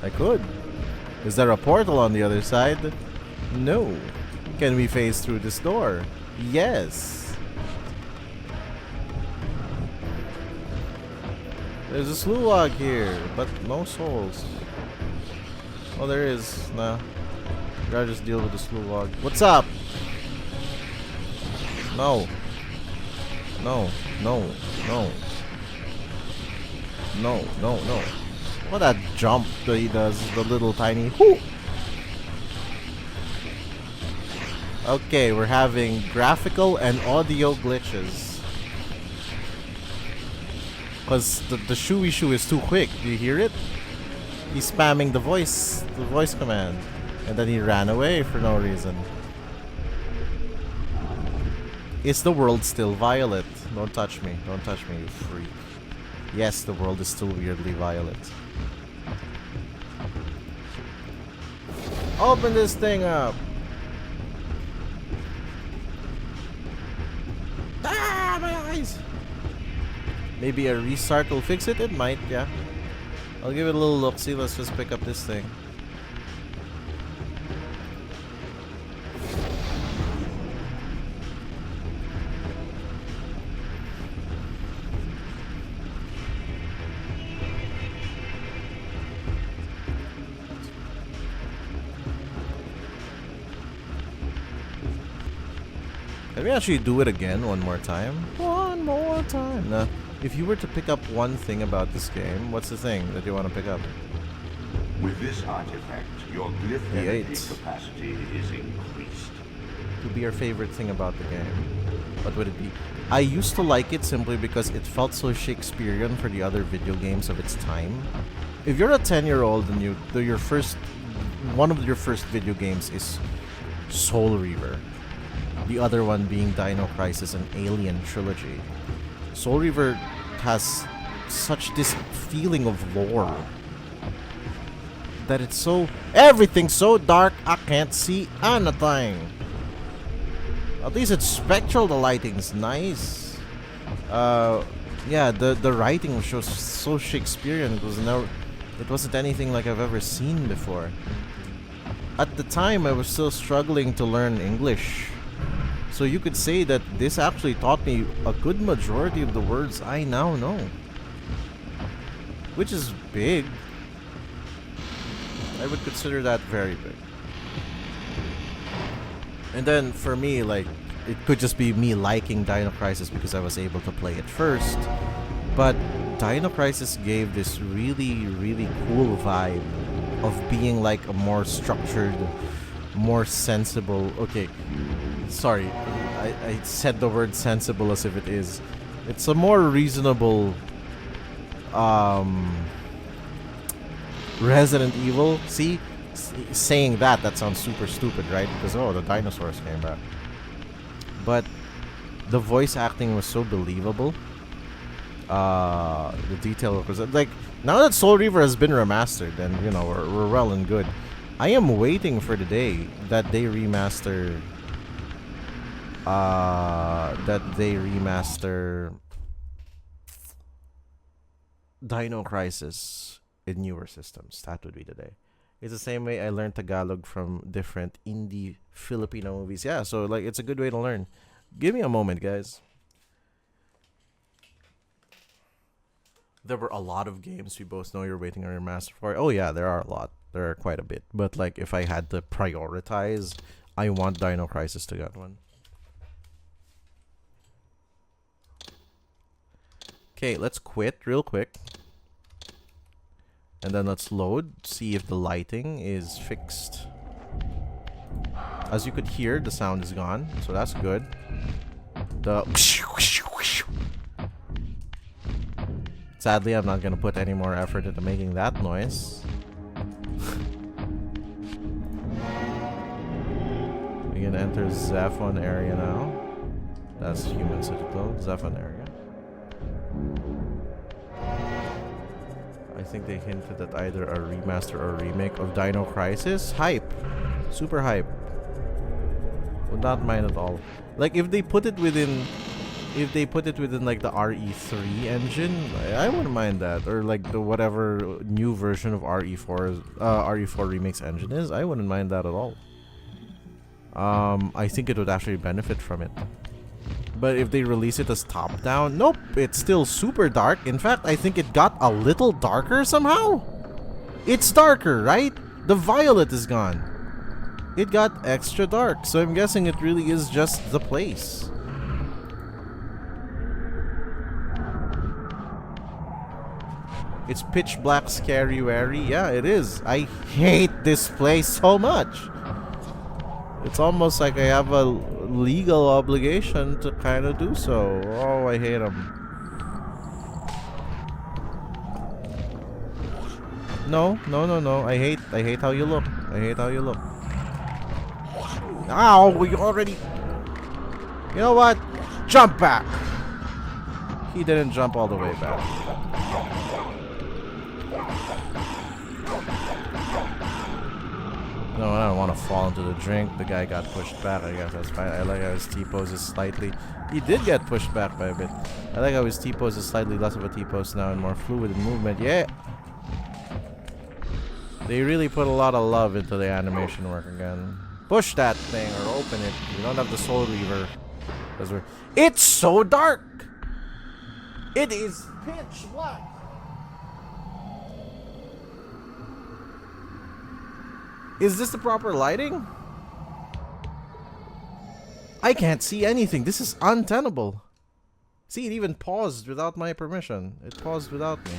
I could. Is there a portal on the other side? No. Can we phase through this door? Yes. There's a slulog here, but no souls. Oh, there is. Nah. Gotta just deal with the slulog. What's up? No. No. No. No. No. No. No. What that jump that he does, the little tiny whoo. Okay, we're having graphical and audio glitches. Because the shooey shoo is too quick. Do you hear it? He's spamming the voice command. And then he ran away for no reason. Is the world still violet? Don't touch me. Don't touch me, you freak. Yes, the world is still weirdly violet. Open this thing up! Ah, my eyes! Maybe a restart will fix it? It might, yeah. I'll give it a little look. See, let's just pick up this thing. Can we actually do it again one more time? One more time. Nah. If you were to pick up one thing about this game, what's the thing that you want to pick up? With this artifact, your glyph energy capacity is increased. To be your favorite thing about the game, what would it be? I used to like it simply because it felt so Shakespearean for the other video games of its time. If you're a 10-year-old and one of your first video games is Soul Reaver, the other one being Dino Crisis and Alien Trilogy. Soul Reaver has such this feeling of lore. That it's so... Everything's so dark, I can't see anything. At least it's spectral, the lighting's nice. Yeah, the writing was so Shakespearean. It wasn't anything like I've ever seen before. At the time, I was still struggling to learn English. So you could say that this actually taught me a good majority of the words I now know. Which is big. I would consider that very big. And then for me, like, it could just be me liking Dino Crisis because I was able to play it first. But Dino Crisis gave this really, really cool vibe of being like a more structured, more sensible... Okay, sorry. I said the word sensible as if it is. It's a more reasonable... Resident Evil. See? Saying that sounds super stupid, right? Because, oh, the dinosaurs came back. But the voice acting was so believable. The detail was like, now that Soul Reaver has been remastered, and you know we're well and good, I am waiting for the day that they remaster. Dino Crisis in newer systems. That would be the day. It's the same way I learned Tagalog from different indie Filipino movies. Yeah, so like it's a good way to learn. Give me a moment, guys. There were a lot of games we both know you're waiting on your master for. Oh yeah, there are a lot. There are quite a bit. But like if I had to prioritize, I want Dino Crisis to get one. Okay, let's quit real quick. And then let's load, see if the lighting is fixed. As you could hear, the sound is gone, so that's good. Sadly, I'm not gonna put any more effort into making that noise. We're gonna enter Zephon area now. That's Human Citadel, Zephon area. I think they hinted at either a remaster or a remake of Dino Crisis. Hype. Super hype. Would not mind at all. Like if they put it within like the RE3 engine, I wouldn't mind that. Or like the whatever new version of RE4 Remix engine is, I wouldn't mind that at all. I think it would actually benefit from it. But if they release it as top-down, nope, it's still super dark. In fact, I think it got a little darker somehow. It's darker, right? The violet is gone. It got extra dark, so I'm guessing it really is just the place. It's pitch black, scary, wary. Yeah, it is. I hate this place so much. It's almost like I have a legal obligation to kind of do so. Oh, I hate him. No. I hate how you look. I hate how you look. Ow, we already... You know what? Jump back. He didn't jump all the way back. No, I don't want to fall into the drink. The guy got pushed back. I guess that's fine. I like how his T-pose is slightly... He did get pushed back by a bit. I like how his T-pose is slightly less of a T-pose now and more fluid in movement. Yeah! They really put a lot of love into the animation work again. Push that thing or open it. We don't have the Soul Reaver. It's so dark! It is pitch black! Is this the proper lighting? I can't see anything. This is untenable. See, it even paused without my permission. It paused without me.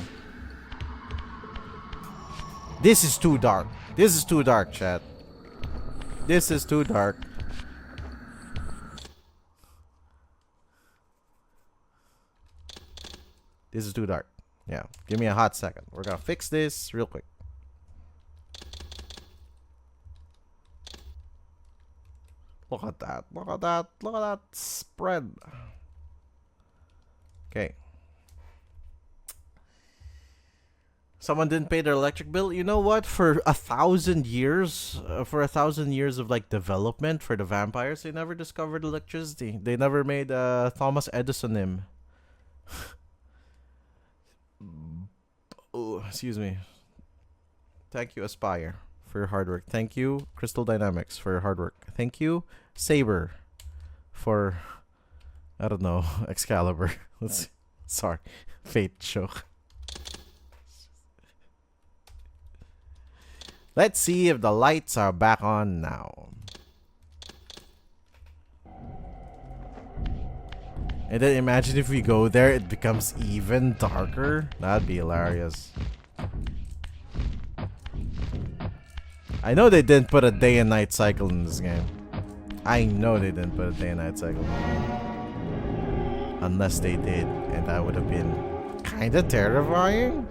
This is too dark. This is too dark, chat. This is too dark. This is too dark. Yeah, give me a hot second. We're gonna fix this real quick. Look at that. Look at that. Look at that spread. Okay. Someone didn't pay their electric bill. You know what? For 1,000 years, of like development for the vampires, they never discovered electricity. They never made Thomas Edison him. Oh, excuse me. Thank you, Aspire, for your hard work. Thank you, Crystal Dynamics, for your hard work. Thank you, Saber, for, I don't know, Excalibur. Sorry, Fate joke. Let's see if the lights are back on now. And then imagine if we go there, it becomes even darker. That'd be hilarious. I know they didn't put a day and night cycle in this game. I know they didn't put a day and night cycle in this game. Unless they did, and that would have been kinda terrifying.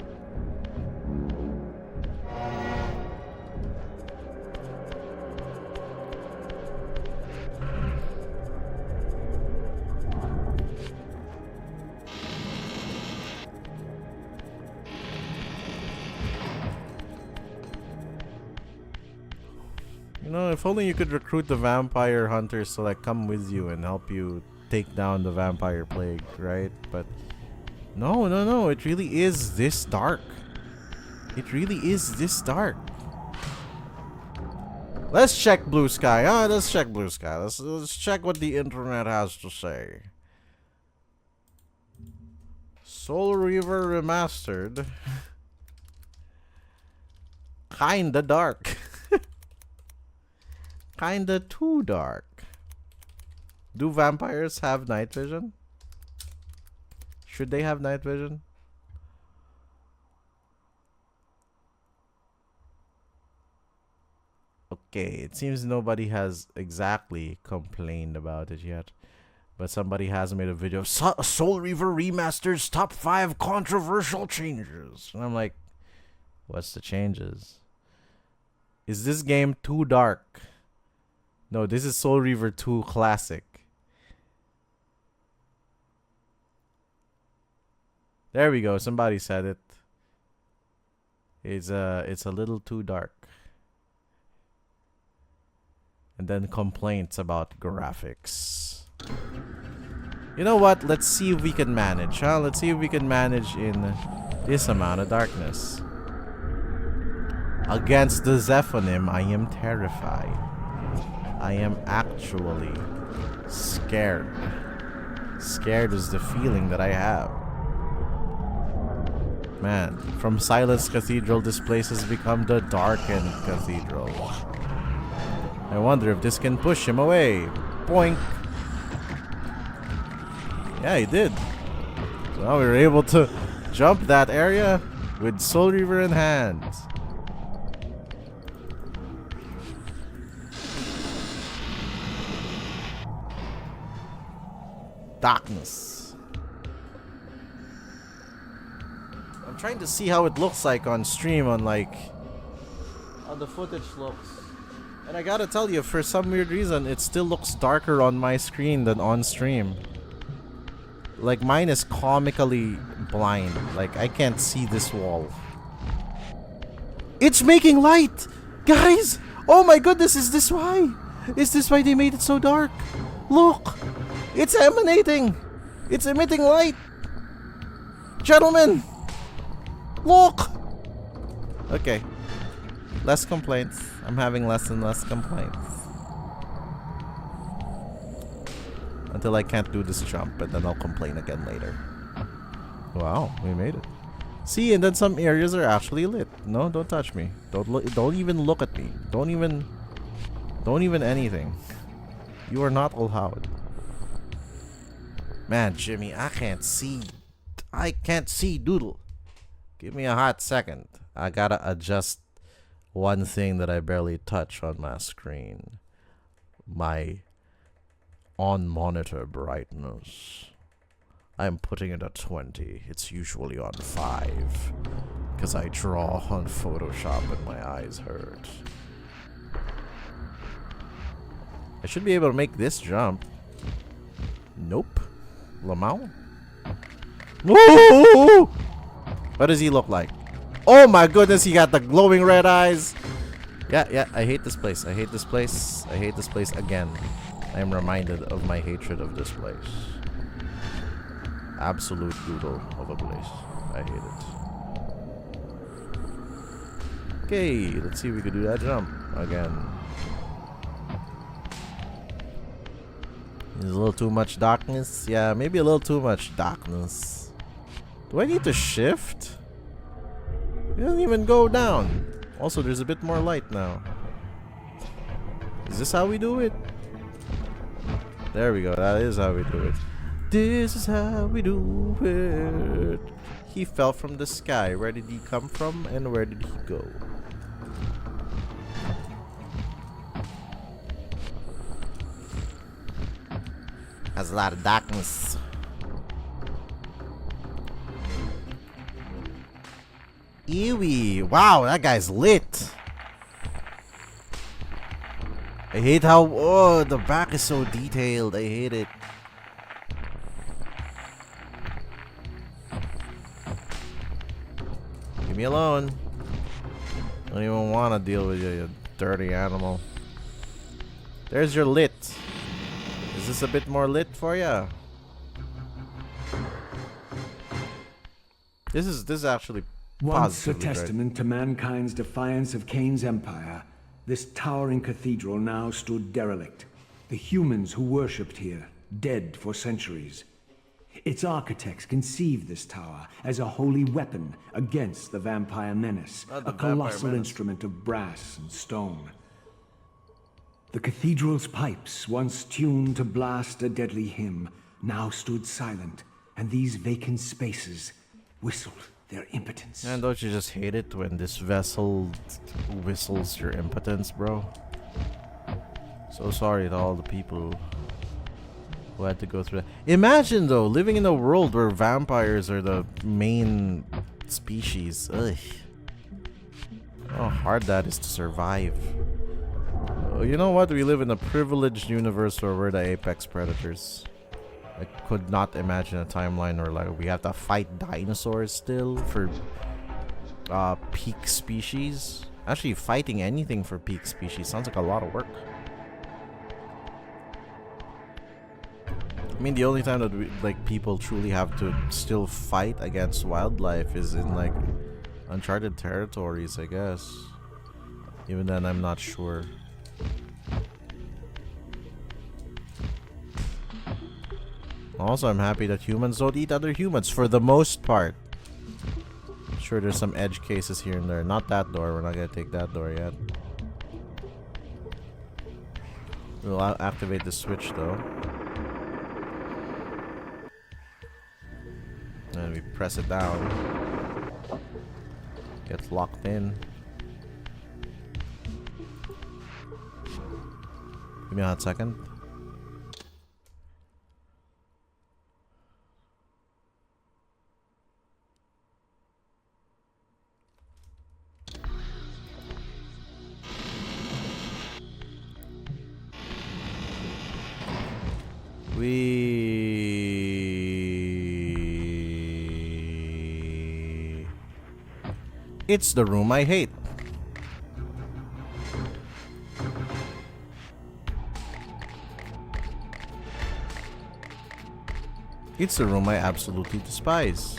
You know, if only you could recruit the vampire hunters to like come with you and help you take down the vampire plague, right? But no, it really is this dark. It really is this dark. Let's check Blue Sky. Let's check Blue Sky. Let's check what the internet has to say. Soul Reaver Remastered. Kinda dark. Kinda too dark. Do vampires have night vision? Should they have night vision? Okay, it seems nobody has exactly complained about it yet. But somebody has made a video of Soul Reaver Remastered's top 5 controversial changes. And I'm like, what's the changes? Is this game too dark? No, this is Soul Reaver 2 Classic. There we go. Somebody said it. It's a little too dark. And then complaints about graphics. You know what? Let's see if we can manage, huh? Let's see if we can manage in this amount of darkness. Against the Zephonim, I am terrified. I am actually scared. Scared is the feeling that I have. Man, from Silence Cathedral, this place has become the Darkened Cathedral. I wonder if this can push him away. Boink! Yeah, he did. So now we were able to jump that area with Soul Reaver in hand. Darkness. I'm trying to see how it looks like on stream, on like how the footage looks. And I gotta tell you, for some weird reason, it still looks darker on my screen than on stream. Like, mine is comically blind. Like, I can't see this wall. It's making light! Guys! Oh my goodness, is this why? Is this why they made it so dark? Look! It's emanating! It's emitting light! Gentlemen! Look! Okay. Less complaints. I'm having less and less complaints. Until I can't do this jump, and then I'll complain again later. Wow, we made it. See, and then some areas are actually lit. No, don't touch me. Don't even look at me. Don't even anything. You are not allowed. Man, Jimmy, I can't see. I can't see doodle. Give me a hot second. I gotta adjust one thing that I barely touch on my screen. My on-monitor brightness. I'm putting it at 20. It's usually on 5. Because I draw on Photoshop and my eyes hurt. I should be able to make this jump. Nope. Lamau? Ooh! What does he look like? Oh my goodness, he got the glowing red eyes. Yeah, I hate this place. I hate this place. I hate this place again. I am reminded of my hatred of this place. Absolute doodle of a place. I hate it. Okay, let's see if we can do that jump again. There's a little too much darkness. Yeah, maybe a little too much darkness. Do I need to shift? It doesn't even go down. Also, there's a bit more light now. Is this how we do it? There we go. That is how we do it. This is how we do it. He fell from the sky. Where did he come from and where did he go? Has a lot of darkness. Eewee. Wow, that guy's lit. I hate how... Oh, the back is so detailed. I hate it. Leave me alone. I don't even want to deal with you, you dirty animal. There's your lit. Is this a bit more lit for ya? This is actually Once a positively great. testament to mankind's defiance of Cain's empire, this towering cathedral now stood derelict. The humans who worshipped here, dead for centuries. Its architects conceived this tower as a holy weapon against the vampire menace, a colossal instrument of brass and stone. The cathedral's pipes, once tuned to blast a deadly hymn, now stood silent, and these vacant spaces whistled their impotence. And don't you just hate it when this vessel whistles your impotence, bro? So sorry to all the people who had to go through that. Imagine though, living in a world where vampires are the main species. Ugh. How hard that is to survive. Oh, you know what? We live in a privileged universe where we're the apex predators. I could not imagine a timeline where like we have to fight dinosaurs still for peak species. Actually, fighting anything for peak species sounds like a lot of work. I mean, the only time that we, like, people truly have to still fight against wildlife is in like uncharted territories, I guess. Even then, I'm not sure. Also, I'm happy that humans don't eat other humans for the most part. Sure, there's some edge cases here and there. Not that door. We're not gonna take that door yet. We'll activate the switch though. And we press it down. Gets locked in. Give me a hot second. It's the room I hate. It's the room I absolutely despise.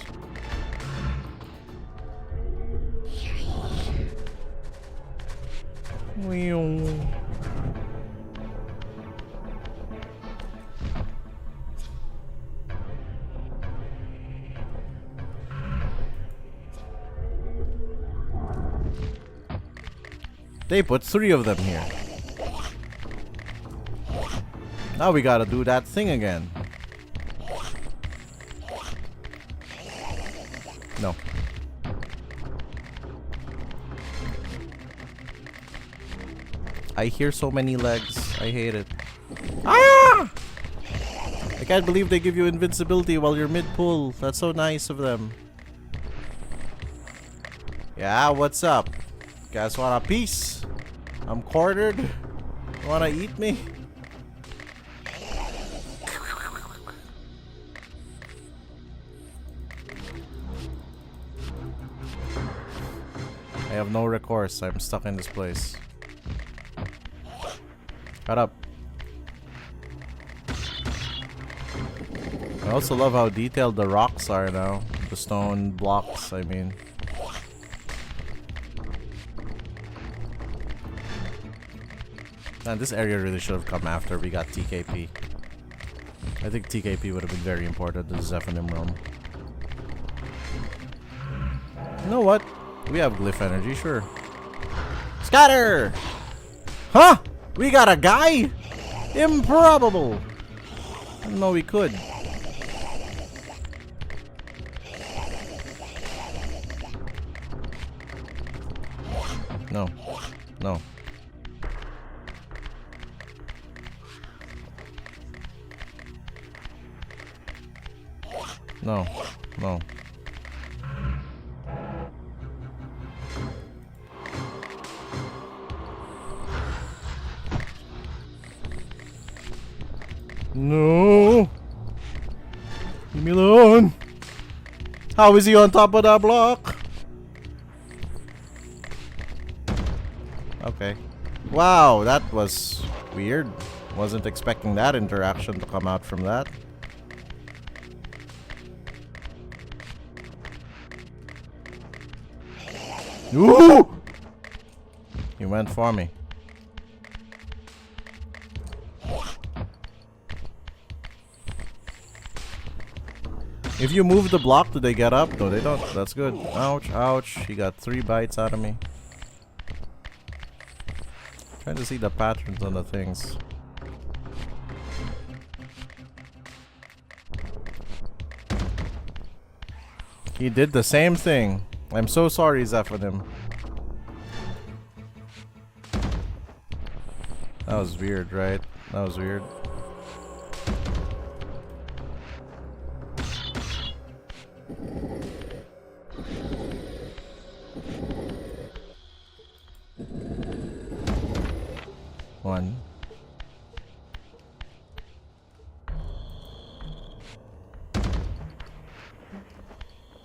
They put 3 of them here. Now we gotta do that thing again. No. I hear so many legs. I hate it. Ah! I can't believe they give you invincibility while you're mid-pull. That's so nice of them. Yeah, what's up? Guys want a piece? I'm quartered. Wanna eat me? have no recourse. I'm stuck in this place. Shut up. I also love how detailed the rocks are now. The stone blocks, I mean. And this area really should have come after we got TKP. I think TKP would have been very important to the Zephanim realm. You know what? We have glyph energy, sure. Scatter! Huh? We got a guy? Improbable! I didn't know we could. No. No. No. No. No. Leave me alone. How is he on top of that block? Okay. Wow, that was weird. Wasn't expecting that interaction to come out from that. Ooh! He went for me. If you move the block, do they get up? No, they don't. That's good. Ouch, ouch. He got 3 bites out of me. Trying to see the patterns on the things. He did the same thing. I'm so sorry, Zephanim. That was weird, right? That was weird. One.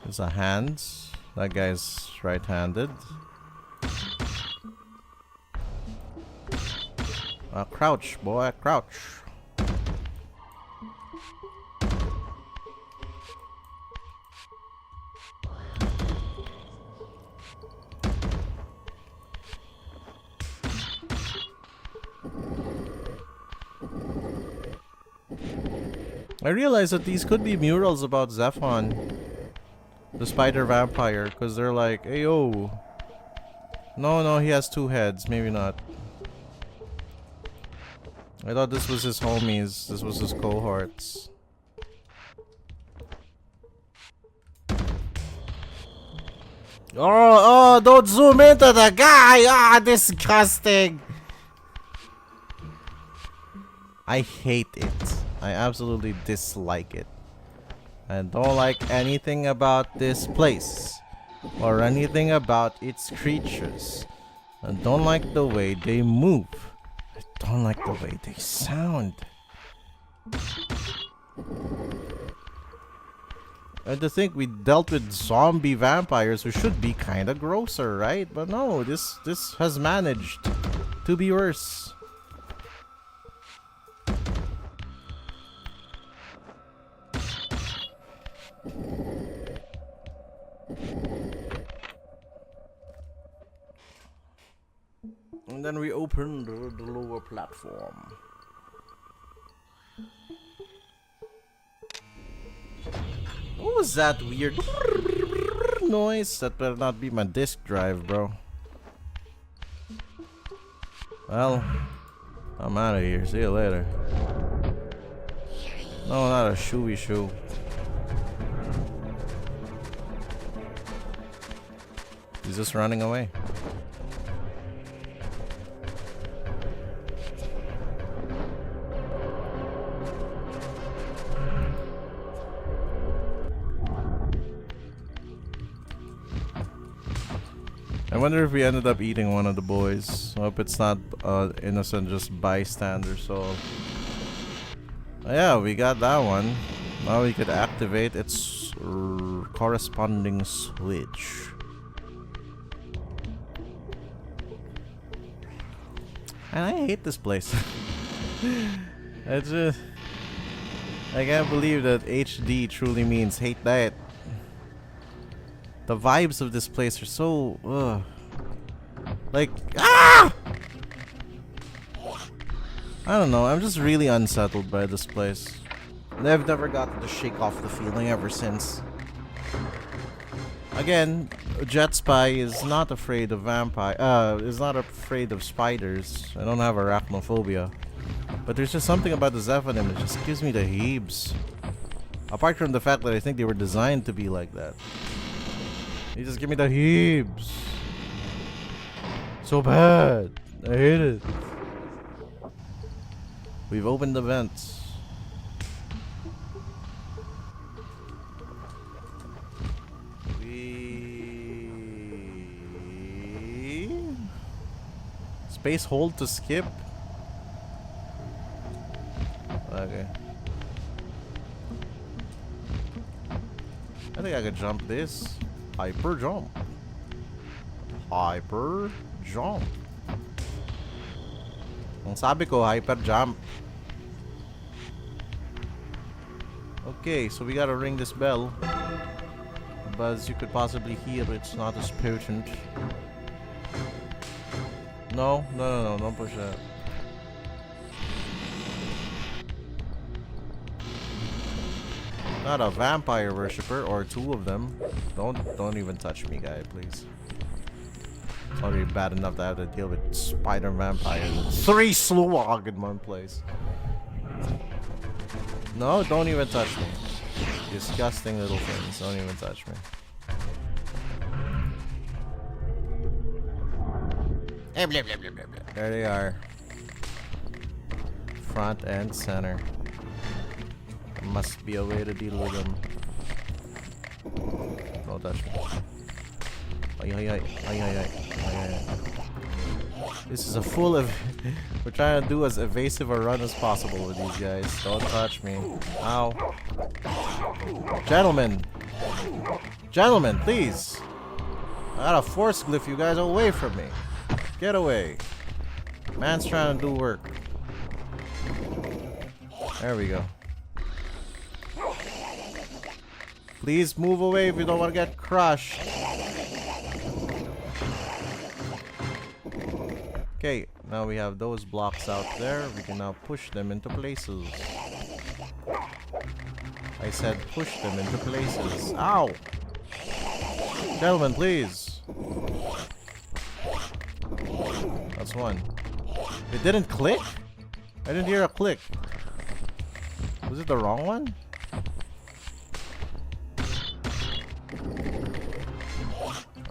There's a hands. That guy's right-handed. Crouch, boy, crouch. I realize that these could be murals about Zephon, the spider vampire, because they're like, hey, yo. No, he has 2 heads. Maybe not. I thought this was his homies. This was his cohorts. Oh, don't zoom into the guy! Ah, disgusting! I hate it. I absolutely dislike it. I don't like anything about this place or anything about its creatures. I don't like the way they move. I don't like the way they sound. And to think we dealt with zombie vampires who should be kind of grosser, right? But no, this has managed to be worse. And then we opened the lower platform. What was that weird noise? That better not be my disk drive, bro. Well, I'm out of here. See you later. No, not a shoey shoe. He's just running away. I wonder if we ended up eating one of the boys. I hope it's not innocent, just bystander soul. Yeah, we got that one. Now we could activate its corresponding switch. And I hate this place. I can't believe that HD truly means hate that. The vibes of this place are so like I don't know, I'm just really unsettled by this place. And I've never gotten to shake off the feeling ever since. Again, Jetspy is not afraid of is not afraid of spiders. I don't have arachnophobia. But there's just something about the Zephanim that just gives me the heebs. Apart from the fact that I think they were designed to be like that. They just give me the heebs. So bad. I hate it. We've opened the vents. Space hold to skip? Okay. I think I could jump this. Hyper jump. Hyper jump. Ang sabi ko, hyper jump. Okay, so we gotta ring this bell. But as you could possibly hear, it's not as potent. No, don't push that. Not a vampire worshipper or two of them. Don't even touch me, guy, please. It's already bad enough to have to deal with spider vampires. 3 Sluag in one place. No, don't even touch me. Disgusting little things. Don't even touch me. There they are. Front and center. There must be a way to deal with them. Don't touch me. This is a full of... We're trying to do as evasive a run as possible with these guys. Don't touch me. Ow. Gentlemen. Gentlemen, please. I got a force glyph you guys away from me. Get away. Man's trying to do work. There we go. Please move away if you don't want to get crushed. Okay, now we have those blocks out there. We can now push them into places. I said push them into places. Ow! Gentlemen, please. That's one. It didn't click? I didn't hear a click. Was it the wrong one?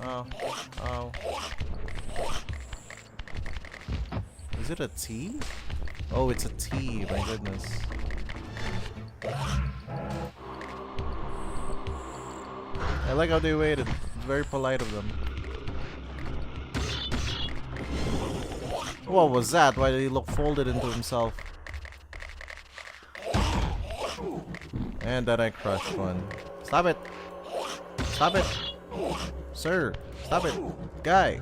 Oh. Oh. Is it a T? Oh, it's a T. My goodness. I like how they waited. It's very polite of them. What was that? Why did he look folded into himself? And then I crushed one. Stop it! Stop it! Sir! Stop it! Guy!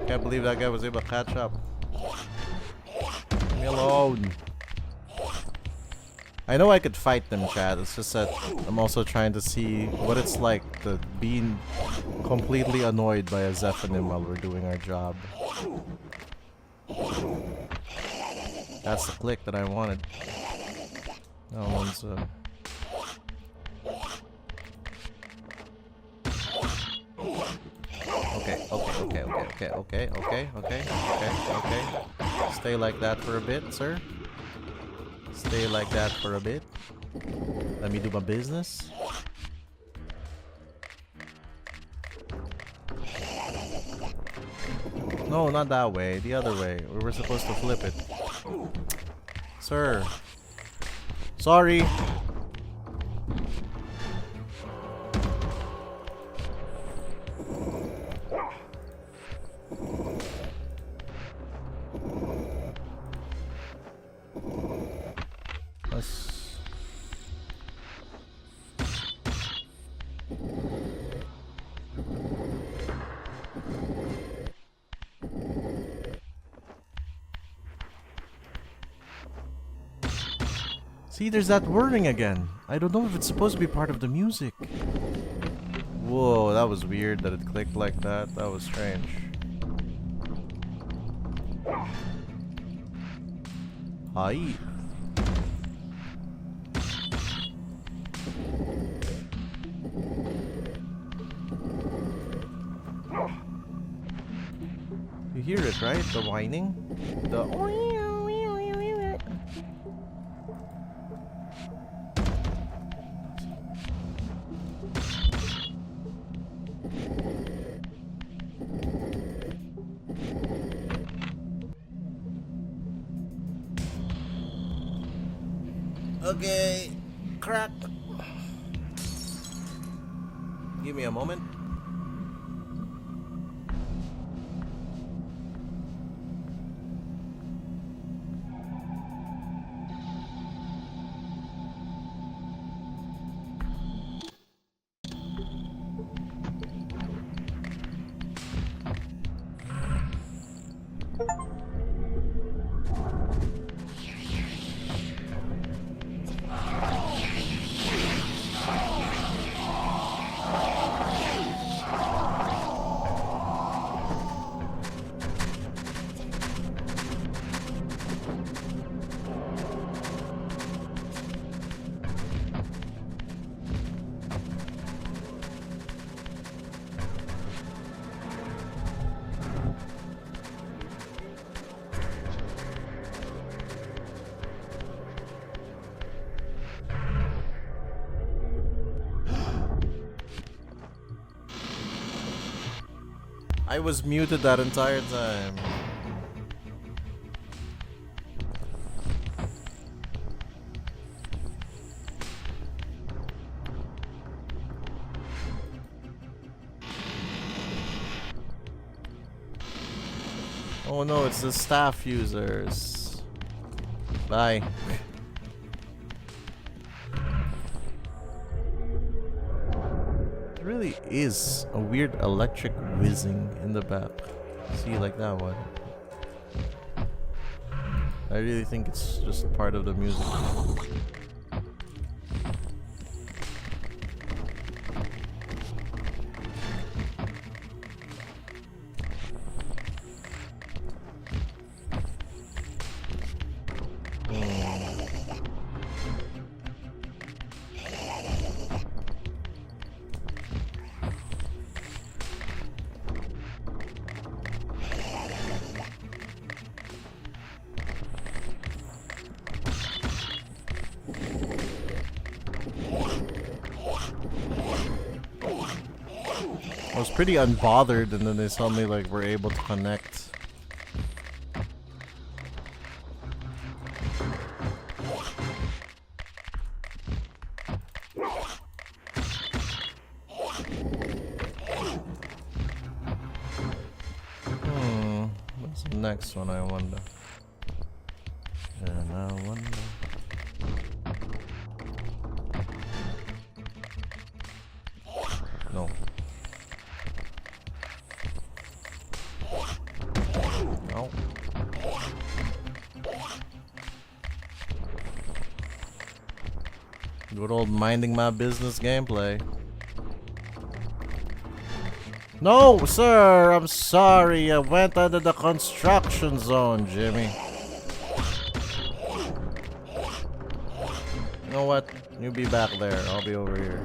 Can't believe that guy was able to catch up. Leave me alone! I know I could fight them, Chad. It's just that I'm also trying to see what it's like to be completely annoyed by a Zephanim while we're doing our job. That's the click that I wanted. That one's Okay. Stay like that for a bit, sir. Stay like that for a bit. Let me do my business. No, not that way. The other way. We were supposed to flip it. Sir. Sorry. See, there's that whirring again. I don't know if it's supposed to be part of the music. Whoa, that was weird that it clicked like that. That was strange. Hi. You hear it, right? The whining? The Okay, crack. Give me a moment. I was muted that entire time. Oh no, it's the staff users. Bye. Really is a weird electric whizzing in the back. See, like that one. I really think it's just part of the music. I was pretty unbothered, and then they suddenly like were able to connect. What's the next one, I wonder? And I wonder. No. No. Good old minding my business gameplay. No, sir, I'm sorry. I went under the construction zone, Jimmy. You know what? You be back there. I'll be over here.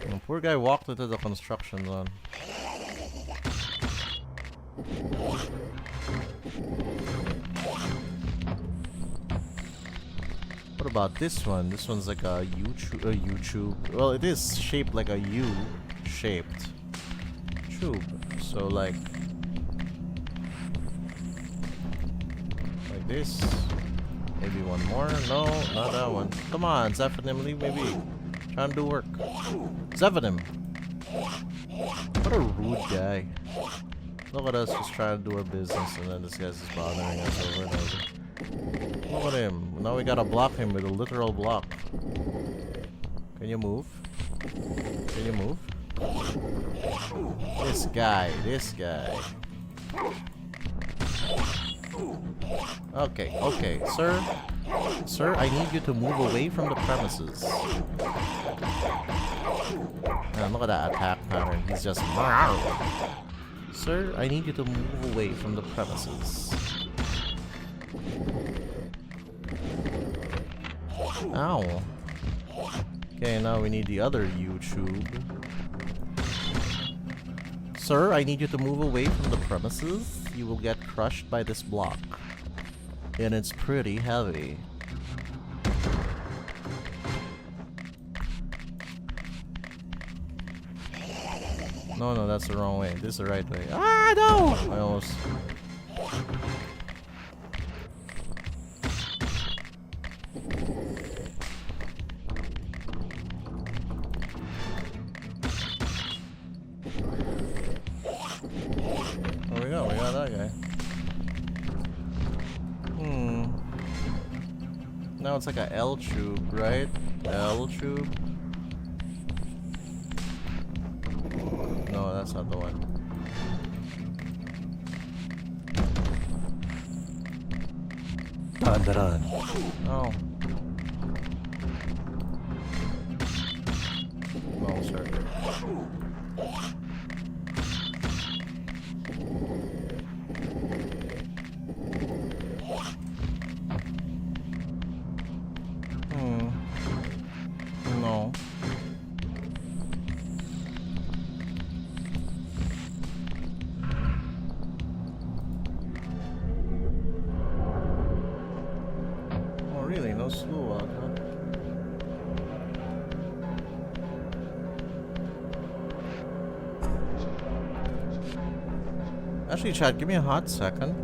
The poor guy walked into the construction zone. What about this one? This one's like a YouTube. Well, it is shaped like a U-shaped tube. So like this. Maybe one more. No, not that one. Come on, Zephanim, leave me be. Trying to do work. Zephanim. What a rude guy. Look at us just trying to do our business, and then this guy's just bothering us over and over. Look at him. Now we gotta block him with a literal block. Can you move? Can you move? This guy. Okay, okay, sir. Sir, I need you to move away from the premises. Look at that attack pattern. He's just... Sir, I need you to move away from the premises. Ow. Okay, now we need the other YouTube. Sir, I need you to move away from the premises. You will get crushed by this block. And it's pretty heavy. No, no, that's the wrong way. This is the right way. Ah, no! I almost... There we go, we got that guy. Now it's like a L tube, right? L tube? No, that's not the one. Dun, dun, dun. Oh. Well, sir. No. Oh, really? No slow walk, huh? Actually, chat, give me a hot second.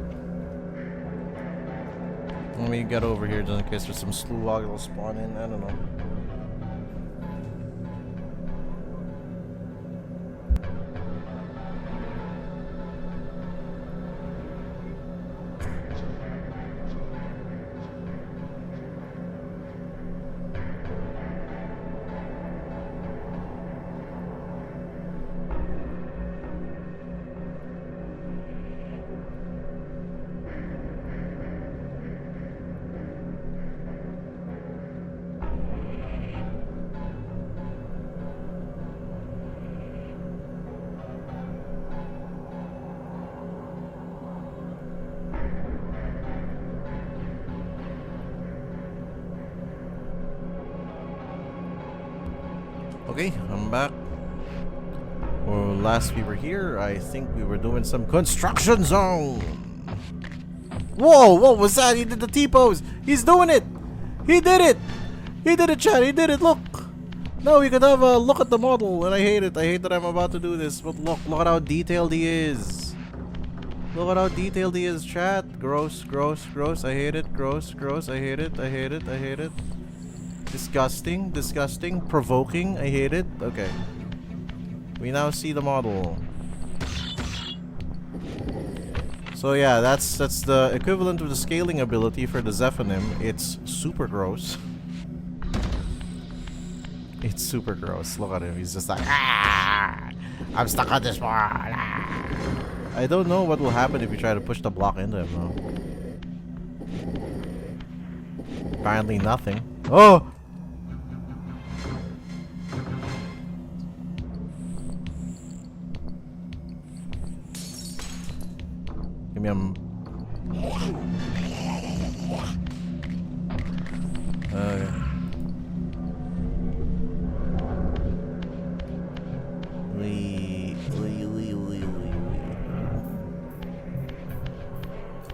Let me get over here just in case there's some Sluwag that'll spawn in. I don't know. Okay, I'm back. Well, last we were here, I think we were doing some construction zone. Whoa, what was that? He did the T-pose. He's doing it. He did it. He did it, chat. He did it. Look. Now we could have a look at the model, and I hate it. I hate that I'm about to do this, but look at how detailed he is. Look at how detailed he is, chat. Gross, gross, gross. I hate it. Gross, gross. I hate it. I hate it. I hate it. Disgusting, disgusting, provoking. I hate it. Okay. We now see the model. So yeah, that's the equivalent of the scaling ability for the Zephonim. It's super gross. It's super gross. Look at him. He's just like, ah, I'm stuck on this one. Ah. I don't know what will happen if you try to push the block into him though. Apparently nothing. Oh! Give me a...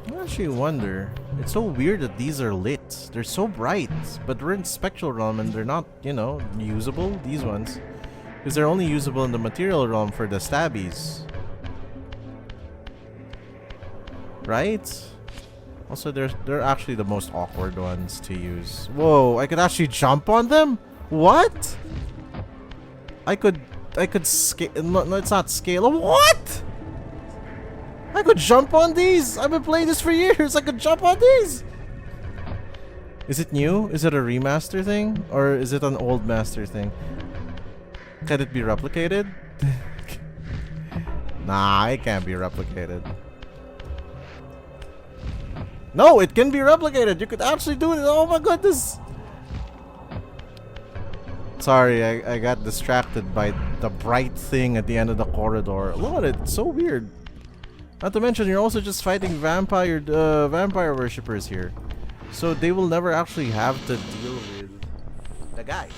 I actually wonder. It's so weird that these are lit. They're so bright, but we're in spectral realm and they're not, you know, usable. These ones, because they're only usable in the material realm for the stabbies. Right? Also, they're actually the most awkward ones to use. Whoa! I could actually jump on them. What? I could scale. No, it's not scale. What? I could jump on these. I've been playing this for years. I could jump on these. Is it new? Is it a remaster thing, or is it an old master thing? Can it be replicated? Nah, it can't be replicated. No, it can be replicated. You could actually do it. Oh my goodness. Sorry, I got distracted by the bright thing at the end of the corridor. Look at it. It's so weird. Not to mention, you're also just fighting vampire worshippers here. So they will never actually have to deal with the guy.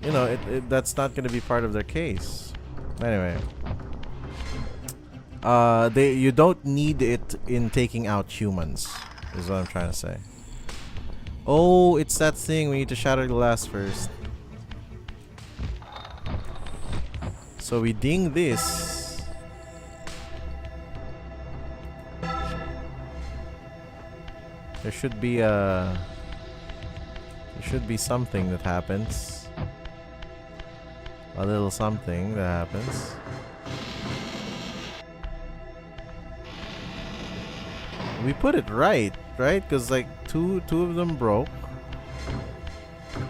You know, that's not going to be part of their case. Anyway. You don't need it in taking out humans, is what I'm trying to say. Oh, it's that thing. We need to shatter glass first. So we ding this. There should be something that happens. A little something that happens. We put it right? Because like two of them broke.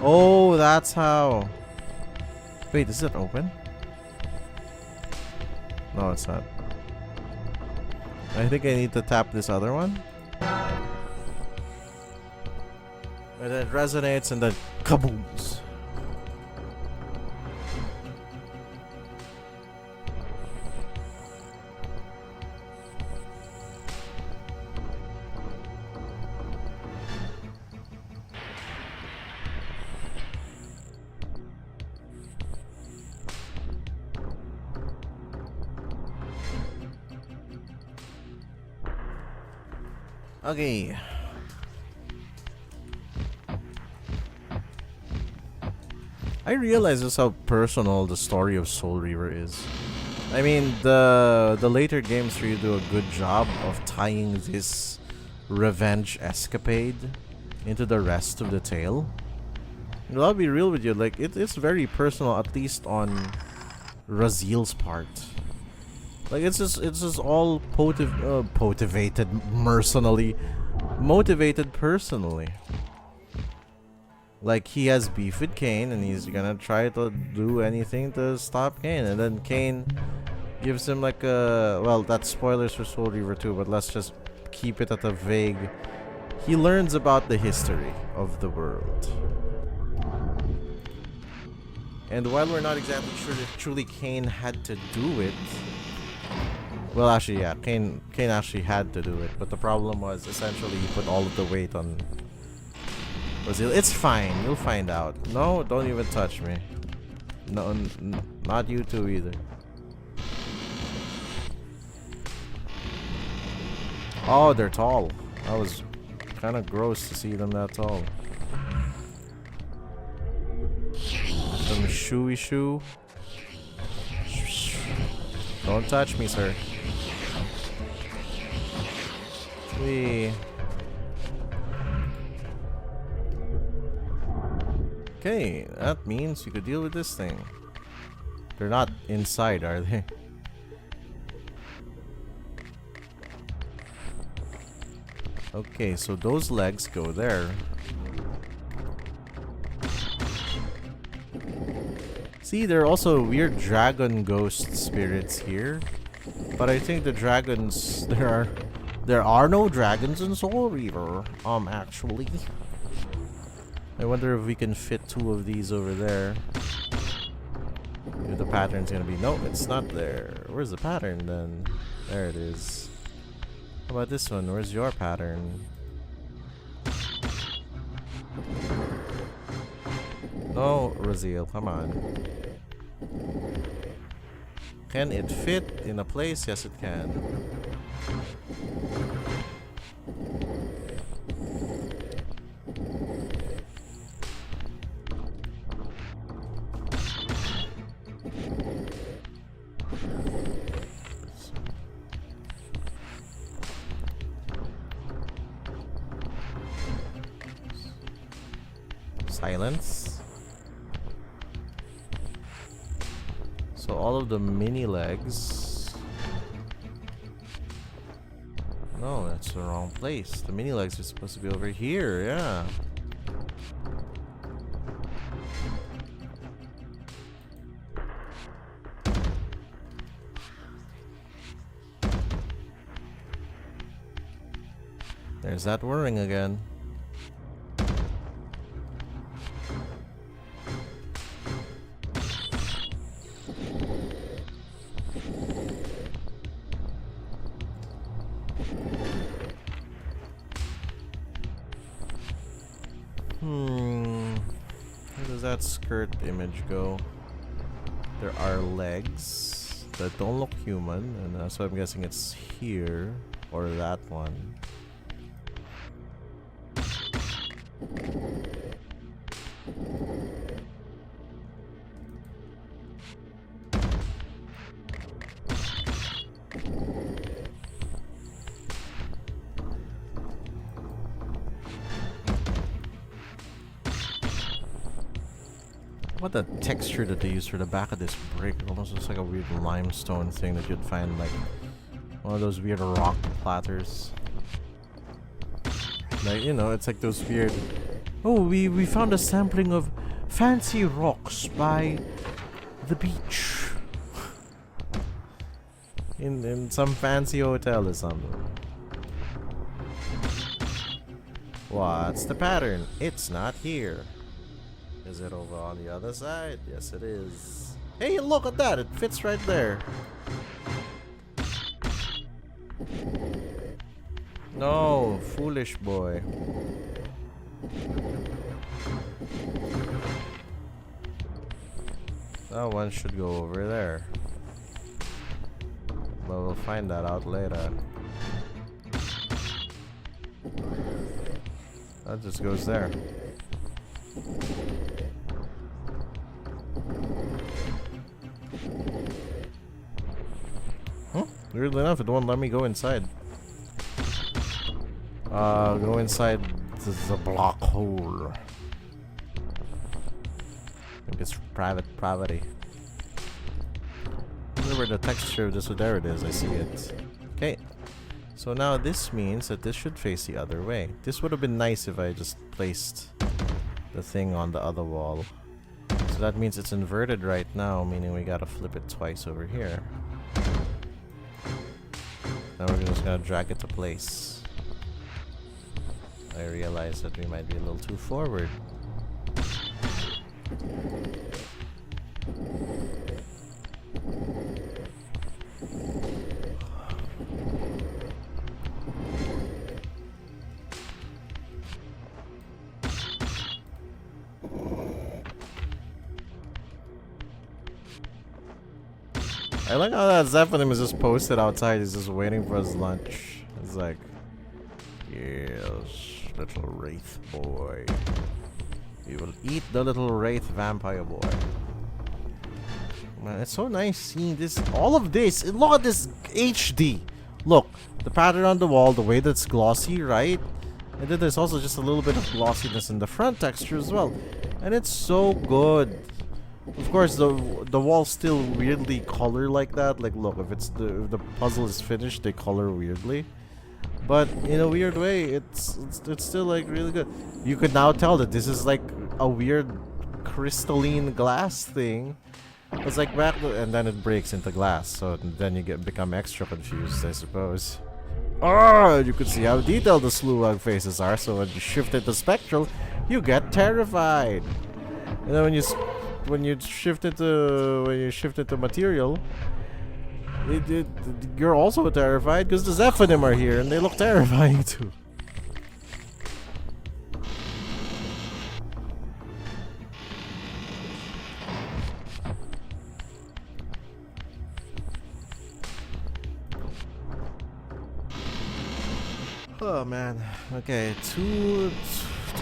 Oh, that's how. Wait, is it open? No, it's not. I think I need to tap this other one. And then it resonates and then kabooms. Okay. I realize just how personal the story of Soul Reaver is. I mean, the later games really do a good job of tying this revenge escapade into the rest of the tale. And I'll be real with you, like it's very personal, at least on Raziel's part. Like it's just all motivated personally. Like he has beef with Cain and he's gonna try to do anything to stop Cain, and then Cain gives him like a, well, that's spoilers for Soul Reaver 2, but let's just keep it at a vague. He learns about the history of the world. And while we're not exactly sure if truly Cain had to do it, well, actually, yeah, Cain actually had to do it, but the problem was essentially he put all of the weight on Raziel. It's fine, you'll find out. No, don't even touch me. No, not you two either. Oh, they're tall. That was kind of gross to see them that tall. Some shooey shoo. Don't touch me, sir. Wee. Okay, that means you could deal with this thing. They're not inside, are they? Okay, so those legs go there. See, there are also weird dragon ghost spirits here. But I think the dragons, there are no dragons in Soul Reaver, actually. I wonder if we can fit two of these over there. If the pattern's gonna be, no, it's not there. Where's the pattern then? There it is. How about this one? Where's your pattern? No, Raziel, come on. Can it fit in a place? Yes, it can. Silence. So all of the mini legs. No, that's the wrong place. The mini legs are supposed to be over here, yeah. There's that whirring again. Where does that skirt image go? There are legs that don't look human, and so I'm guessing it's here or that one. What the texture that they use for the back of this brick. It almost looks like a weird limestone thing that you'd find like one of those weird rock platters. Like, you know, it's like those weird... Oh, we found a sampling of fancy rocks by the beach. in some fancy hotel or something. What's the pattern? It's not here. Is it over on the other side? Yes, it is. Hey, look at that! It fits right there. No, foolish boy. That one should go over there. But we'll find that out later. That just goes there. Huh? Weirdly enough, it won't let me go inside. Go inside the black hole. I think it's private property. I wonder where the texture of this. So there it is. I see it. Okay. So now this means that this should face the other way. This would have been nice if I just placed the thing on the other wall. So that means it's inverted right now, meaning we gotta flip it twice over here. Now we're just gonna drag it to place. I realize that we might be a little too forward. I like how that Zeppelin is just posted outside. He's just waiting for his lunch. It's like, yes, little wraith boy. We will eat the little wraith vampire boy. Man, it's so nice seeing this. All of this. Look at this HD. Look, the pattern on the wall, the way that's glossy, right? And then there's also just a little bit of glossiness in the front texture as well. And it's so good. Of course, the walls still weirdly color like that. Like, look, if the puzzle is finished, they color weirdly. But in a weird way, it's still like really good. You could now tell that this is like a weird crystalline glass thing. It's like back, and then it breaks into glass. So then you become extra confused, I suppose. Oh, you can see how detailed the Sluag faces are. So when you shift it to spectral, you get terrified. And then when you shift it to material, you're also terrified because the Zephanim are here and they look terrifying too. Oh man. Okay, 2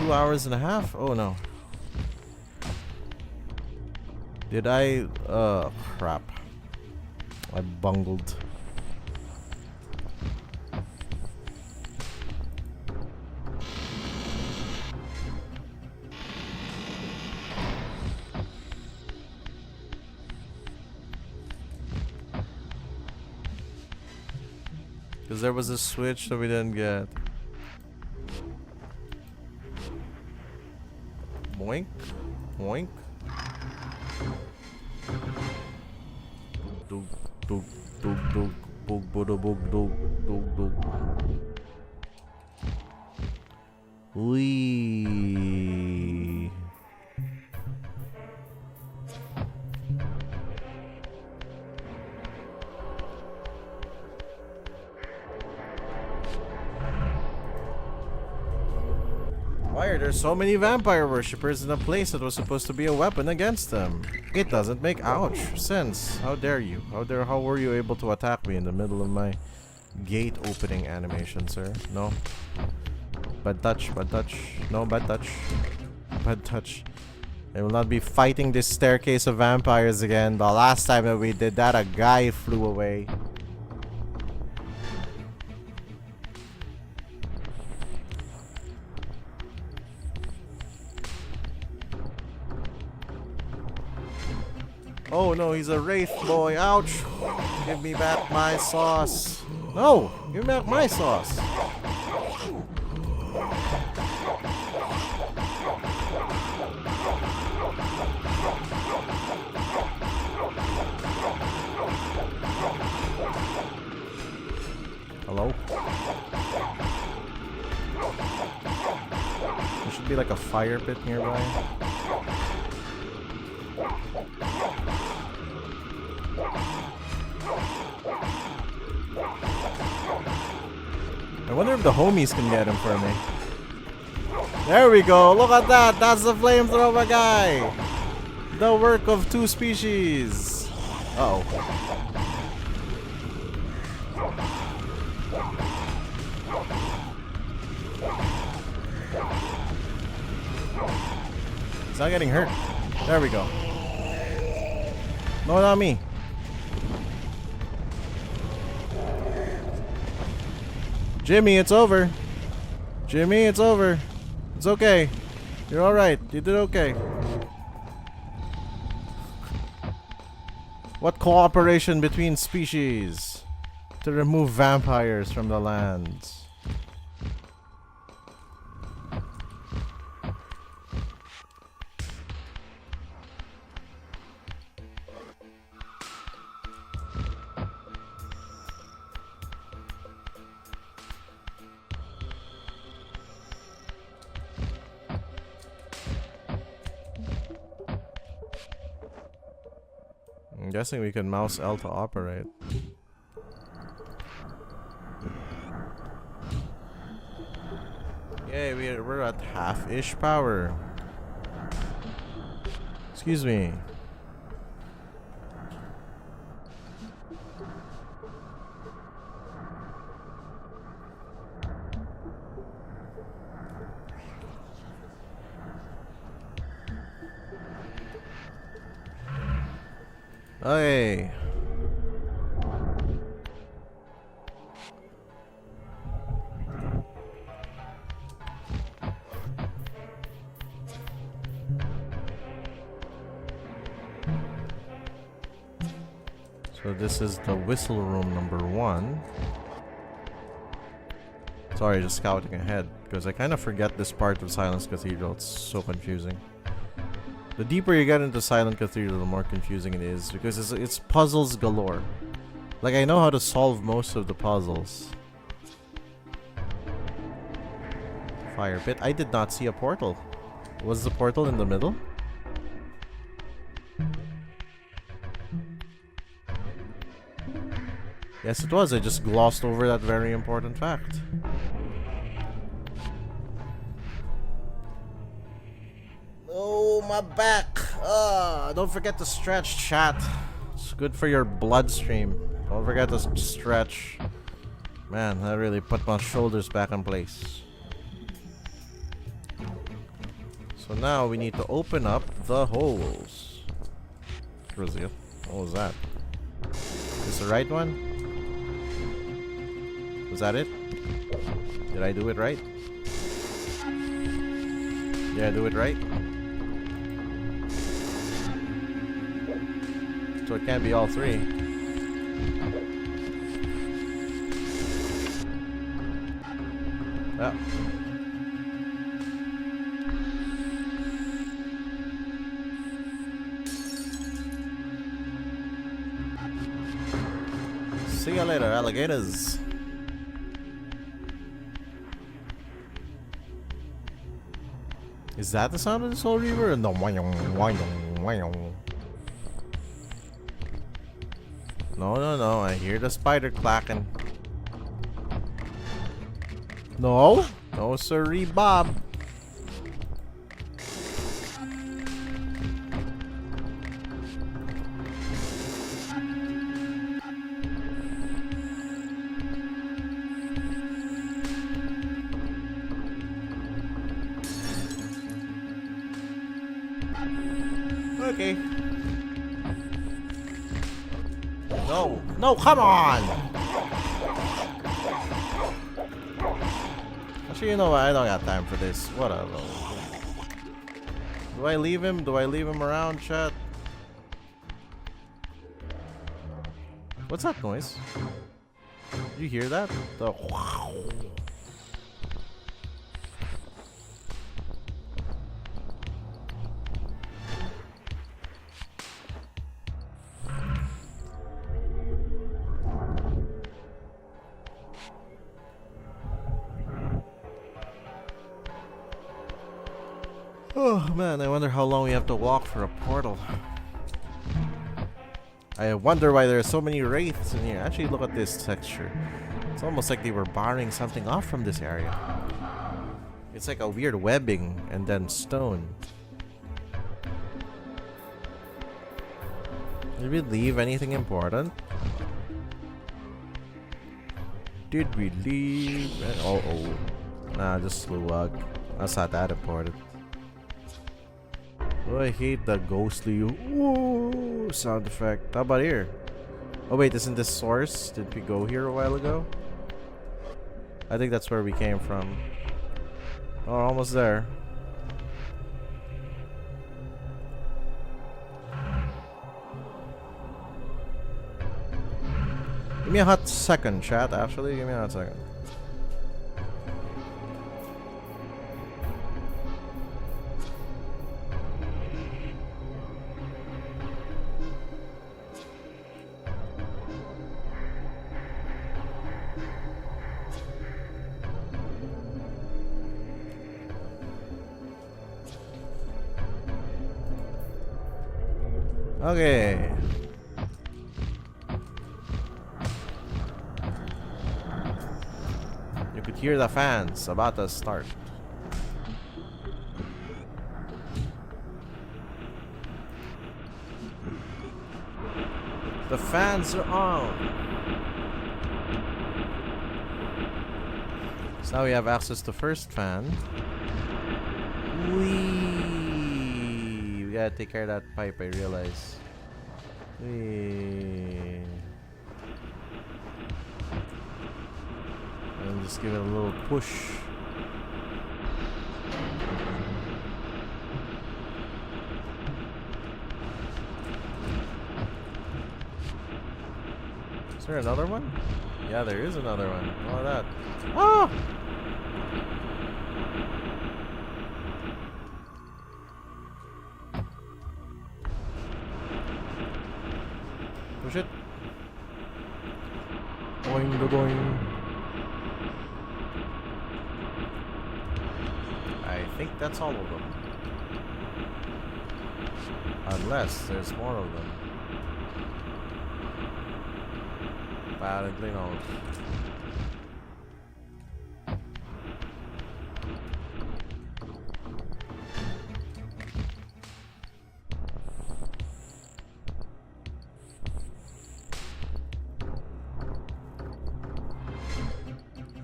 hours and a half? Oh no. Did I? Crap. I bungled. Because there was a switch that we didn't get. Boink. Boink. Dug, dug, dug, dug, bug, buda, bug, dug, dug, dug. Wee. Why are there so many vampire worshippers in a place that was supposed to be a weapon against them? It doesn't make sense. How dare you? How were you able to attack me in the middle of my gate opening animation, sir? No. Bad touch, bad touch. No, bad touch. Bad touch. I will not be fighting this staircase of vampires again. The last time that we did that, a guy flew away. Oh no, he's a wraith boy. Ouch! Give me back my sauce. No! Give me back my sauce. Hello? There should be like a fire pit nearby. I wonder if the homies can get him for me. There we go. Look at that. That's the flamethrower guy. The work of two species. Uh-oh. He's not getting hurt. There we go. No, not me. Jimmy, it's over. Jimmy, it's over. It's okay. You're alright. You did okay. What cooperation between species to remove vampires from the lands? I'm guessing we can mouse L to operate. Yay, we're at half-ish power. Excuse me. Okay. So this is the whistle room number 1. Sorry, just scouting ahead because I kind of forget this part of Silence Cathedral. It's so confusing. The deeper you get into Silent Cathedral, the more confusing it is because it's puzzles galore. Like, I know how to solve most of the puzzles. Fire pit. I did not see a portal. Was the portal in the middle? Yes, it was. I just glossed over that very important fact. Oh, my back. Don't forget to stretch, chat. It's good for your bloodstream. Don't forget to stretch. Man, that really put my shoulders back in place. So now we need to open up the holes. Raziel. What was that? Is this the right one? Was that it? Did I do it right? Did I do it right? So it can't be all three. Yeah. See you later, alligators. Is that the sound of the Soul Reaver? No. No. I hear the spider clacking. No. No, sirree, Bob. Okay. No. No, come on! Actually, you know what? I don't got time for this. Whatever. Do I leave him? Do I leave him around, chat? What's that noise? You hear that? The wow. Oh man, I wonder how long we have to walk for a portal. I wonder why there are so many wraiths in here. Actually, look at this texture. It's almost like they were barring something off from this area. It's like a weird webbing and then stone. Did we leave anything important? Did we leave? Oh. Nah, just Sluwag. That's not that important. Oh, I hate the ghostly ooh sound effect. How about here? Oh wait, isn't this source? Did we go here a while ago? I think that's where we came from. Oh, almost there. Give me a hot second, chat, actually. Give me a hot second. Okay. You could hear the fans about to start. The fans are on. So now we have access to first fan. We gotta take care of that pipe, I realize. And just give it a little push. Is there another one? Yeah, there is another one. Look at that. Oh! Push it. Boing, boing. I think that's all of them. Unless there's more of them. Apparently not.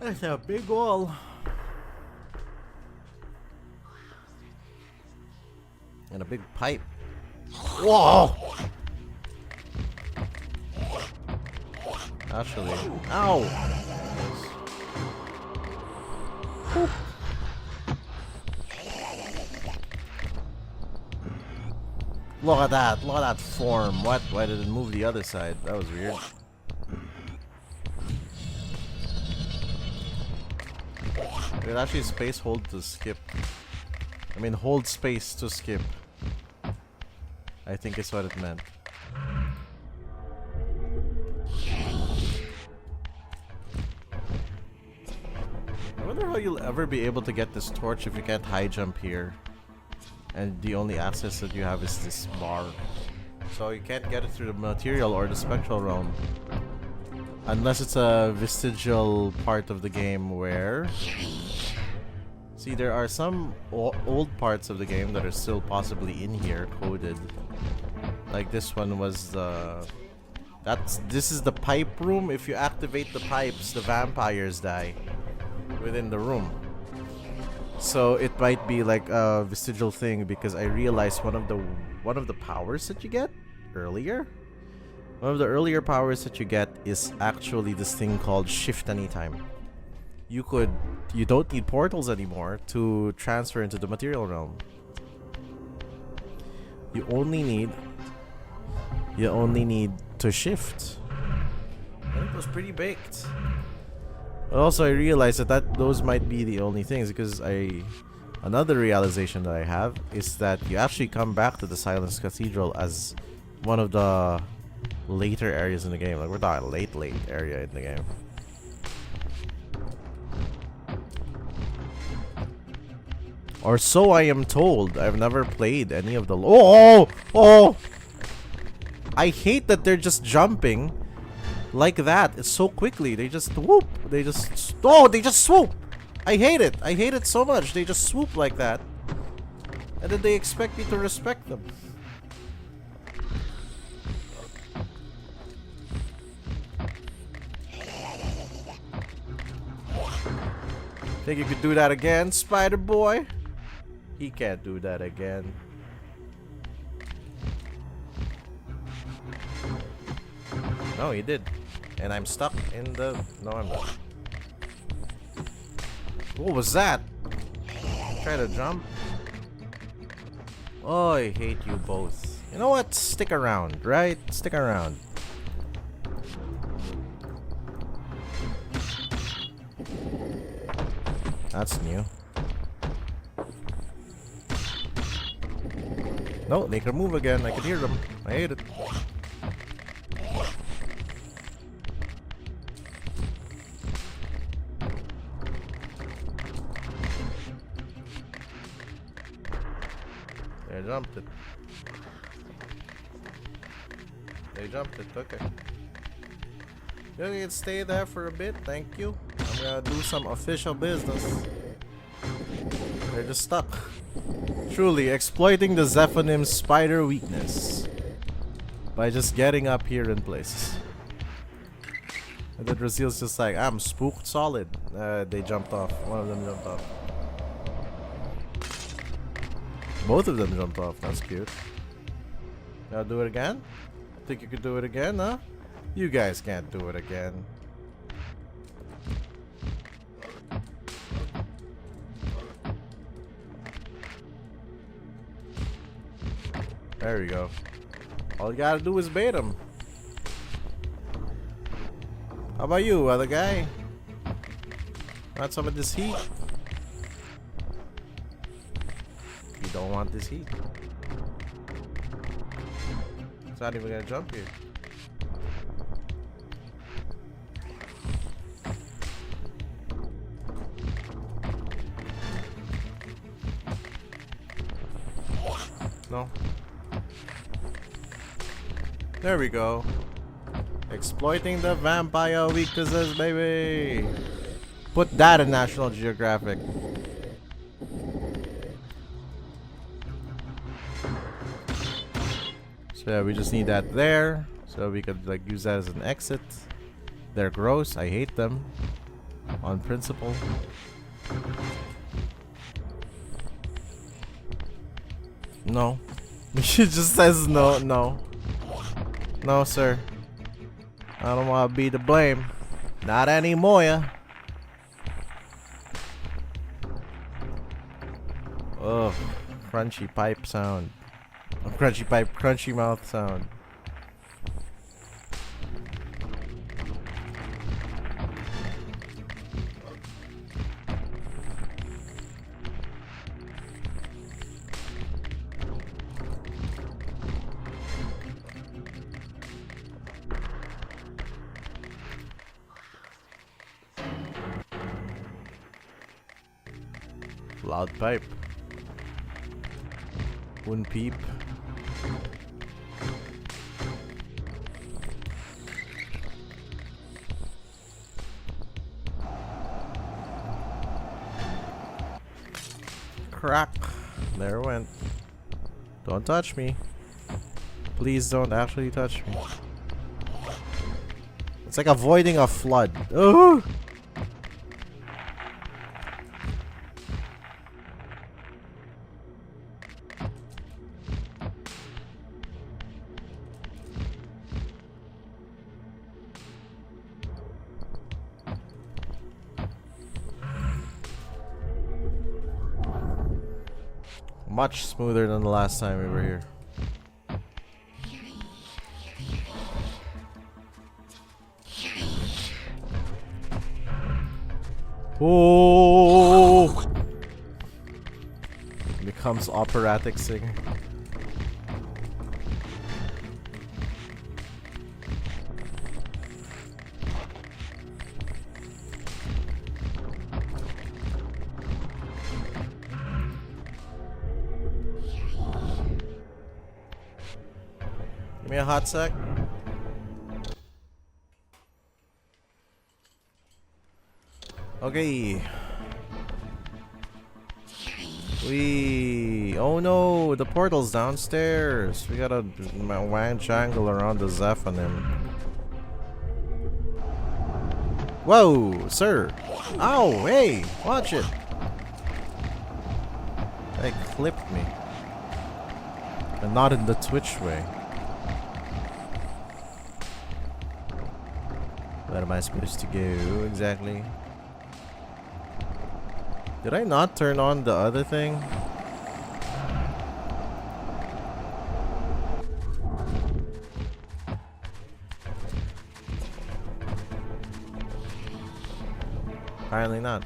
That's a big wall. And a big pipe. Whoa! Actually, ow! Oop. Look at that! Look at that form! What? Why did it move the other side? That was weird. It actually space hold to skip. I mean, hold space to skip. I think is what it meant. I wonder how you'll ever be able to get this torch if you can't high jump here. and the only access that you have is this bar. So you can't get it through the material or the spectral realm. Unless it's a vestigial part of the game where... See, there are some old parts of the game that are still possibly in here, coded. Like this one was the... This is the pipe room. If you activate the pipes, the vampires die within the room. So it might be like a vestigial thing, because I realized one of the powers that you get earlier. One of the earlier powers that you get is actually this thing called shift anytime. You don't need portals anymore to transfer into the material realm. You only need to shift. And it was pretty baked. But also I realized that those might be the only things, because another realization that I have is that you actually come back to the Silence Cathedral as one of the later areas in the game. Like, we're talking late area in the game. Or so I am told. I've never played any of the... Oh! I hate that they're just jumping like that. It's so quickly. They just whoop. They just... Oh, they just swoop. I hate it. I hate it so much. They just swoop like that. And then they expect me to respect them. Think you could do that again, Spider Boy? He can't do that again. No, he did. And I'm stuck in the... No, I'm not. What was that? Try to jump? Oh, I hate you both. You know what? Stick around, right? Stick around. That's new. No, they can move again. I can hear them. I hate it. They jumped it. They jumped it. Okay. You can stay there for a bit. Thank you. I'm gonna do some official business. They're just stuck. Truly exploiting the Zephonim's spider weakness by just getting up here in places. And then raziel's just like, I'm spooked solid. They jumped off. One of them jumped off. Both of them jumped off. That's cute. Gotta do it again? Think you could do it again, huh? You guys can't do it again. There we go. All you gotta do is bait him. How about you, other guy? Want some of this heat? You don't want this heat. It's not even gonna jump here. No. There we go. Exploiting the vampire weaknesses, baby. Put that in National Geographic. So yeah, we just need that there, so we could like use that as an exit. They're gross. I hate them. On principle. No. She just says no, no. No, sir. I don't want to be to blame. Not anymore. Ugh. Crunchy pipe sound. Crunchy pipe, crunchy mouth sound. Loud pipe. One peep. Crack. There it went. Don't touch me. Please don't actually touch me. It's like avoiding a flood. Oh! Much smoother than the last time we were here. Oh! Becomes operatic singer. Give me a hot sec. Okay. Oh no, the portal's downstairs. We gotta wang jangle around the Zeph on him. Whoa, sir. Ow, hey, watch it. They clipped me. And not in the Twitch way. Where am I supposed to go exactly? Did I not turn on the other thing? Apparently not.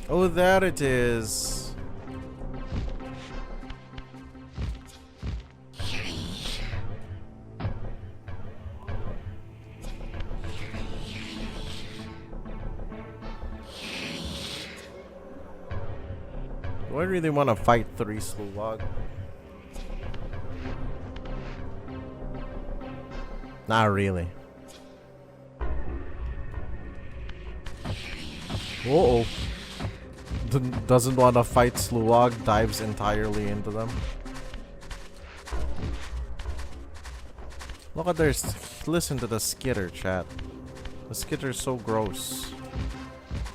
Oh, there it is. Do I really want to fight 3 Sluvog? Not really. Uh-oh. Doesn't want to fight Sluvog, dives entirely into them. Look at their... Listen to the skitter, chat. The skitter's so gross.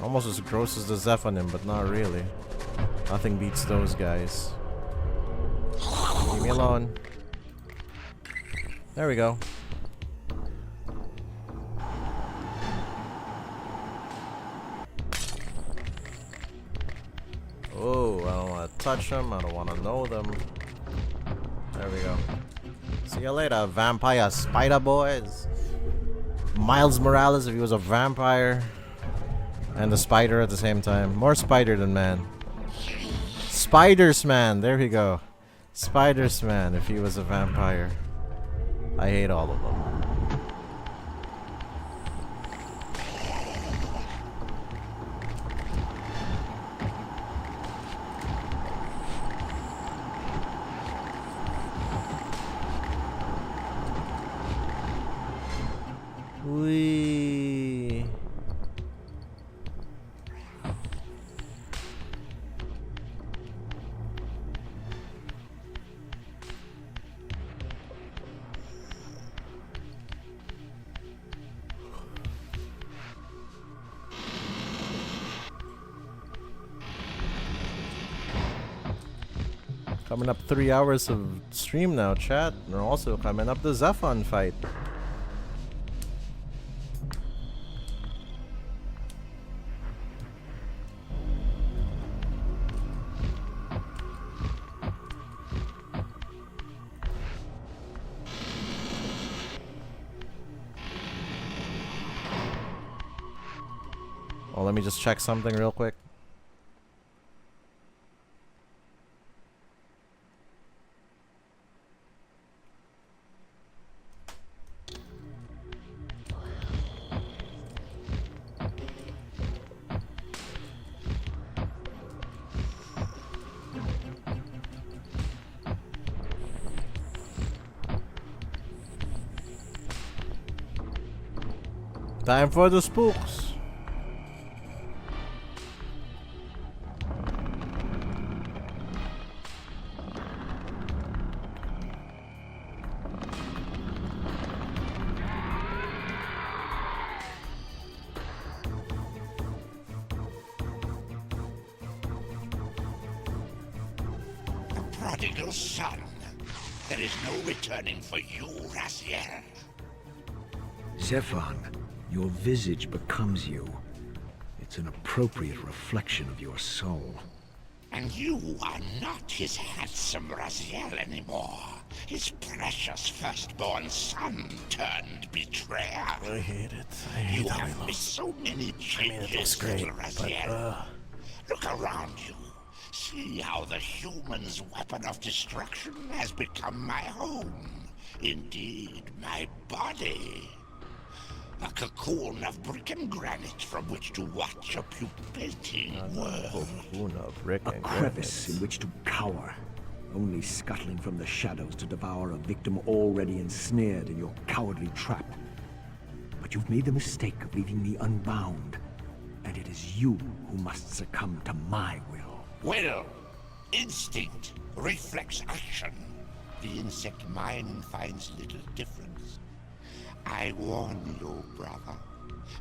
Almost as gross as the Zephonim, but not really. Nothing beats those guys. Leave me alone. There we go. Oh, I don't want to touch them. I don't want to know them. There we go. See you later, vampire spider boys. Miles Morales if he was a vampire. And a spider at the same time. More spider than man. Spiders-Man, there we go. Spiders-Man if he was a vampire. I hate all of them. Wee. Coming up 3 hours of stream now, chat. And also coming up the Zephon fight. Oh, let me just check something real quick. Time for the spooks. Prodigal son. There is no returning for you, Raziel. Zephon, your visage becomes you. It's an appropriate reflection of your soul. And you are not his handsome Raziel anymore. His precious firstborn son turned betrayer. I hate it. I hate You how have missed so many changes, it looks great, little Raziel. Look around you. See how the human's weapon of destruction has become my home. Indeed, my body. A cocoon of brick and granite from which to watch a pupating world. A crevice in which to cower, only scuttling from the shadows to devour a victim already ensnared in your cowardly trap. But you've made the mistake of leaving me unbound, and it is you who must succumb to my will. Will, instinct, reflex action. The insect mind finds little difference. I warn you, brother.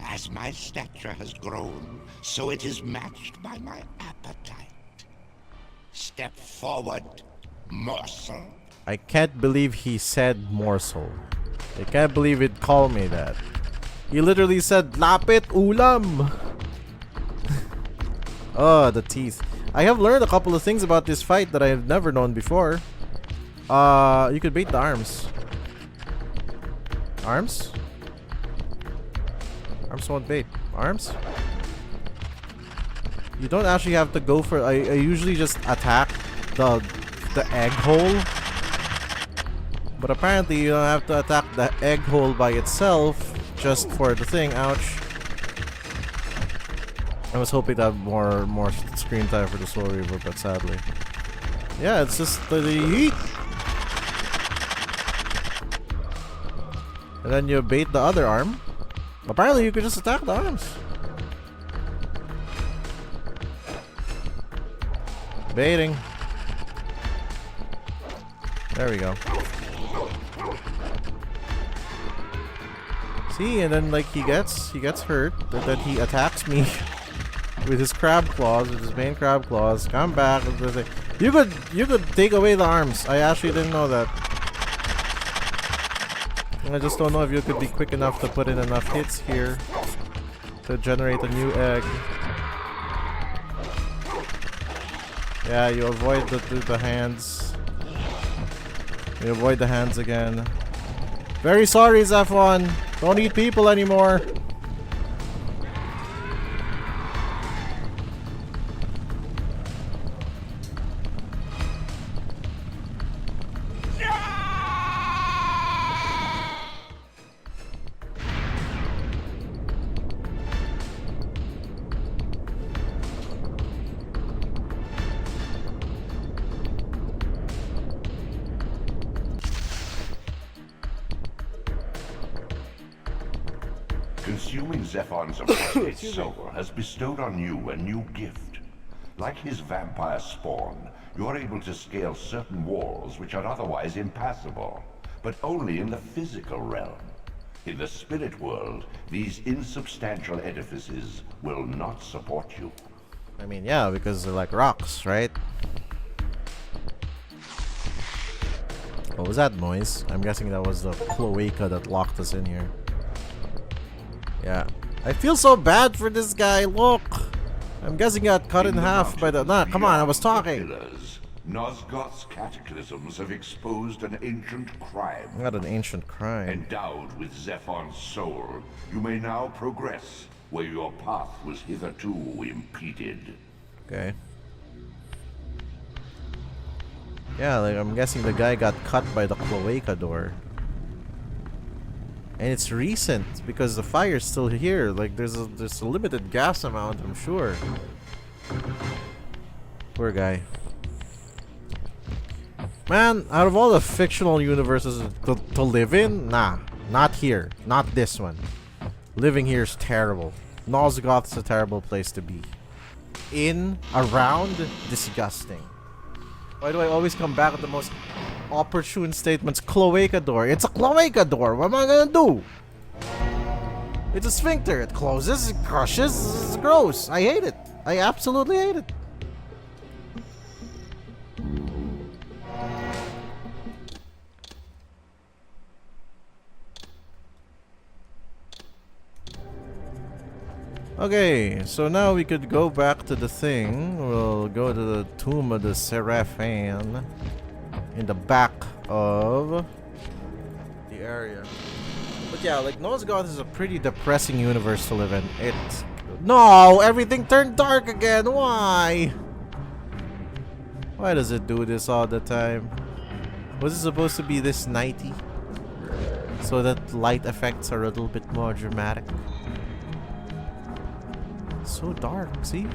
As my stature has grown, so it is matched by my appetite. Step forward, morsel. I can't believe he said morsel. I can't believe it called me that. He literally said lapit ulam. Oh, the teeth. I have learned a couple of things about this fight that I have never known before. You could bait the arms. Arms? Arms won't bait. Arms? You don't actually have to go for... I usually just attack the egg hole. But apparently you don't have to attack the egg hole by itself just for the thing. Ouch. I was hoping to have more screen time for the Soul Reaver, but sadly. Yeah, it's just the yeet. And then you bait the other arm. Apparently you could just attack the arms. Baiting. There we go. See, and then like he gets hurt, but then he attacks me with his crab claws, with his main crab claws. Come back. You could take away the arms. I actually didn't know that. I just don't know if you could be quick enough to put in enough hits here to generate a new egg. Yeah, you avoid the hands. You avoid the hands again. Very sorry, Zephon. Don't eat people anymore. Consuming Zephon's apostate soul has bestowed on you a new gift. Like his vampire spawn, you are able to scale certain walls which are otherwise impassable, but only in the physical realm. In the spirit world, these insubstantial edifices will not support you. I mean, yeah, because they're like rocks, right? What was that noise? I'm guessing that was the cloaca that locked us in here. Yeah. I feel so bad for this guy. Look. I'm guessing he got cut in half by the... Nah, come on, I was talking. Nosgoth's cataclysms have exposed an ancient crime. Not an ancient crime. Endowed with Zephon's soul, you may now progress where your path was hitherto impeded. Okay. Yeah, like I'm guessing the guy got cut by the cloaca door. And it's recent because the fire's still here. Like there's a limited gas amount, I'm sure. Poor guy. Man, out of all the fictional universes to live in, nah, not here, not this one. Living here is terrible. Nosgoth's a terrible place to be. In, around, disgusting. Why do I always come back with the most opportune statements? Cloacador. It's a cloacador. What am I gonna do? It's a sphincter. It closes, it crushes. It's gross. I hate it. I absolutely hate it. Okay, so now we could go back to the thing. We'll go to the tomb of the Seraphim in the back of the area. But yeah, like Nosgoth is a pretty depressing universe to live in. It's no, everything turned dark again. Why? Why does it do this all the time? Was it supposed to be this nighty? So that light effects are a little bit more dramatic? So dark, see?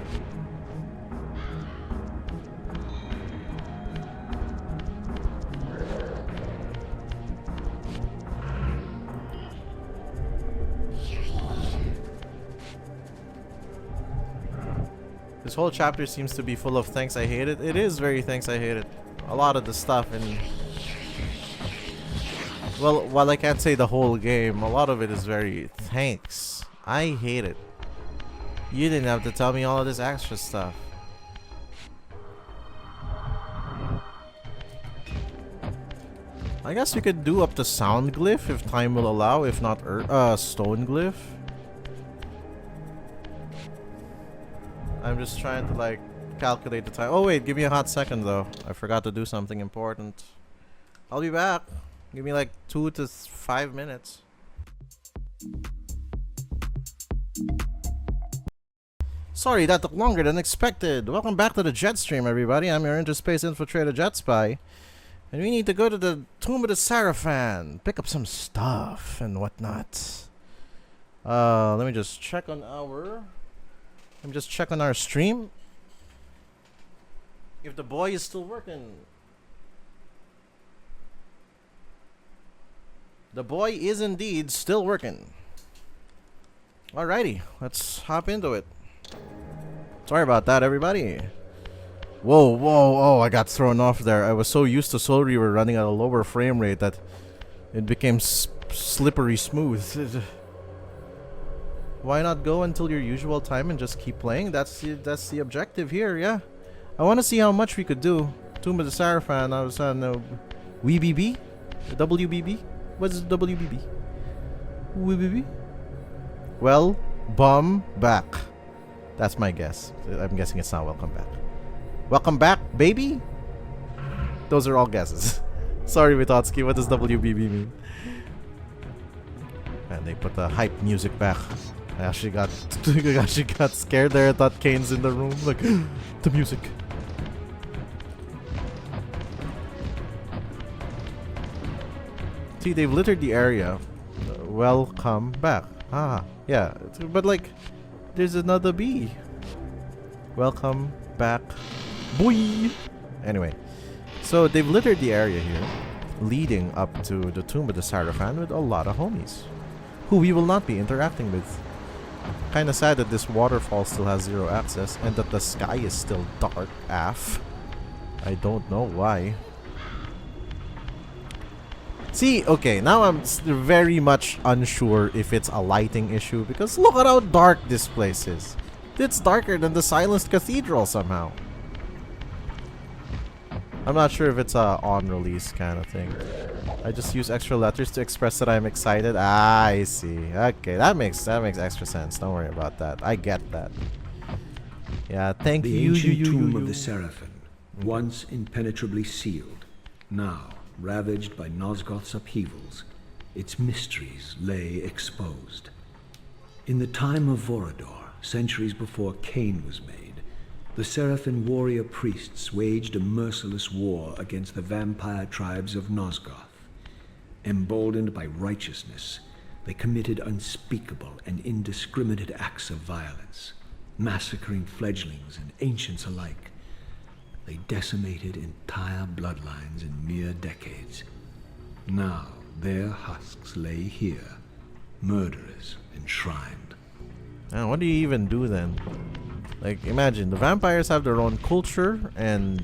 This whole chapter seems to be full of thanks I hate it. It is very thanks I hate it. A lot of the stuff in... Well, while I can't say the whole game, a lot of it is very thanks. I hate it. You didn't have to tell me all of this extra stuff. I guess we could do up to sound glyph if time will allow, if not stone glyph. I'm just trying to like calculate the time. Oh wait, give me a hot second though. I forgot to do something important. I'll be back. Give me like 2 to 5 minutes. Sorry, that took longer than expected. Welcome back to the Jet Stream, everybody. I'm your interspace infiltrator Jetspy. And we need to go to the Tomb of the Seraphim. Pick up some stuff and whatnot. Let me just check on our... Let me just check on our stream. If the boy is still working. The boy is indeed still working. Alrighty, let's hop into it. Sorry about that, everybody. Whoa, whoa, oh, I got thrown off there. I was so used to Soul Reaver running at a lower frame rate that it became slippery smooth. Why not go until your usual time and just keep playing? That's the objective here, yeah. I want to see how much we could do. Tomb of the Seraphim, I was on WBB? WBB? What's WBB? WBB? Well, bomb back. That's my guess. I'm guessing it's not welcome back. Welcome back, baby? Those are all guesses. Sorry, Witotsky. What does WBB mean? And they put the hype music back. I actually got scared there. I thought Kane's in the room. Like, the music. See, they've littered the area. Welcome back. Ah, yeah. But like, there's another bee. Welcome back. Boy! Anyway, so they've littered the area here, leading up to the Tomb of the Seraphim with a lot of homies, who we will not be interacting with. Kinda sad that this waterfall still has 0 access, and that the sky is still dark AF. I don't know why. See, okay, now I'm very much unsure if it's a lighting issue, because look at how dark this place is. It's darker than the Silenced Cathedral somehow. I'm not sure if it's a on-release kind of thing. I just use extra letters to express that I'm excited. Ah, I see. Okay, that makes extra sense. Don't worry about that. I get that. Yeah, thank you. The ancient tomb of the Seraphim, once impenetrably sealed, now ravaged by Nosgoth's upheavals, its mysteries lay exposed. In the time of Vorador, centuries before Cain was made, the Seraphim warrior priests waged a merciless war against the vampire tribes of Nosgoth. Emboldened by righteousness, they committed unspeakable and indiscriminate acts of violence, massacring fledglings and ancients alike. They decimated entire bloodlines in mere decades. Now their husks lay here, murderers enshrined. And what do you even do then? Like, imagine the vampires have their own culture and,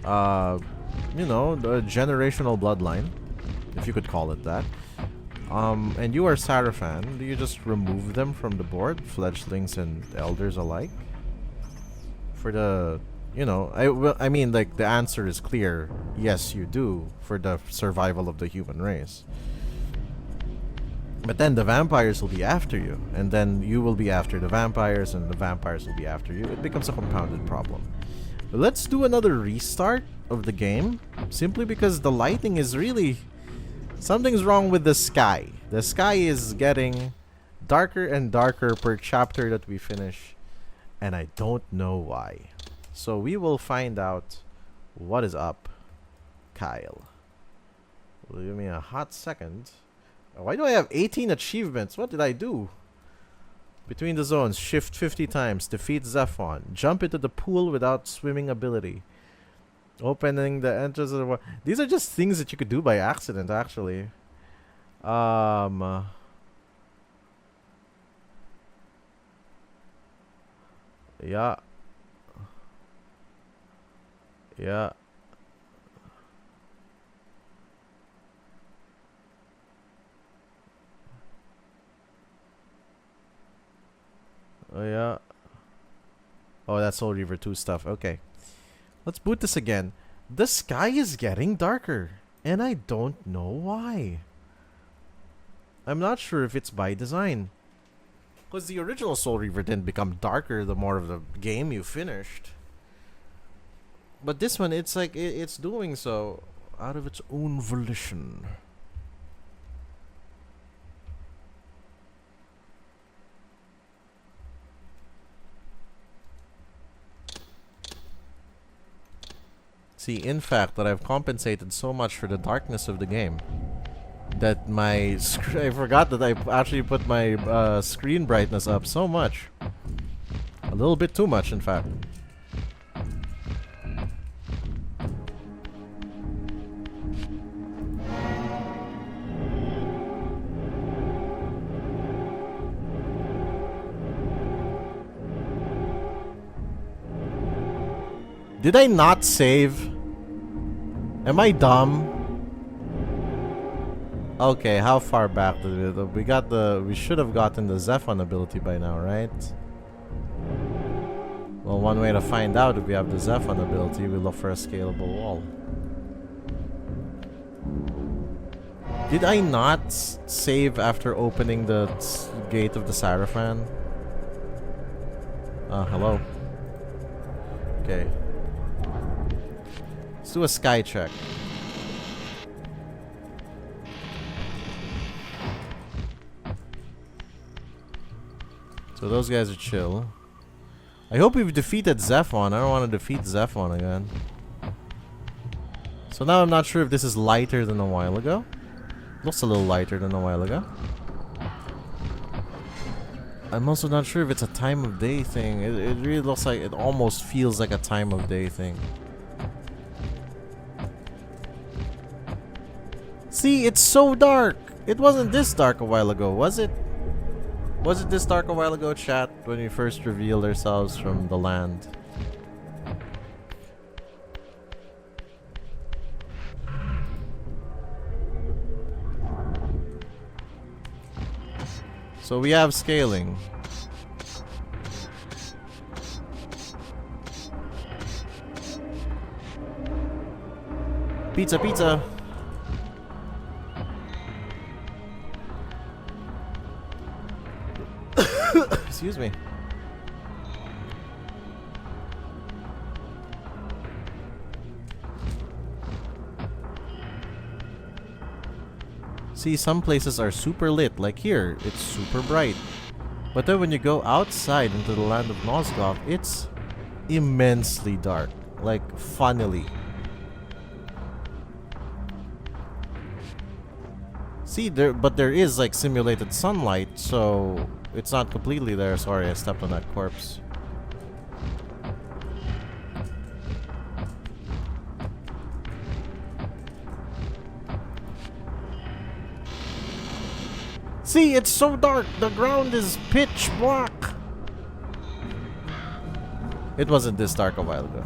you know, the generational bloodline, if you could call it that. And you are Sarafan. Do you just remove them from the board, fledglings and elders alike? For the, you know, I mean, like, the answer is clear. Yes, you do, for the survival of the human race. But then the vampires will be after you, and then you will be after the vampires, and the vampires will be after you. It becomes a compounded problem. But let's do another restart of the game, simply because the lighting is really... Something's wrong with the sky. The sky is getting darker and darker per chapter that we finish, and I don't know why. So we will find out what is up, Kyle. Give me a hot second. Why do I have 18 achievements? What did I do? Between the zones, shift 50 times, defeat Zephon, jump into the pool without swimming ability, opening the entrance of the water. These are just things that you could do by accident, actually. Yeah. Yeah. Oh, yeah. Oh, that's Soul Reaver 2 stuff. Okay. Let's boot this again. The sky is getting darker, and I don't know why. I'm not sure if it's by design. Because the original Soul Reaver didn't become darker the more of the game you finished. But this one, it's like, it's doing so out of its own volition. See, in fact, that I've compensated so much for the darkness of the game that my I forgot that I actually put my screen brightness up so much. A little bit too much, in fact. Did I not save? Am I dumb? Okay, how far back did we got the... We should have gotten the Zephon ability by now, right? Well, one way to find out if we have the Zephon ability, we look for a scalable wall. Did I not save after opening the gate of the Sarafan? Hello. Okay. Let's do a sky check. So those guys are chill. I hope we've defeated Zephon. I don't want to defeat Zephon again. So now I'm not sure if this is lighter than a while ago. Looks a little lighter than a while ago. I'm also not sure if it's a time of day thing. It really looks like, it almost feels like a time of day thing. See, it's so dark. It wasn't this dark a while ago, was it? Was it this dark a while ago, chat, when we first revealed ourselves from the land? So we have scaling. Pizza, pizza. Excuse me. See, some places are super lit, like here, it's super bright. But then when you go outside into the land of Nosgoth, it's immensely dark, like funnily. See, but there is like simulated sunlight, so it's not completely there. Sorry, I stepped on that corpse. See, it's so dark. The ground is pitch black. It wasn't this dark a while ago.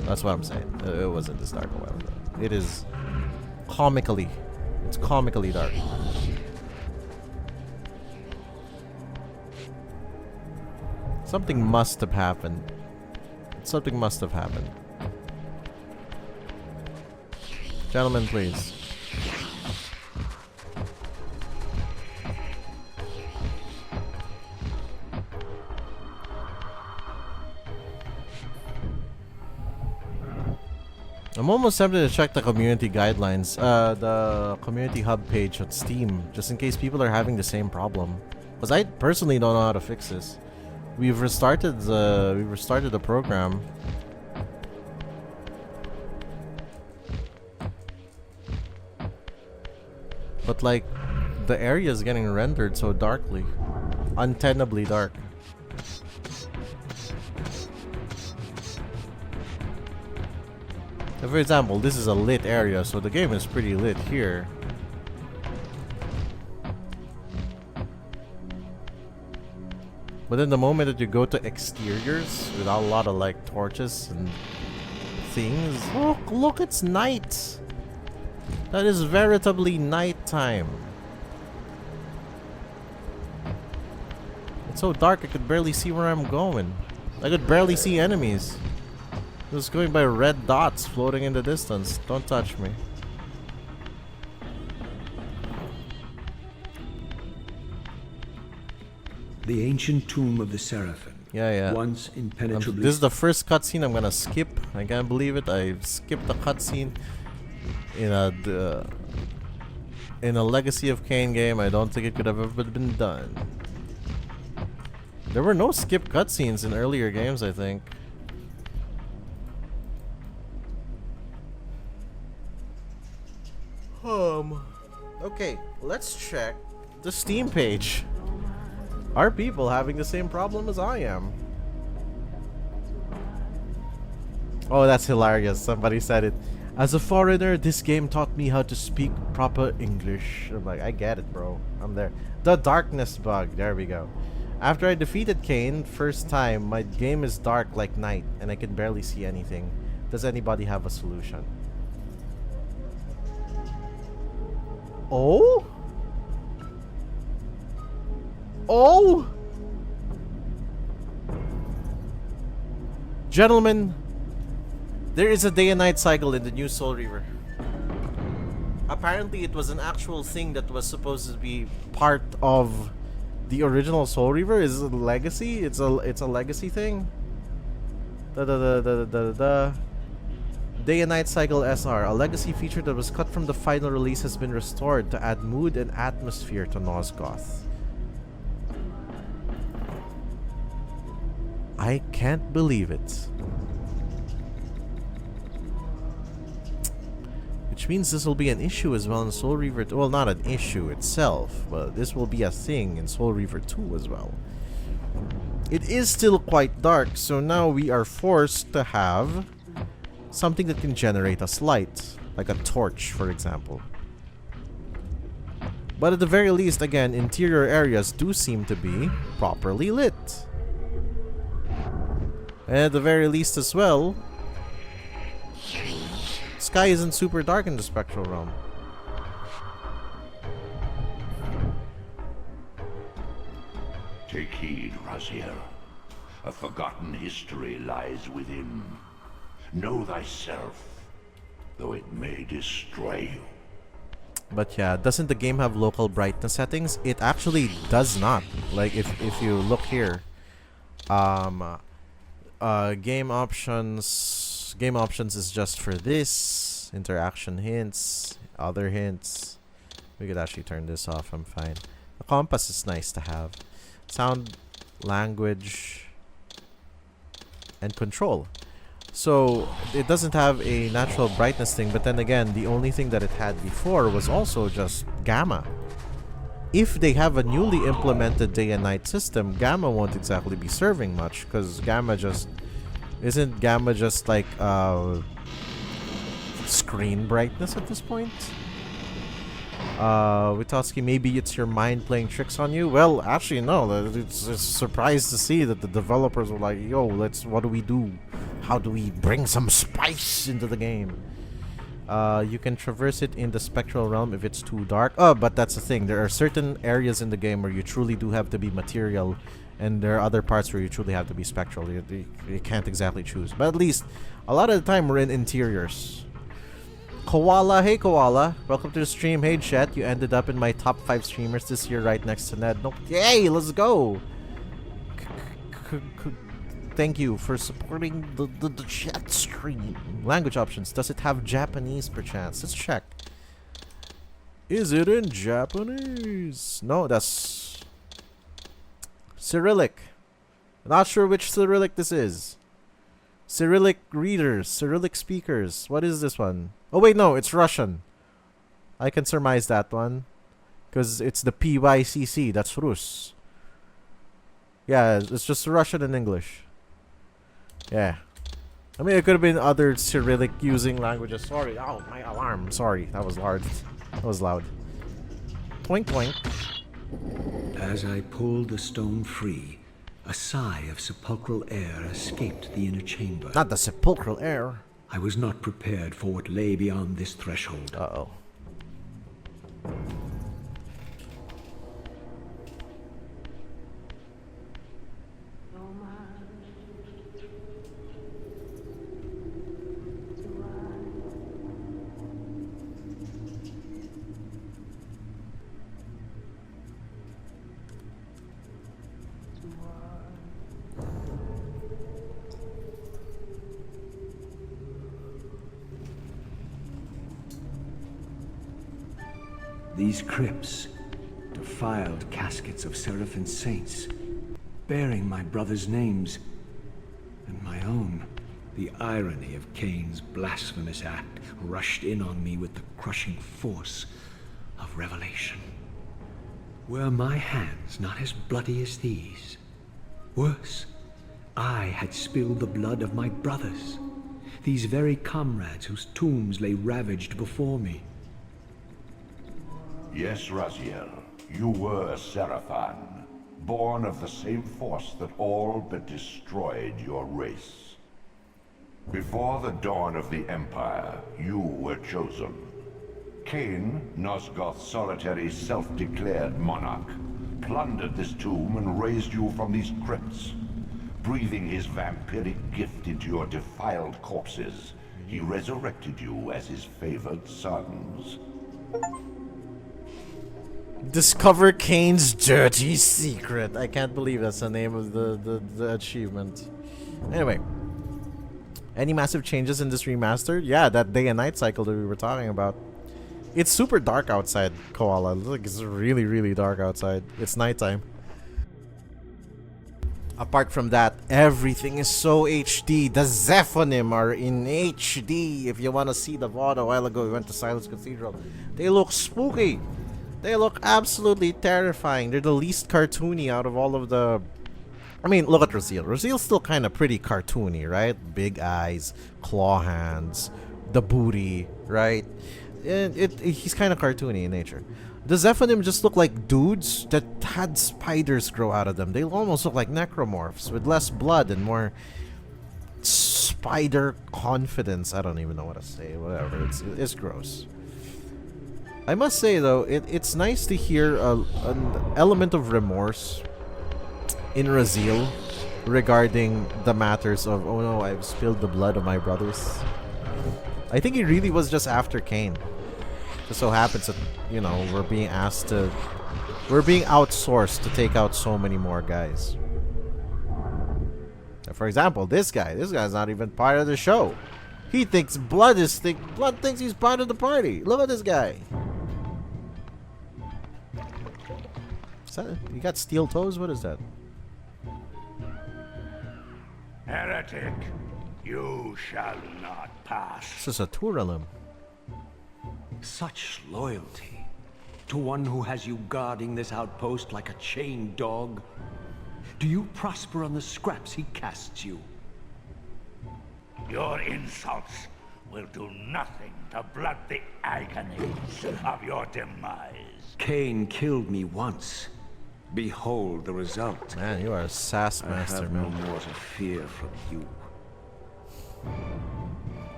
That's what I'm saying. It wasn't this dark a while ago. It is comically. It's comically dark. Something must have happened. Something must have happened. Gentlemen, please. I'm almost tempted to check the community guidelines, the community hub page on Steam, just in case people are having the same problem. Because I personally don't know how to fix this. We've restarted the program. But like, the area is getting rendered so darkly, untenably dark. For example, this is a lit area, so the game is pretty lit here. But then the moment that you go to exteriors without a lot of like torches and things, look, it's night. That is veritably nighttime. It's so dark I could barely see where I'm going. I could barely see enemies. Just going by red dots floating in the distance. Don't touch me. The ancient tomb of the Seraphim. Yeah. Once impenetrably. This is the first cutscene I'm gonna skip. I can't believe it. I've skipped the cutscene in a Legacy of Kain game. I don't think it could have ever been done. There were no skip cutscenes in earlier games, I think. Okay, let's check the Steam page. Are people having the same problem as I am? Oh, that's hilarious. Somebody said it. As a foreigner, this game taught me how to speak proper English. I'm like, I get it, bro. I'm there. The darkness bug. There we go. After I defeated Kain first time, my game is dark like night and I can barely see anything. Does anybody have a solution? Oh? Oh? Gentlemen, there is a day and night cycle in the new Soul Reaver. Apparently it was an actual thing that was supposed to be part of the original Soul Reaver. Is it a legacy? It's a legacy thing. Day and Night Cycle SR, a legacy feature that was cut from the final release, has been restored to add mood and atmosphere to Nosgoth. I can't believe it. Which means this will be an issue as well in Soul Reaver 2. Well, not an issue itself, but this will be a thing in Soul Reaver 2 as well. It is still quite dark, so now we are forced to have something that can generate us light, like a torch, for example. But at the very least, again, interior areas do seem to be properly lit. And at the very least as well, sky isn't super dark in the spectral realm. Take heed, Raziel. A forgotten history lies within. Know thyself, though it may destroy you. But yeah, doesn't the game have local brightness settings? It actually does not. Like if you look here, game options is just for this. Interaction hints, other hints. We could actually turn this off. I'm fine. The compass is nice to have. Sound, language, and control. So it doesn't have a natural brightness thing, but then again, the only thing that it had before was also just gamma. If they have a newly implemented day and night system, gamma won't exactly be serving much, because gamma just isn't gamma just like screen brightness at this point. Witoski, maybe it's your mind playing tricks on you. Well, actually, no. It's surprised to see that the developers were like, "Yo, what do we do? How do we bring some spice into the game?" You can traverse it in the spectral realm if it's too dark. Oh, but that's the thing. There are certain areas in the game where you truly do have to be material, and there are other parts where you truly have to be spectral. You can't exactly choose. But at least, a lot of the time, we're in interiors. Koala, hey Koala. Welcome to the stream. Hey chat, you ended up in my top 5 streamers this year right next to Ned. Nope. Yay, let's go. Thank you for supporting the chat stream. Language options. Does it have Japanese perchance? Let's check. Is it in Japanese? No, that's Cyrillic. Not sure which Cyrillic this is. Cyrillic readers, Cyrillic speakers. What is this one? Oh wait, no, it's Russian. I can surmise that one. Because it's the PYCC, that's Rus. Yeah, it's just Russian and English. Yeah. I mean, it could have been other Cyrillic using languages. Sorry, oh, my alarm. Sorry, that was loud. That was loud. Twink, twink. As I pulled the stone free, a sigh of sepulchral air escaped the inner chamber. Not the sepulchral air. I was not prepared for what lay beyond this threshold. Uh-oh. These crypts, defiled caskets of Seraphim saints, bearing my brothers' names, and my own. The irony of Cain's blasphemous act rushed in on me with the crushing force of revelation. Were my hands not as bloody as these? Worse, I had spilled the blood of my brothers, these very comrades whose tombs lay ravaged before me. Yes, Raziel, you were Seraphan, born of the same force that all but destroyed your race. Before the dawn of the Empire, you were chosen. Cain, Nosgoth's solitary self-declared monarch, plundered this tomb and raised you from these crypts. Breathing his vampiric gift into your defiled corpses, he resurrected you as his favored sons. Discover Cain's dirty secret. I can't believe that's the name of the achievement. Anyway. Any massive changes in this remastered? Yeah, that day and night cycle that we were talking about. It's super dark outside, Koala. Look, it's really, really dark outside. It's nighttime. Apart from that, everything is so HD. The Zephonim are in HD. If you want to see the VOD a while ago, we went to Silence Cathedral. They look spooky. They look absolutely terrifying. They're the least cartoony out of all of the... I mean, look at Raziel. Raziel's still kind of pretty cartoony, right? Big eyes, claw hands, the booty, right? And he's kind of cartoony in nature. The Zephonim just look like dudes that had spiders grow out of them. They almost look like necromorphs with less blood and more spider confidence. I don't even know what to say. Whatever. It's gross. I must say, though, it's nice to hear an element of remorse in Raziel regarding the matters of, oh no, I've spilled the blood of my brothers. I think he really was just after Cain. Just so happens that, you know, we're being outsourced to take out so many more guys. For example, this guy's not even part of the show. He thinks Blood thinks he's part of the party. Look at this guy. Is that, you got steel toes? What is that? Heretic, you shall not pass. This is a Turalim. Such loyalty to one who has you guarding this outpost like a chained dog. Do you prosper on the scraps he casts you? Your insults will do nothing to blunt the agonies of your demise. Cain killed me once. Behold the result. Man, you are a sass I master, have no man. more to fear from you.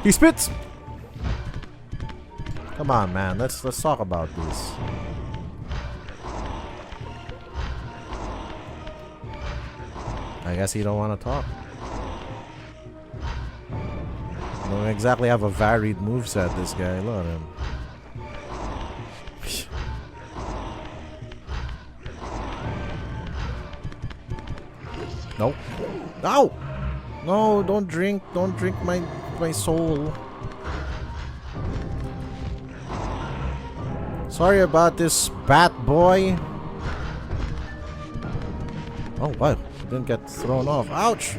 He spits! Come on, man. Let's talk about this. I guess he don't want to talk. Don't exactly have a varied moveset, this guy. Look at him. Nope. No! No, don't drink. Don't drink my soul. Sorry about this, bat boy. Oh, what? Didn't get thrown off. Ouch!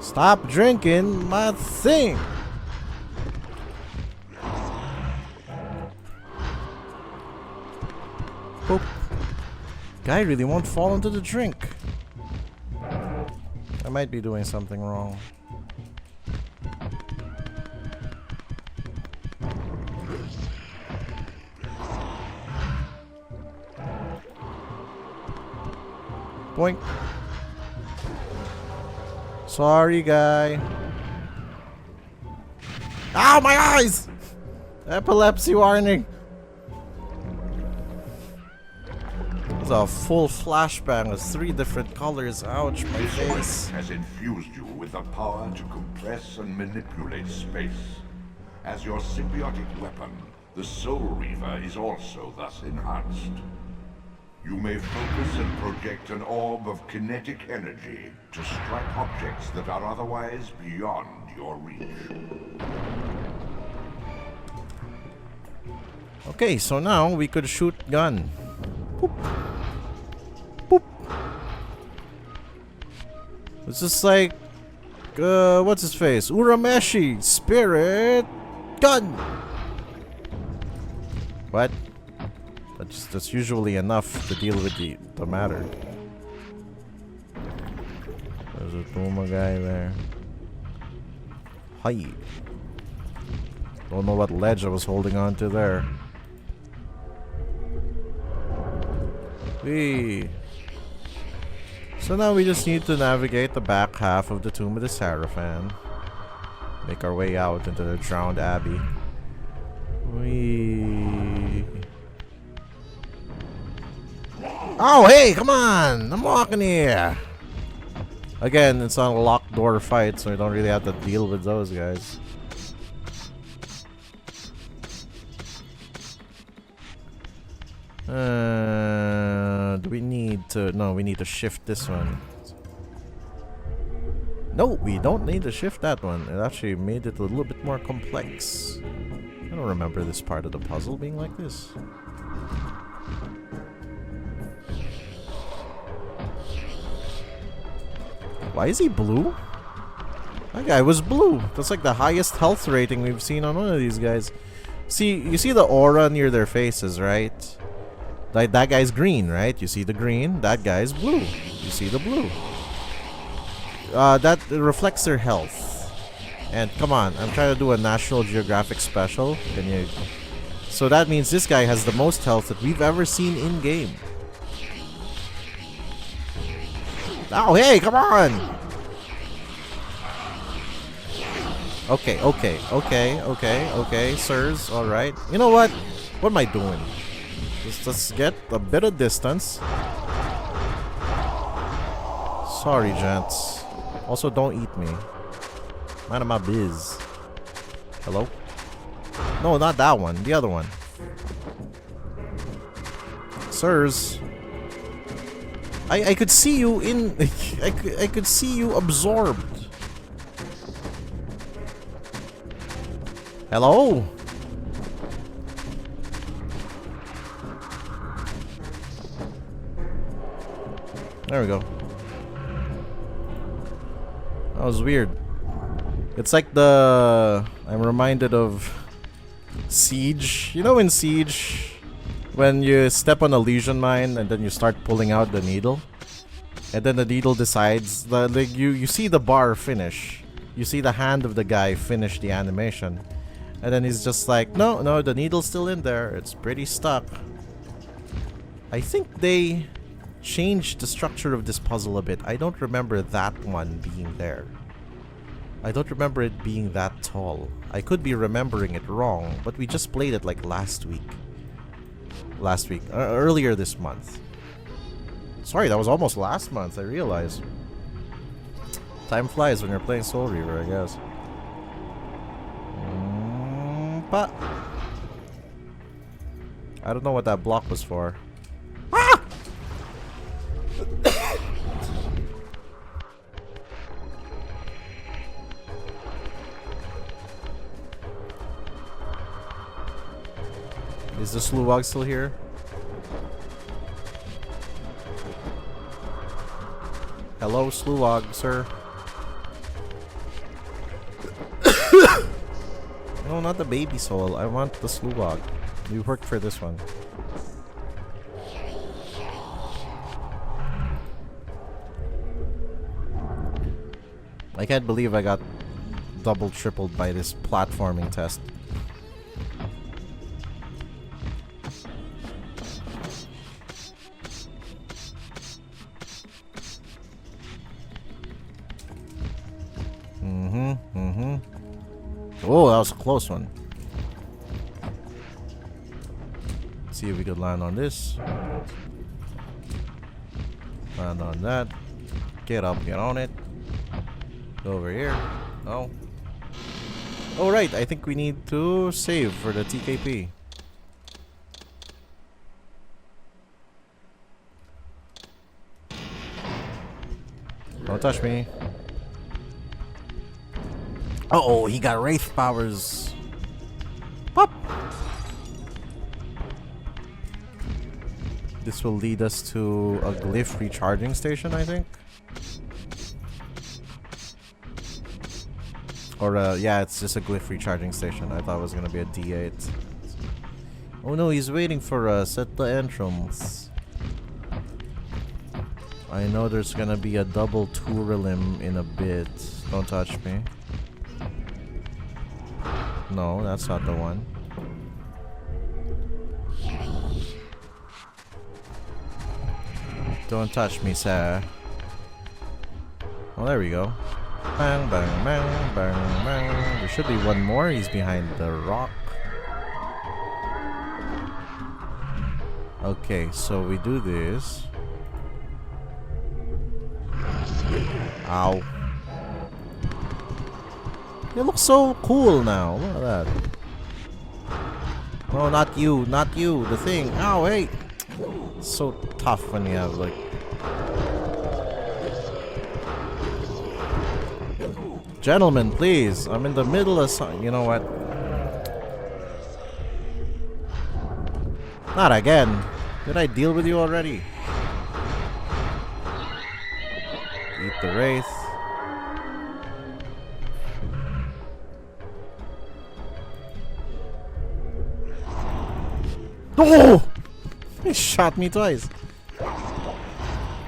Stop drinking my thing! Boop. Guy really won't fall into the drink. I might be doing something wrong. Boink. Sorry, guy. Ow, my eyes! Epilepsy warning. It's a full flashbang with 3 different colors. Ouch, my This face. quest has infused you with the power to compress and manipulate space. As your symbiotic weapon, the Soul Reaver is also thus enhanced. You may focus and project an orb of kinetic energy to strike objects that are otherwise beyond your reach. Okay, so now we could shoot gun. Boop. Boop. It's just like, what's his face? Urameshi, spirit, gun. What? That's usually enough to deal with the matter. There's a Tuma guy there. Hi. Don't know what ledge I was holding on to there. Whee. So now we just need to navigate the back half of the Tomb of the Seraphim. Make our way out into the drowned abbey. Whee. Oh, hey, come on! I'm walking here! Again, it's on a locked door fight, so we don't really have to deal with those guys. Do we need to... No, we need to shift this one. No, we don't need to shift that one. It actually made it a little bit more complex. I don't remember this part of the puzzle being like this. Why is he blue? That guy was blue. That's like the highest health rating we've seen on one of these guys. See, you see the aura near their faces, right? Like that guy's green, right? You see the green. That guy's blue. You see the blue. That reflects their health. And come on, I'm trying to do a National Geographic special. Can you? So that means this guy has the most health that we've ever seen in game. Oh, hey, come on! Okay, sirs, alright. You know what? What am I doing? Let's get a bit of distance. Sorry, gents. Also, don't eat me. Mind my biz. Hello? No, not that one. The other one. Sirs. I could see you in... I could see you absorbed. Hello? There we go. That was weird. It's like the... I'm reminded of Siege. You know in Siege, when you step on a Legion mine and then you start pulling out the needle? And then the needle decides, you see the bar finish. You see the hand of the guy finish the animation. And then he's just like, no, the needle's still in there. It's pretty stuck. I think they changed the structure of this puzzle a bit. I don't remember that one being there. I don't remember it being that tall. I could be remembering it wrong, but we just played it like last week. Earlier this month. Sorry, that was almost last month, I realize. Time flies when you're playing Soul Reaver, I guess. But I don't know what that block was for. Ah! Is the Sluwag still here? Hello, Sluwag, sir. No, not the baby soul. I want the Sluwag. We worked for this one. I can't believe I got double tripled by this platforming test. Oh, that was a close one. Let's see if we could land on this. Land on that. Get up, get on it. Go over here. No. Oh, right. I think we need to save for the TKP. Don't touch me. Uh-oh, he got Wraith powers. Pop! This will lead us to a glyph recharging station, I think. Or, yeah, it's just a glyph recharging station. I thought it was gonna be a D8. Oh no, he's waiting for us at the entrance. I know there's gonna be a double Turalim in a bit. Don't touch me. No, that's not the one. Don't touch me, sir. Oh, there we go. Bang, bang, bang, bang, bang. There should be one more. He's behind the rock. Okay, so we do this. Ow. You look so cool now. Look at that. Oh, not you. Not you. The thing. Ow, hey. It's so tough when you have, like... Gentlemen, please. I'm in the middle of something. You know what? Not again. Did I deal with you already? Eat the Wraith. Oh! He shot me twice.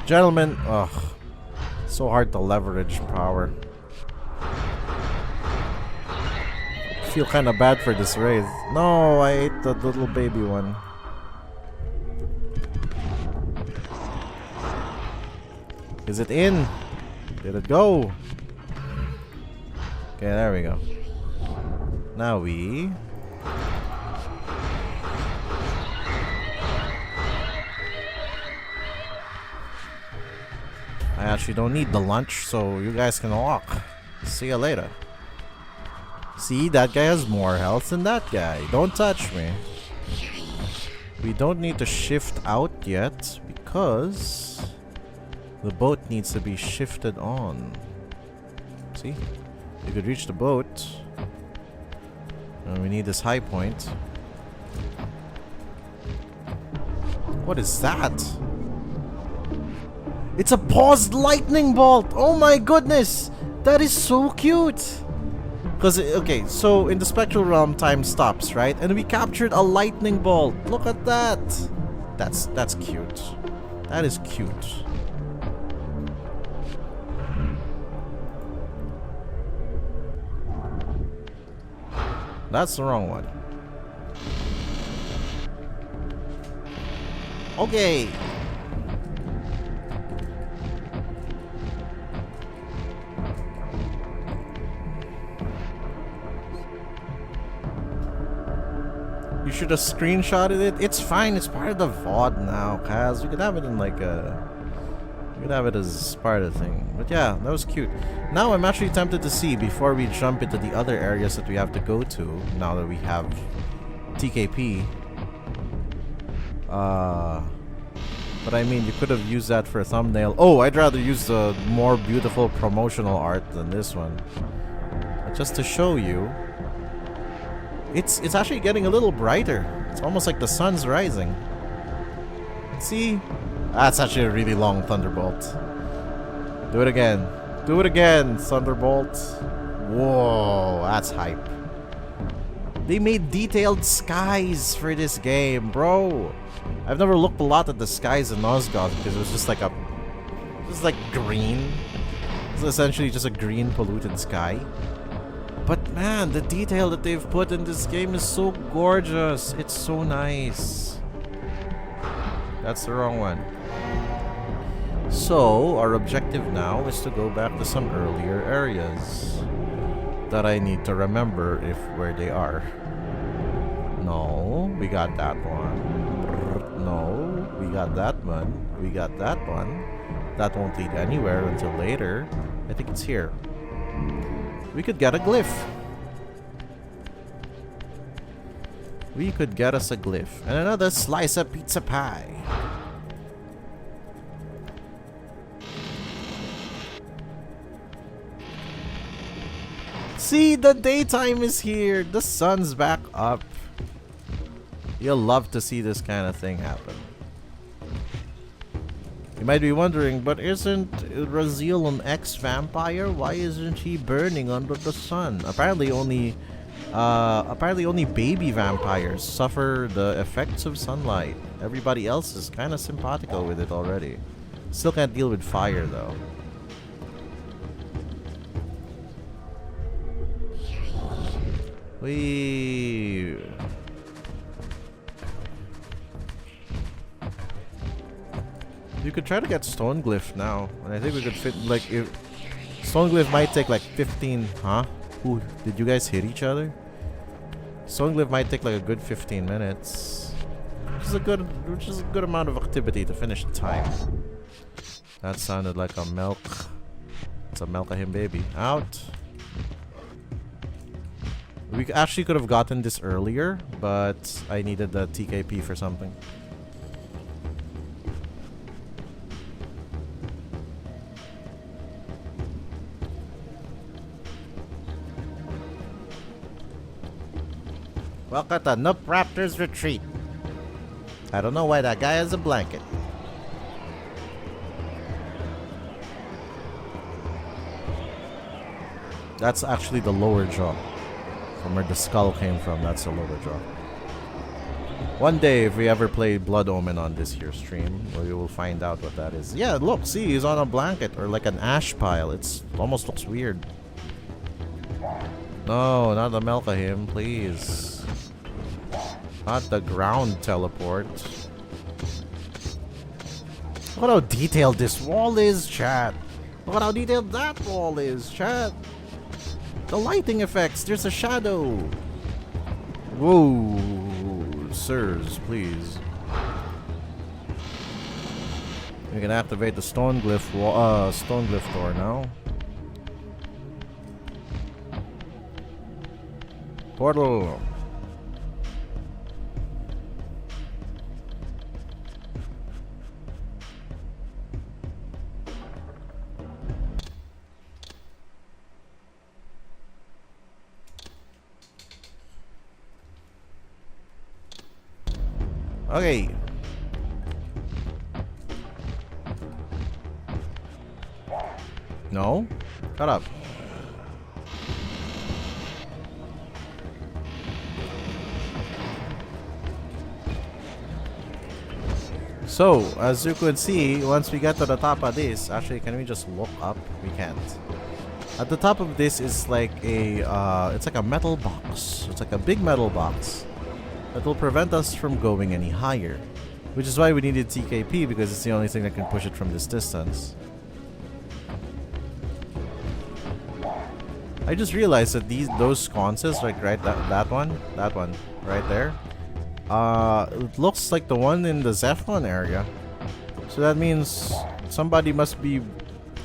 Gentlemen, ugh. So hard to leverage power. I feel kind of bad for this Wraith. No, I ate the little baby one. Is it in? Did it go? Okay, there we go. Now we... I actually don't need the lunch, so you guys can walk. See you later. See, that guy has more health than that guy. Don't touch me. We don't need to shift out yet because the boat needs to be shifted on. See? You could reach the boat. And we need this high point. What is that? It's a paused lightning bolt! Oh my goodness! That is so cute! Because, okay, so in the spectral realm, time stops, right? And we captured a lightning bolt. Look at that! That's cute. That is cute. That's the wrong one. Okay. You should have screenshotted it. It's fine. It's part of the VOD now, Kaz. You could have it in like a... You could have it as part of the thing. But yeah, that was cute. Now I'm actually tempted to see, before we jump into the other areas that we have to go to, now that we have TKP. But I mean, you could have used that for a thumbnail. Oh, I'd rather use the more beautiful promotional art than this one. But just to show you, it's actually getting a little brighter. It's almost like the sun's rising. See? That's actually a really long Thunderbolt. Do it again. Do it again, Thunderbolt. Whoa, that's hype. They made detailed skies for this game, bro. I've never looked a lot at the skies in Nosgoth because it was just like green. It's essentially just a green polluted sky. But man, the detail that they've put in this game is so gorgeous. It's so nice. That's the wrong one. So, our objective now is to go back to some earlier areas that I need to remember where they are. No, we got that one. No, we got that one. We got that one. That won't lead anywhere until later. I think it's here. We could get a glyph. We could get us a glyph. And another slice of pizza pie. See, the daytime is here. The sun's back up. You'll love to see this kind of thing happen. You might be wondering, but isn't Raziel an ex-vampire? Why isn't he burning under the sun? Apparently only baby vampires suffer the effects of sunlight. Everybody else is kind of simpatico with it already. Still can't deal with fire though. You could try to get Stone Glyph now, and I think we could fit like if Stone Glyph might take like 15. Huh? Ooh, did you guys hit each other? Stone Glyph might take like a good 15 minutes, which is a good amount of activity to finish the time. That sounded like a milk. It's a Melkahim baby. Out. We actually could have gotten this earlier, but I needed the TKP for something. Welcome to Noop Raptor's Retreat. I don't know why that guy has a blanket. That's actually the lower jaw. From where the skull came from, that's the lower jaw. One day, if we ever play Blood Omen on this here stream, we will find out what that is. Yeah, look, see, he's on a blanket or like an ash pile. It almost looks weird. No, not the Melkahim, please. Not the ground teleport. Look at how detailed this wall is, chat. Look at how detailed that wall is, chat. The lighting effects, there's a shadow. Whoa, sirs, please. We can activate the stone glyph door now. Portal. Okay. No? Shut up. So, as you could see, once we get to the top of this, actually, can we just look up? We can't. At the top of this is like a, it's like a metal box. It's like a big metal box that will prevent us from going any higher. Which is why we needed TKP, because it's the only thing that can push it from this distance. I just realized that those sconces, like that one right there, it looks like the one in the Zephon area. So that means somebody must be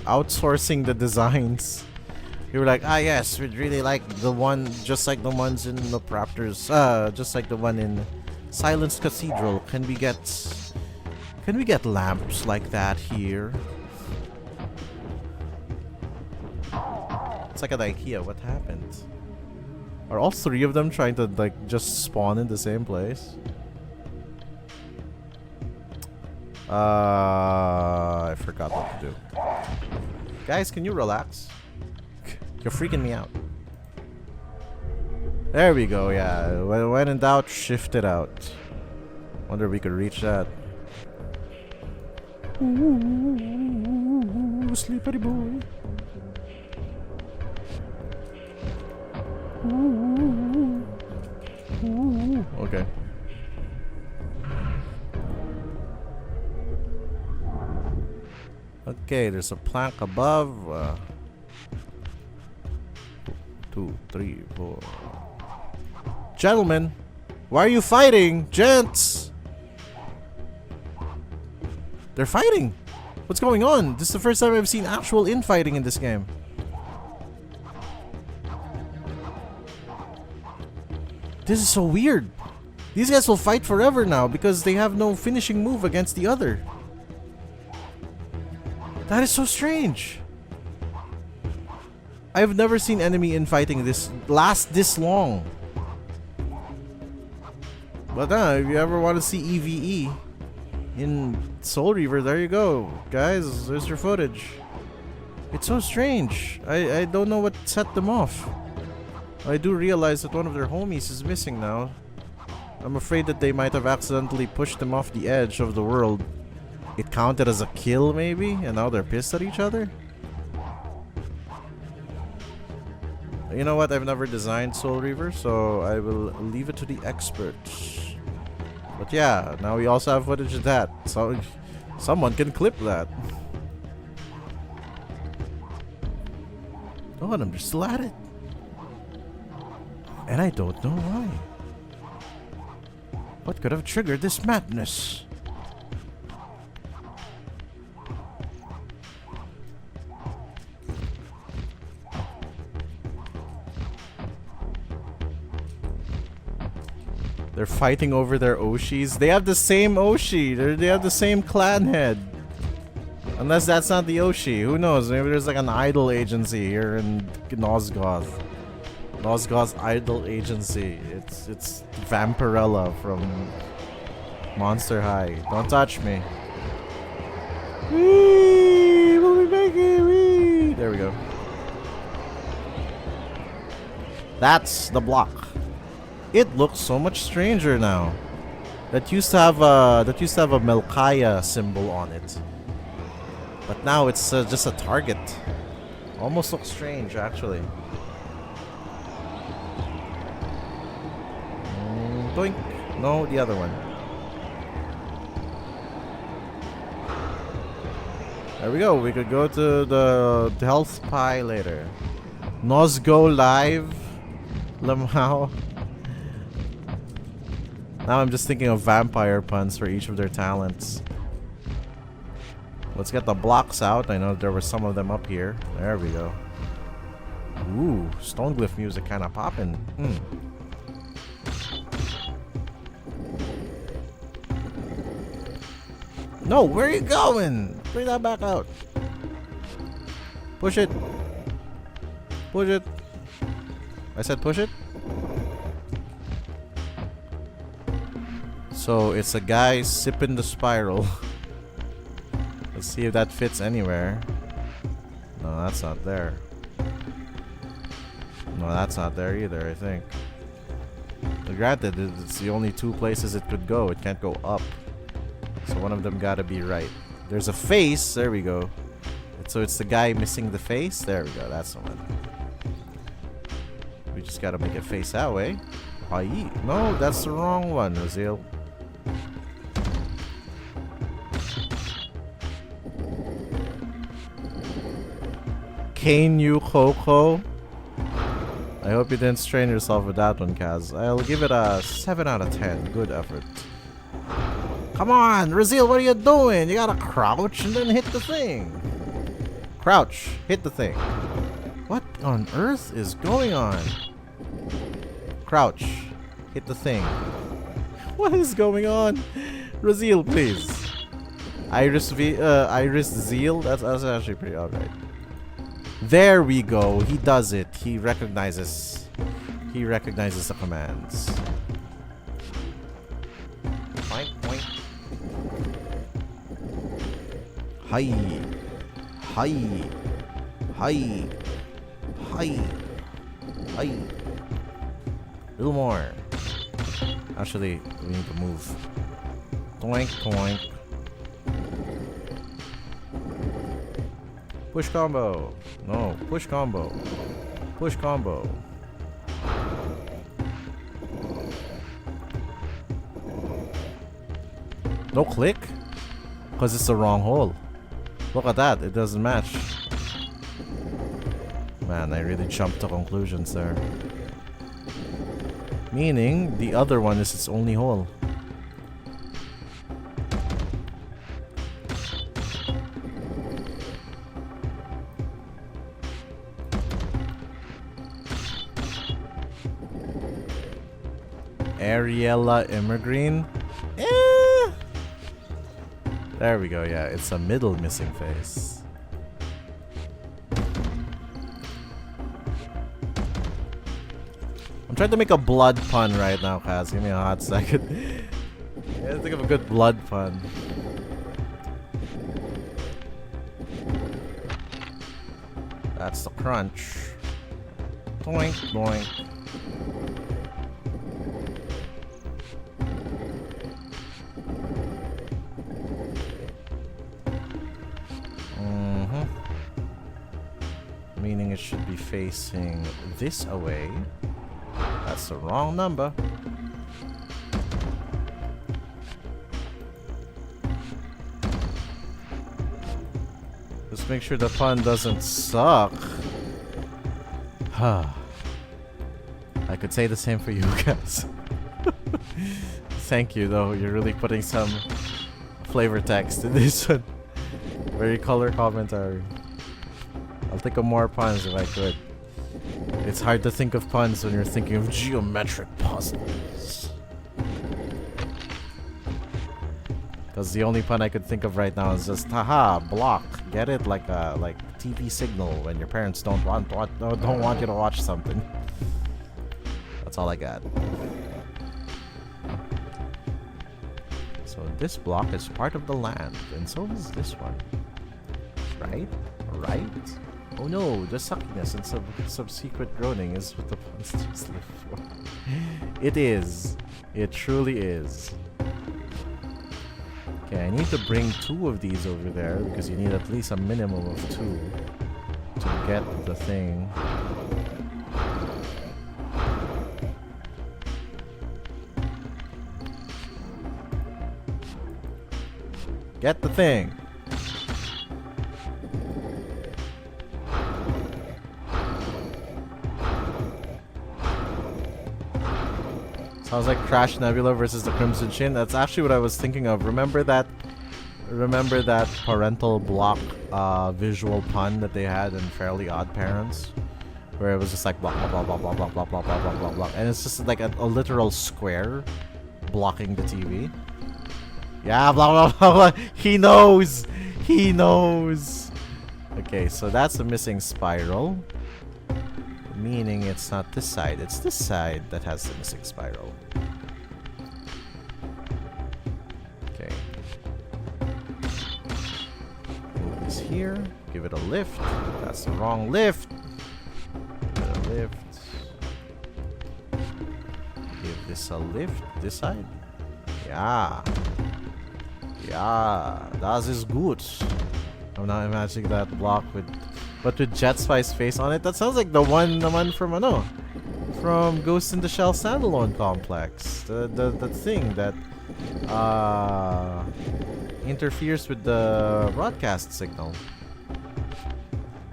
outsourcing the designs. You were like, ah yes, we'd really like the one, just like the ones in the Raptors, just like the one in Silence Cathedral. Can we get lamps like that here? It's like at IKEA. What happened? Are all three of them trying to like just spawn in the same place? I forgot what to do. Guys, can you relax? You're freaking me out. There we go, yeah. When in doubt, shift it out. Wonder if we could reach that. Ooh, slippery boy. Ooh. Ooh. Okay. Okay, there's a plank above. 2, 3, 4. Gentlemen, why are you fighting? Gents! They're fighting! What's going on? This is the first time I've seen actual infighting in this game. This is so weird. These guys will fight forever now because they have no finishing move against the other. That is so strange. I've never seen enemy infighting last this long. But if you ever want to see EVE in Soul Reaver, there you go. Guys, there's your footage. It's so strange. I don't know what set them off. I do realize that one of their homies is missing now. I'm afraid that they might have accidentally pushed them off the edge of the world. It counted as a kill maybe, and now they're pissed at each other? You know what? I've never designed Soul Reaver, so I will leave it to the experts. But yeah, now we also have footage of that. So someone can clip that. Oh, and I'm still at it. And I don't know why. What could have triggered this madness? They're fighting over their Oshis. They have the same Oshi. They have the same clan head. Unless that's not the Oshi. Who knows? Maybe there's like an idol agency here in Nosgoth. Nosgoth's idol agency. It's Vampirella from Monster High. Don't touch me. Whee! We'll be making whee! There we go. That's the block. It looks so much stranger now. That used to have a Melkaya symbol on it, but now it's just a target. Almost looks strange, actually. Doink. No, the other one. There we go. We could go to the health pie later. Nosgo live. Lamau. Now I'm just thinking of vampire puns for each of their talents. Let's get the blocks out. I know there were some of them up here. There we go. Ooh, stone glyph music kind of popping. No, where are you going? Bring that back out. Push it. Push it. I said push it. So it's a guy sipping the spiral. Let's see if that fits anywhere. No, that's not there. No, that's not there either, I think. But granted, it's the only two places it could go. It can't go up. So one of them gotta be right. There's a face. There we go. So it's the guy missing the face. There we go. That's the one. We just gotta make it face that way. Aye. No, that's the wrong one, Raziel. Kane Yu Coco. I hope you didn't strain yourself with that one, Kaz. I'll give it a 7 out of 10. Good effort. Come on, Raziel, what are you doing? You gotta crouch and then hit the thing. Crouch, hit the thing. What on earth is going on? Crouch, hit the thing. What is going on? Raziel, please. Iris Zeal. That's actually pretty alright. There we go. He does it. He recognizes. He recognizes the commands. Point, point. Hi. Hi. Hi. Hi. Hi. Little more. Actually, we need to move. Toink, toink. Push combo. No, push combo. Push combo. No click? Because it's the wrong hole. Look at that, it doesn't match. Man, I really jumped to conclusions there. Meaning, the other one is its only hole. Ariella Immergreen? There we go, yeah, it's a middle missing face. I'm trying to make a blood pun right now, Kaz. Give me a hot second. I gotta think of a good blood pun. That's the crunch. Boink, boink. Meaning it should be facing this away. That's the wrong number. Just make sure the pun doesn't suck. I could say the same for you guys. Thank you though, you're really putting some flavor text in this one. Very color commentary. I'll think of more puns if I could. It's hard to think of puns when you're thinking of geometric puzzles. Because the only pun I could think of right now is just haha, block. Get it? Like TV signal when your parents don't want you to watch something. That's all I got. So this block is part of the land, and so is this one. Right? Right? Oh no, the suckiness and subsequent groaning is what the monsters live for. It is. It truly is. Okay, I need to bring 2 of these over there because you need at least a minimum of 2 to get the thing. Get the thing. Sounds like Crash Nebula versus the Crimson Chin. That's actually what I was thinking of. Remember that parental block visual pun that they had in Fairly Odd Parents? Where it was just like blah blah blah blah blah blah blah blah blah blah blah, and it's just like a literal square blocking the TV. Yeah, blah blah blah blah. He knows. He knows. Okay, so that's a missing spiral. Meaning it's not this side, it's this side that has the missing spiral. Okay. Move this here, give it a lift. That's the wrong lift. Give it a lift. Give this a lift. This side? Yeah. Yeah, das ist gut. I'm not imagining that block with Jetspy's face on it. That sounds like the one from from Ghost in the Shell standalone complex. The thing that interferes with the broadcast signal.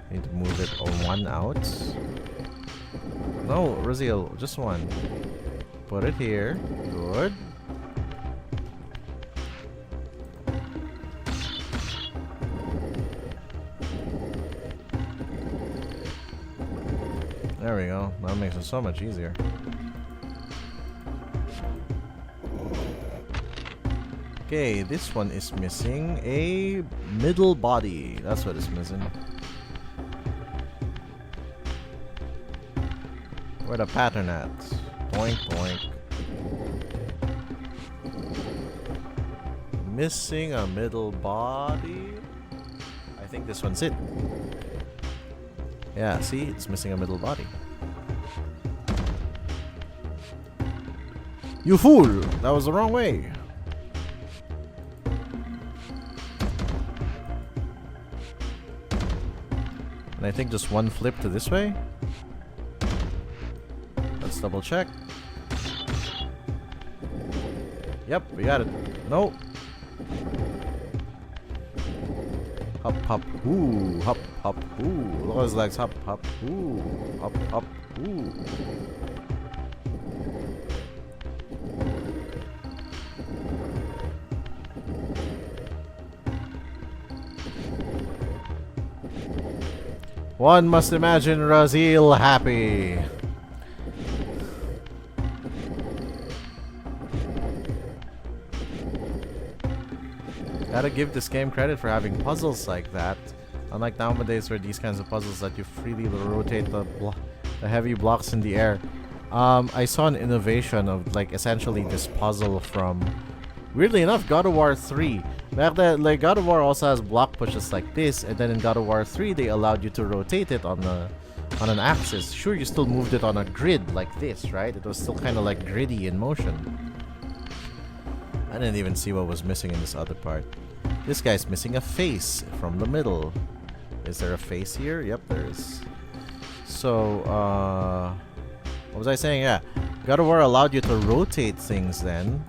Need to move it one out. No, raziel, just one. Put it here. Good. There we go. That makes it so much easier. Okay, this one is missing a middle body. That's what it's missing. Where the pattern at? Boink, boink. Missing a middle body. I think this one's it. Yeah, see? It's missing a middle body. You fool! That was the wrong way. And I think just one flip to this way. Let's double check. Yep, we got it. No. Hop, hop, ooh, hop, hop, ooh. Look at his legs. Hop, hop, ooh, hop, hop, ooh. One must imagine Raziel happy. Gotta give this game credit for having puzzles like that. Unlike nowadays where these kinds of puzzles that you freely rotate the heavy blocks in the air. I saw an innovation of like essentially this puzzle from, weirdly enough, God of War 3. Like God of War also has block pushes like this, and then in God of War 3 they allowed you to rotate it on an axis. Sure, you still moved it on a grid like this, right? It was still kind of like gritty in motion. I didn't even see what was missing in this other part. This guy's missing a face from the middle. Is there a face here? Yep, there is. So, what was I saying? Yeah, God of War allowed you to rotate things then,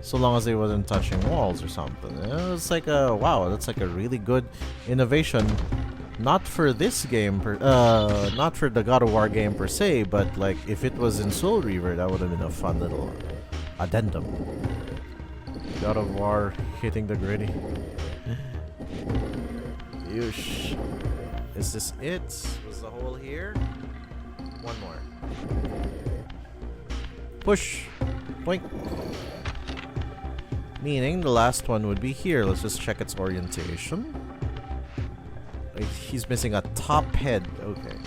so long as they wasn't touching walls or something. It's like a, wow, that's like a really good innovation. Not for this game, not for the God of War game per se, but like if it was in Soul Reaver, that would have been a fun little addendum. God of War hitting the gritty. Yush. Is this it? Was the hole here? One more. Push. Boink. Meaning the last one would be here. Let's just check its orientation. He's missing a top head. Okay.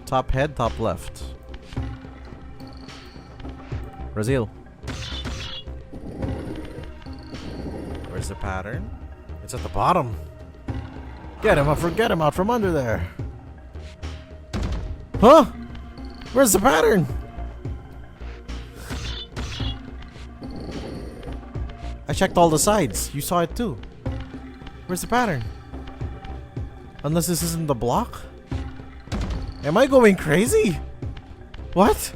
Top head, top left. Raziel. Where's the pattern? It's at the bottom. Get him out from under there. Huh? Where's the pattern? I checked all the sides. You saw it too. Where's the pattern? Unless this isn't the block? Am I going crazy? What?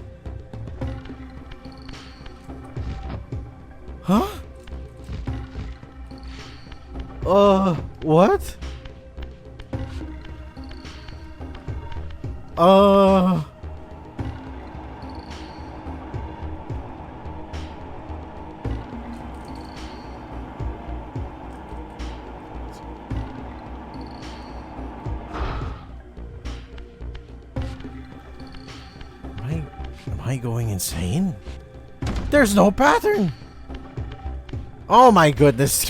Huh? What? Am I going insane? There's no pattern! Oh my goodness.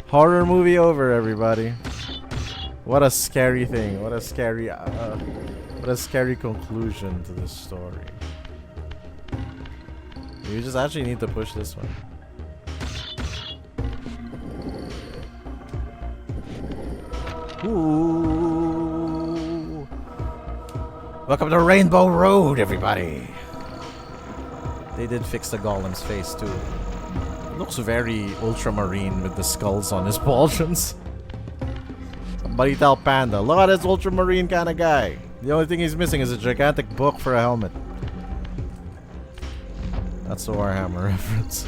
Horror movie over, everybody. What a scary thing. What a scary conclusion to this story. You just actually need to push this one. Ooh. Welcome to Rainbow Road, everybody. They did fix the golem's face too. Looks very ultramarine with the skulls on his pauldrons. Somebody tell Panda, look at this ultramarine kind of guy. The only thing he's missing is a gigantic book for a helmet. That's a Warhammer reference.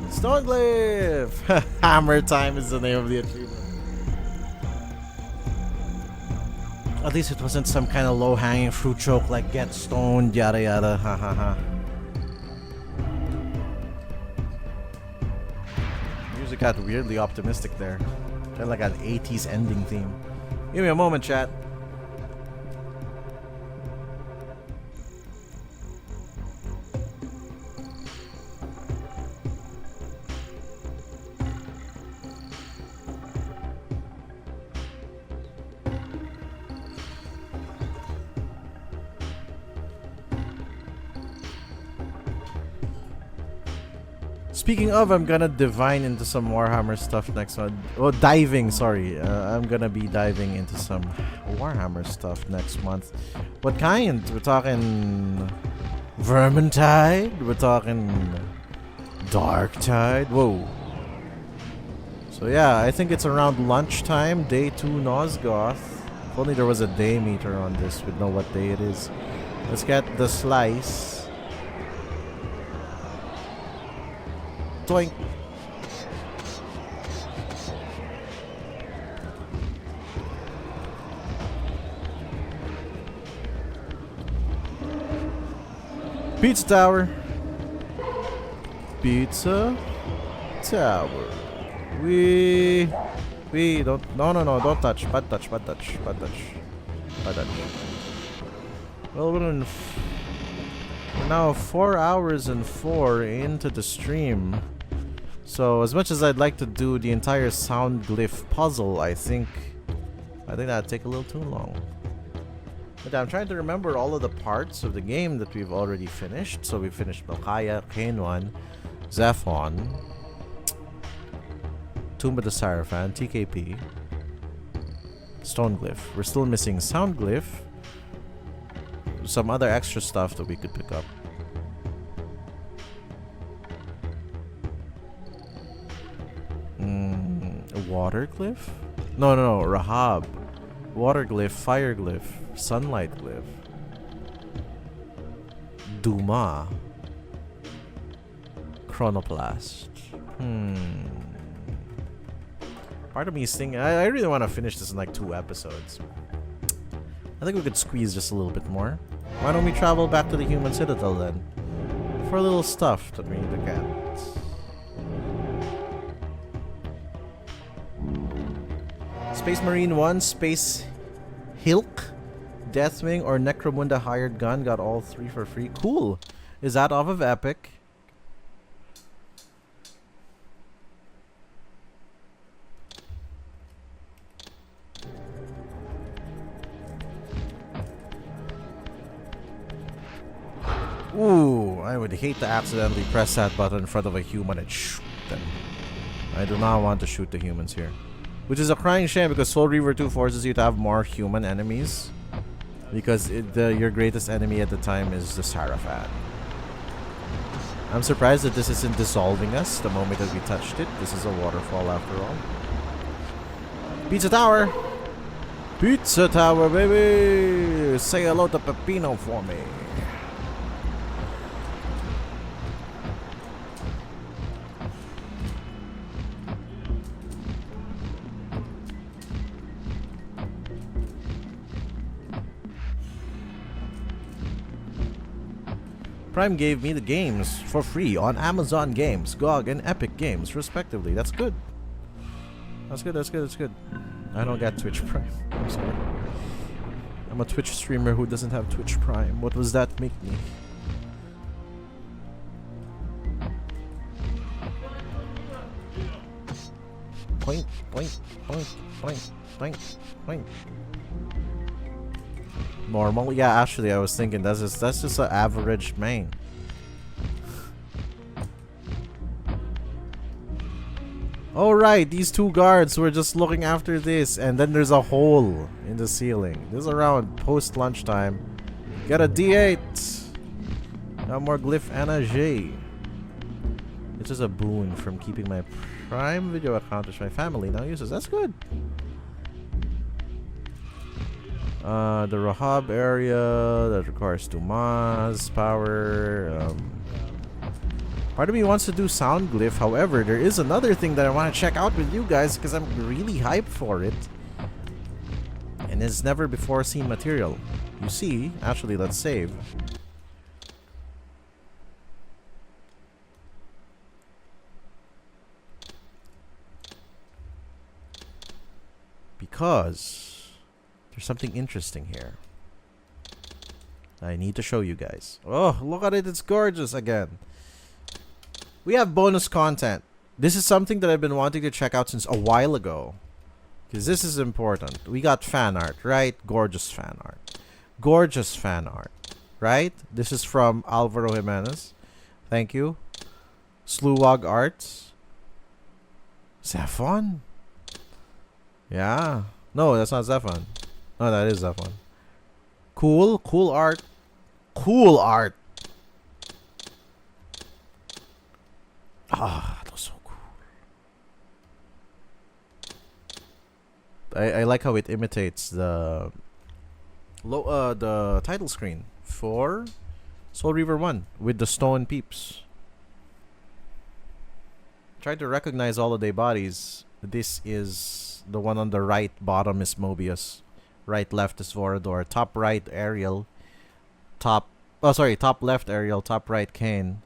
Stoneglyph! Hammer time is the name of the achievement. At least it wasn't some kind of low-hanging fruit joke like get stoned, yada yada, ha ha ha. Music got weirdly optimistic there. Kind of like an 80s ending theme. Give me a moment, chat. Speaking of, I'm gonna divine into some Warhammer stuff next month. Oh, diving, sorry. I'm gonna be diving into some Warhammer stuff next month. What kind? We're talking Vermintide? We're talking Darktide? Whoa. So yeah, I think it's around lunchtime, day 2 Nosgoth. If only there was a day meter on this, we'd know what day it is. Let's get the slice. Doink. Pizza Tower. Pizza Tower. We don't. No, don't touch. Bad touch. Well, we're now 4 hours and 4 into the stream. So as much as I'd like to do the entire sound glyph puzzle, I think that'd take a little too long. But I'm trying to remember all of the parts of the game that we've already finished. So we finished Malkaya, Kainwan, Zephon, Tomb of the Seraphim, TKP, Stone Glyph. We're still missing Sound Glyph. Some other extra stuff that we could pick up. Water glyph? No, Rahab. Water glyph, fire glyph, sunlight glyph. Duma. Chronoplast. Part of me is thinking, I really want to finish this in like 2 episodes. I think we could squeeze just a little bit more. Why don't we travel back to the human citadel then? For a little stuff that we need to get. Space Marine 1, Space Hilk, Deathwing, or Necromunda Hired Gun got all 3 for free. Cool. Is that off of Epic? Ooh, I would hate to accidentally press that button in front of a human and shoot them. I do not want to shoot the humans here. Which is a crying shame because Soul Reaver 2 forces you to have more human enemies. Because your greatest enemy at the time is the Seraphim. I'm surprised that this isn't dissolving us the moment that we touched it. This is a waterfall after all. Pizza Tower! Pizza Tower, baby! Say hello to Pepino for me. Prime gave me the games for free on Amazon Games, GOG, and Epic Games, respectively. That's good. That's good. I don't get Twitch Prime. I'm sorry. I'm a Twitch streamer who doesn't have Twitch Prime. What does that make me? Point. Normal? Yeah, actually, I was thinking that's just an average main. Alright, these 2 guards were just looking after this, and then there's a hole in the ceiling. This is around post-lunchtime. Get a D8! Got more glyph and a J. which is a boon from keeping my Prime Video account which my family now uses. That's good. The Rahab area that requires 2 Mas power. Part of me wants to do sound glyph. However, there is another thing that I want to check out with you guys because I'm really hyped for it. And it's never before seen material. You see, actually, let's save. Because there's something interesting here. I need to show you guys. Oh, look at it. It's gorgeous again. We have bonus content. This is something that I've been wanting to check out since a while ago. Because this is important. We got fan art, right? Gorgeous fan art. Gorgeous fan art, right? This is from Alvaro Jimenez. Thank you. Sluwag Arts. Zephon? Yeah. No, that's not Zephon. No, that is Zephon. Cool. Cool art. Cool art. Ah, that was so cool. I like how it imitates the title screen for Soul Reaver 1 with the stone peeps. Tried to recognize all of their bodies. This is the one on the right bottom is Mobius. Right left is Vorador. Top right Ariel. Top left Ariel, top right Kane.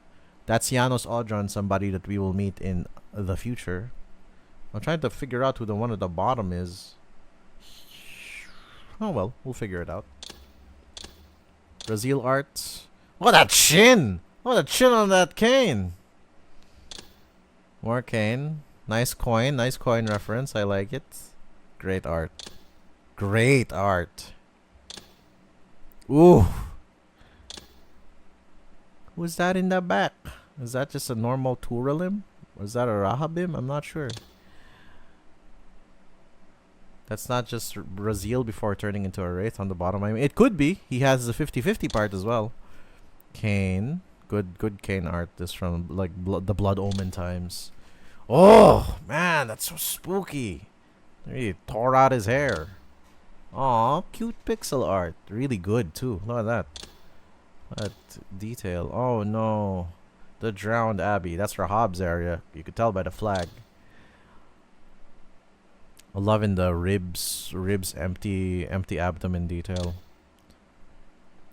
That's Janos Audron, somebody that we will meet in the future. I'm trying to figure out who the one at the bottom is. Oh well, we'll figure it out. Raziel Arts. What a chin! What a chin on that Kane! More Kane. Nice coin reference. I like it. Great art. Great art. Ooh. Who's that in the back? Is that just a normal Turalim? Or is that a Rahabim? I'm not sure. That's not just Raziel before turning into a Wraith on the bottom. I mean, it could be. He has the 50-50 part as well. Kane. Good Kane art. This from like the Blood Omen times. Oh, man, that's so spooky. He tore out his hair. Aw, cute pixel art. Really good, too. Look at that. That detail. Oh, no. The drowned Abbey. That's Rahab's area. You could tell by the flag. I'm loving the ribs empty abdomen detail.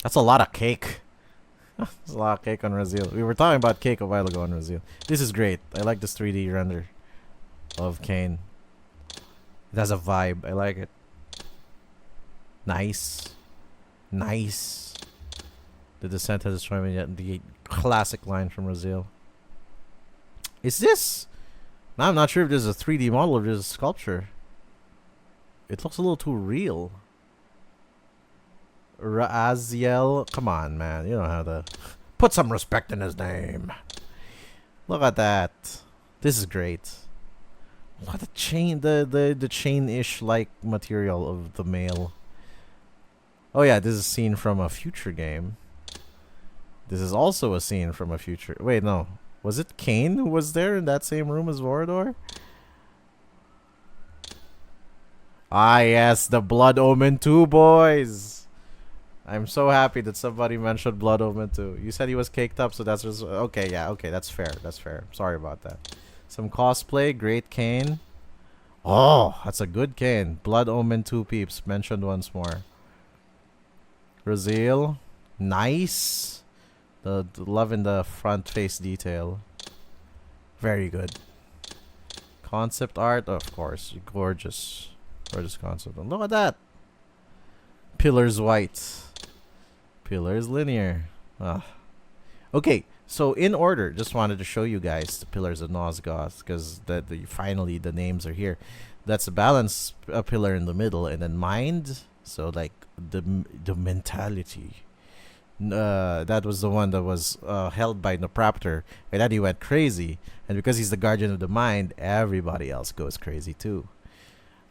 That's a lot of cake. There's a lot of cake on Raziel. We were talking about cake a while ago on Raziel. This is great. I like this 3D render of Kane. It has a vibe. I like it. Nice. Nice. The descent has destroyed me yet. The classic line from Raziel. Is this? Now I'm not sure if this is a 3D model or just a sculpture. It looks a little too real. Raziel, come on, man. You don't have to put some respect in his name. Look at that. This is great. What a chain, the chain-ish like material of the male. Oh yeah, this is a scene from a future game. This is also a scene from a future. Wait, no. Was it Kane who was there in that same room as Vorador? Ah, yes, the Blood Omen 2 boys. I'm so happy that somebody mentioned Blood Omen 2. You said he was caked up, so that's just, okay. Yeah, okay, that's fair. That's fair. Sorry about that. Some cosplay, great Kane. Oh, that's a good Kane. Blood Omen 2 peeps mentioned once more. Raziel, nice. The love in the front face detail. Very good. Concept art, of course. Gorgeous. Gorgeous concept. And look at that. Pillars white. Pillars linear. Ah. Okay, so in order, just wanted to show you guys the pillars of Nosgoth because finally the names are here. That's a balance pillar in the middle, and then mind. So like the mentality. That was the one that was held by Nopraptor, and then he went crazy. And because he's the guardian of the mind, everybody else goes crazy too.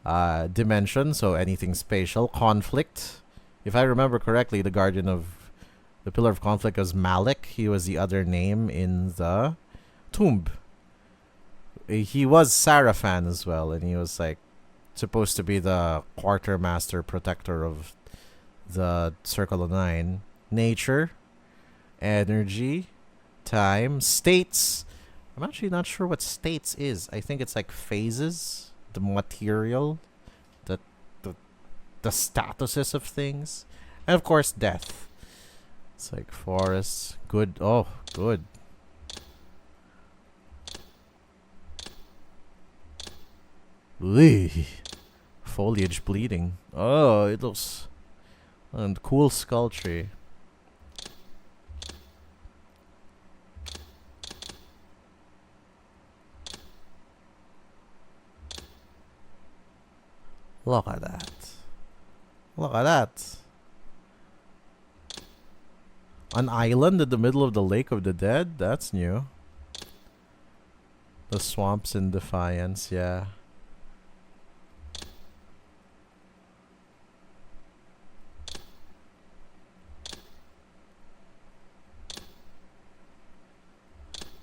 Dimension, so anything spatial. Conflict. If I remember correctly, the guardian of the pillar of conflict was Malik. He was the other name in the tomb. he was Sarafan as well, and he was like supposed to be the quartermaster protector of the Circle of Nine. Nature, energy, time, states. I'm actually not sure what states is. I think it's like phases, the material, the the statuses of things, and of course death. It's like forests. Good. Oh, good. Ooh. Foliage bleeding. Oh, it looks... And cool skull tree. Look at that. Look at that. An island in the middle of the Lake of the Dead? That's new. The swamps in Defiance, yeah.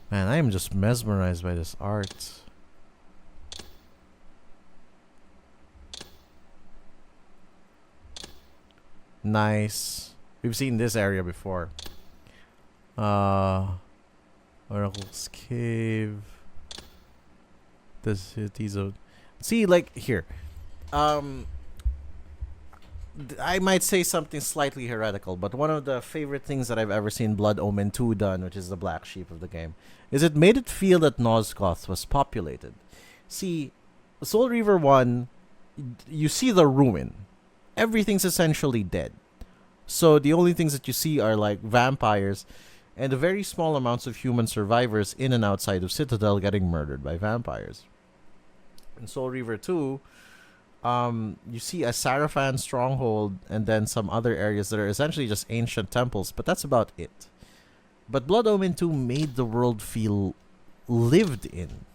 Man, I am just mesmerized by this art. Nice. We've seen this area before. Oracle's Cave. The cities of... See, like, here. I might say something slightly heretical, but one of the favorite things that I've ever seen Blood Omen 2 done, which is the black sheep of the game, is it made it feel that Nosgoth was populated. See, Soul Reaver 1, you see the ruin. Everything's essentially dead. So the only things that you see are like vampires and the very small amounts of human survivors in and outside of Citadel getting murdered by vampires. In Soul Reaver 2, you see a Sarafan stronghold and then some other areas that are essentially just ancient temples, but that's about it. But Blood Omen 2 made the world feel lived in.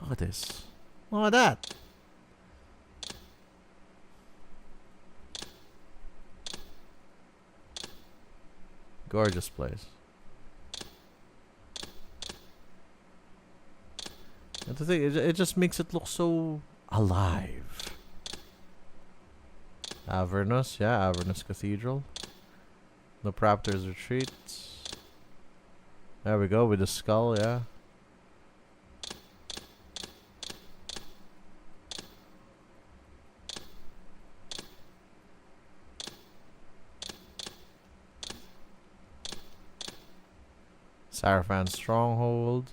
Look at this. Look at that. Gorgeous place. And the thing, it just makes it look so alive. Avernus, yeah, Avernus Cathedral. The Raptor's Retreat. There we go, with the skull, yeah. Sarafan Stronghold.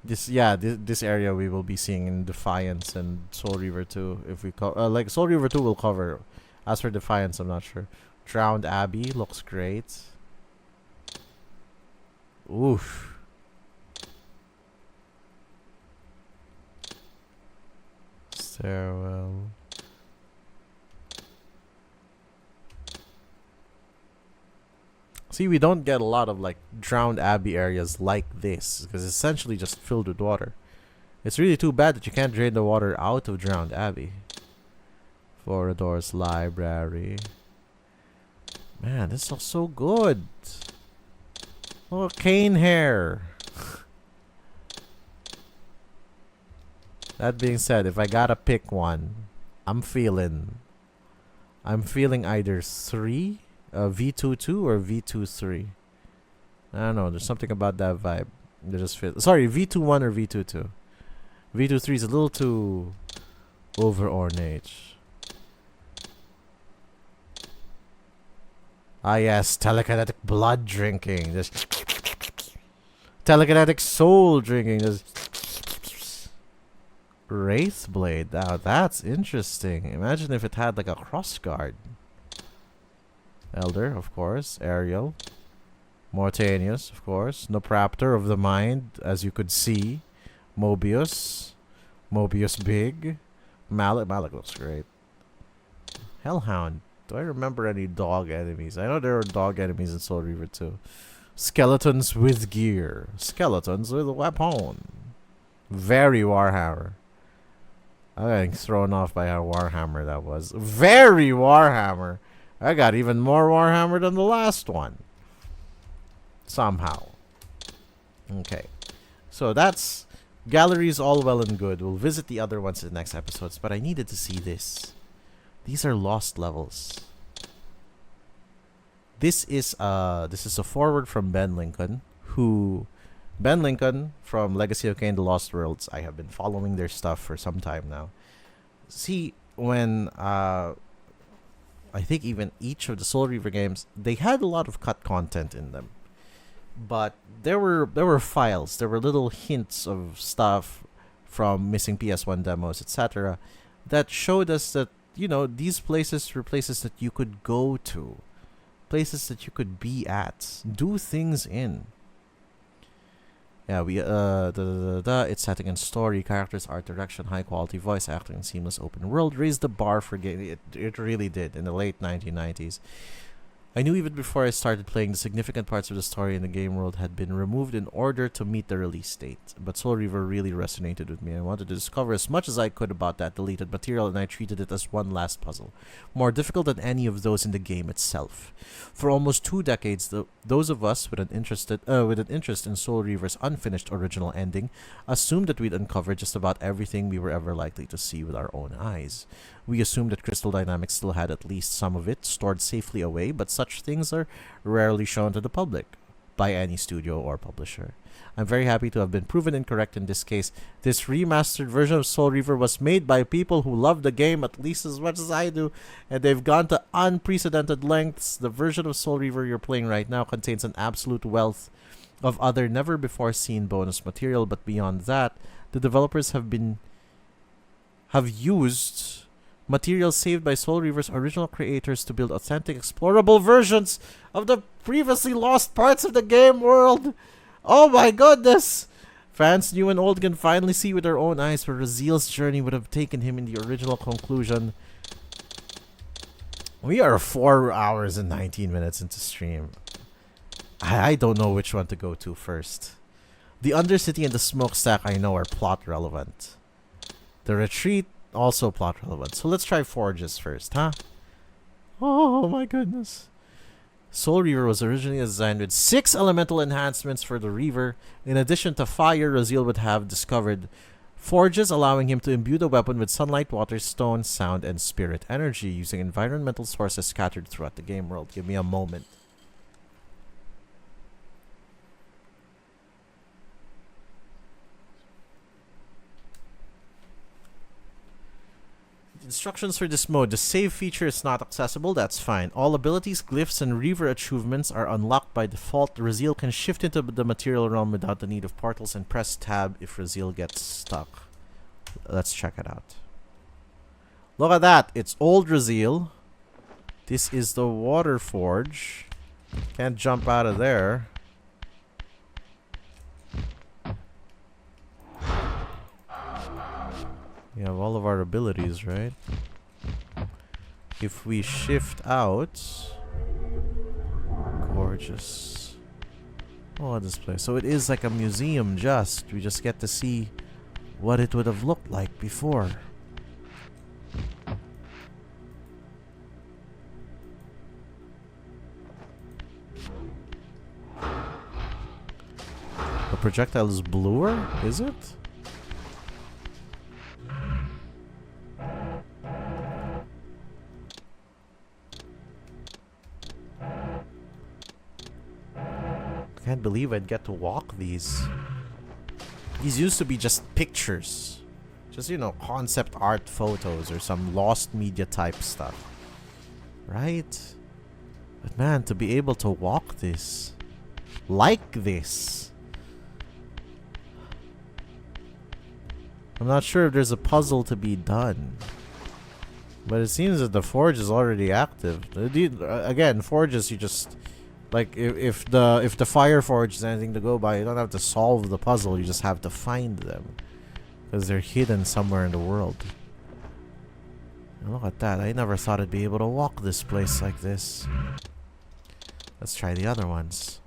This area we will be seeing in Defiance and Soul Reaver 2. If we like Soul Reaver 2 will cover. As for Defiance, I'm not sure. Drowned Abbey looks great. Oof. Stairwell. See, we don't get a lot of like Drowned Abbey areas like this because it's essentially just filled with water. It's really too bad that you can't drain the water out of Drowned Abbey. Forador's Library. Man, this looks so good. Oh, cane hair. That being said, if I gotta pick one, I'm feeling either 3. V22 or V23. I don't know. There's something about that vibe. They just fit. Sorry, V21 or V22. V23 is a little too over ornate. Ah yes, telekinetic blood drinking. Just telekinetic soul drinking. Just Wraithblade. Now that's interesting. Imagine if it had like a crossguard. Elder, of course. Ariel. Mortanius, of course. Nopraptor of the Mind, as you could see. Mobius. Mobius Big. Malik. Malik looks great. Hellhound. Do I remember any dog enemies? I know there are dog enemies in Soul Reaver 2. Skeletons with gear. Skeletons with a weapon. Very Warhammer. I'm getting thrown off by how Warhammer that was. Very Warhammer. I got even more Warhammer than the last one. Somehow. Okay. So that's galleries all well and good. We'll visit the other ones in the next episodes, but I needed to see this. These are lost levels. This is a forward from Ben Lincoln, Ben Lincoln from Legacy of Kain: The Lost Worlds. I have been following their stuff for some time now. See, when I think even each of the Soul Reaver games, they had a lot of cut content in them. But there were files, there were little hints of stuff from missing PS1 demos, etc., that showed us that, you know, these places were places that you could go to, places that you could be at, do things in. Yeah, its setting and story, characters, art direction, high quality voice acting, and seamless open world raised the bar for gaming. It really did in the late 1990s. I knew even before I started playing, the significant parts of the story in the game world had been removed in order to meet the release date. But Soul Reaver really resonated with me. I wanted to discover as much as I could about that deleted material, and I treated it as one last puzzle, more difficult than any of those in the game itself. For almost 2 decades, those of us with an interest in Soul Reaver's unfinished original ending assumed that we'd uncovered just about everything we were ever likely to see with our own eyes. We assumed that Crystal Dynamics still had at least some of it stored safely away, but such things are rarely shown to the public by any studio or publisher. I'm very happy to have been proven incorrect in this case. This remastered version of Soul Reaver was made by people who love the game at least as much as I do, and they've gone to unprecedented lengths. The version of Soul Reaver you're playing right now contains an absolute wealth of other never-before-seen bonus material, but beyond that, the developers have used material saved by Soul Reaver's original creators to build authentic, explorable versions of the previously lost parts of the game world. Oh my goodness! Fans new and old can finally see with their own eyes where Raziel's journey would have taken him in the original conclusion. We are 4 hours and 19 minutes into stream. I don't know which one to go to first. The Undercity and the Smokestack I know are plot relevant. The Retreat, also plot relevant. So let's try Forges first, huh? Oh my goodness. Soul Reaver was originally designed with 6 elemental enhancements for the Reaver. In addition to fire, Raziel would have discovered forges, allowing him to imbue the weapon with sunlight, water, stone, sound, and spirit energy using environmental sources scattered throughout the game world. Give me a moment. Instructions for this mode. The save feature is not accessible, that's fine. All abilities, glyphs, and Reaver achievements are unlocked by default. Raziel can shift into the material realm without the need of portals, and press tab if Raziel gets stuck. Let's check it out. Look at that! It's old Raziel. This is the Water Forge. Can't jump out of there. We have all of our abilities, right? If we shift out... Gorgeous. Oh, this place. So it is like a museum just. We just get to see what it would have looked like before. The projectile is bluer, is it? Can't believe I'd get to walk these. These used to be just pictures. Just, you know, concept art photos or some lost media type stuff. Right? But man, to be able to walk this. Like this. I'm not sure if there's a puzzle to be done. But it seems that the forge is already active. Again, forges you just... Like, if the Fire Forge is anything to go by, you don't have to solve the puzzle, you just have to find them. Because they're hidden somewhere in the world. And look at that, I never thought I'd be able to walk this place like this. Let's try the other ones.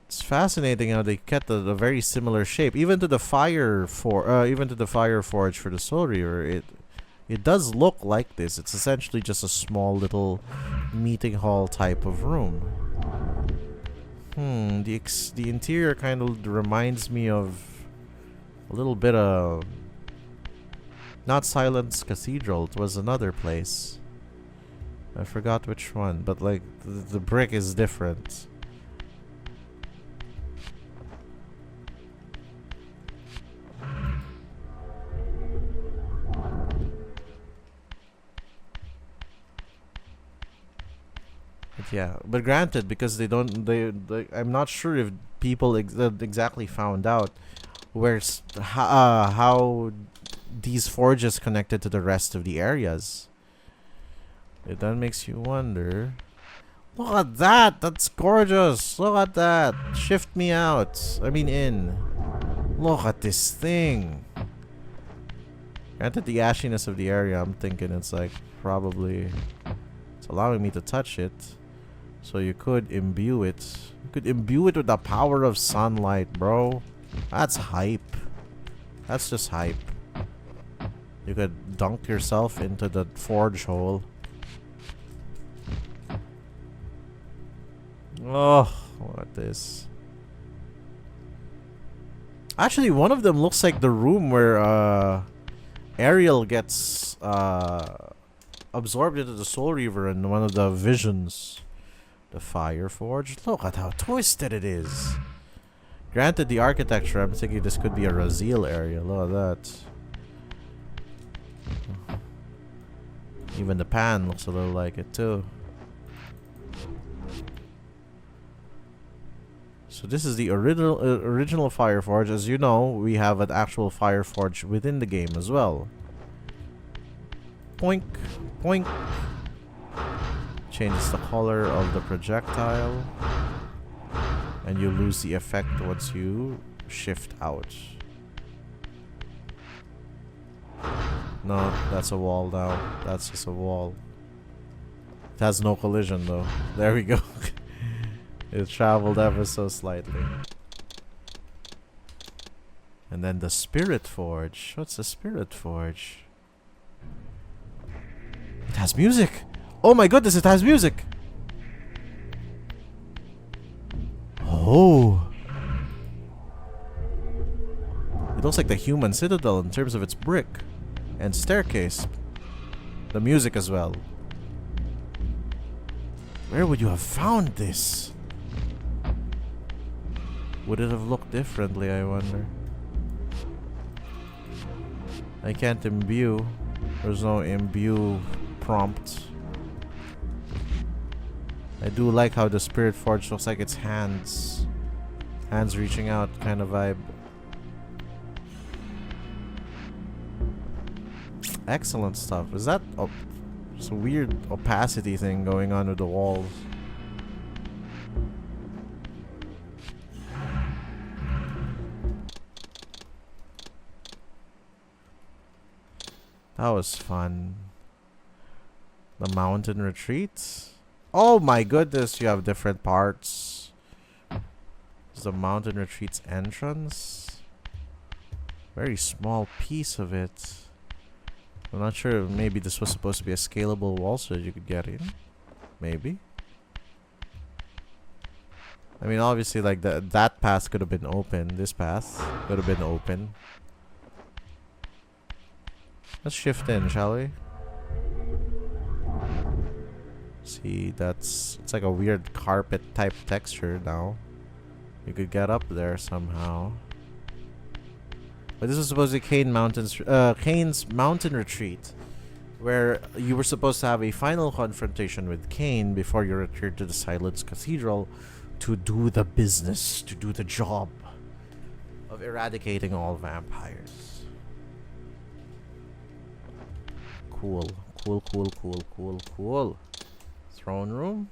It's fascinating how they kept a very similar shape. Even to the Fire Forge for the Soul Reaver, It does look like this. It's essentially just a small little meeting hall type of room. The interior kind of reminds me of a little bit of... Not Silence Cathedral, it was another place. I forgot which one, but like the brick is different. Yeah, but granted, because they I'm not sure if people exactly found out how these forges connected to the rest of the areas. It then makes you wonder. Look at that! That's gorgeous! Look at that! Shift me out. I mean in. Look at this thing. Granted the ashiness of the area, I'm thinking it's like probably it's allowing me to touch it. So you could imbue it. You could imbue it with the power of sunlight, bro. That's hype. That's just hype. You could dunk yourself into the forge hole. Oh, look at this. Actually, one of them looks like the room where Ariel gets absorbed into the Soul Reaver in one of the visions. The Fire Forge. Look at how twisted it is. Granted, the architecture, I'm thinking this could be a raziel area. Look at that. Even the pan looks a little like it too. So this is the original Fire Forge. As you know, we have an actual Fire Forge within the game as well. Poink, poink. Changes the color of the projectile, and you lose the effect once you shift out. No, that's a wall now. That's just a wall. It has no collision though. There we go. It traveled ever so slightly. And then the Spirit Forge. What's the Spirit Forge? It has music! Oh my goodness, it has music! Oh! It looks like the human citadel in terms of its brick and staircase. The music as well. Where would you have found this? Would it have looked differently, I wonder? I can't imbue. There's no imbue prompt. I do like how the Spirit Forge looks like it's hands reaching out kind of vibe. Excellent stuff. Is that it's a weird opacity thing going on with the walls? That was fun. The mountain retreats. Oh my goodness, you have different parts. This is the mountain retreats entrance. Very small piece of it. I'm not sure, maybe this was supposed to be a scalable wall so that you could get in. Maybe. I mean, obviously, like, that path could have been open. This path could have been open. Let's shift in, shall we? See, it's like a weird carpet type texture now. You could get up there somehow. But this was supposed to be Kane's mountain retreat, where you were supposed to have a final confrontation with Kane before you return to the Silence Cathedral to do the business, to do the job of eradicating all vampires. Cool. Throne room.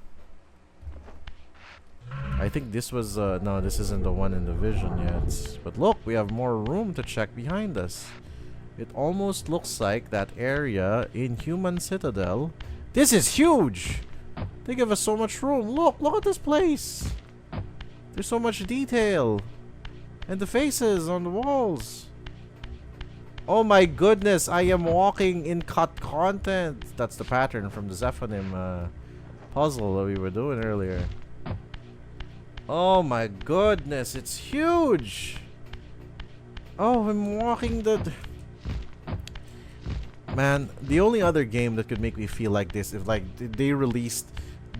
I think this was no, this isn't the one in the vision yet. But look, we have more room to check behind us. It almost looks like that area in Human Citadel. This is huge! They give us so much room. Look at this place. There's so much detail. And the faces on the walls. Oh my goodness, I am walking in cut content. That's the pattern from the Zephonim puzzle that we were doing earlier. Oh my goodness, it's huge. Oh, I'm walking the... Man, the only other game that could make me feel like this if like they released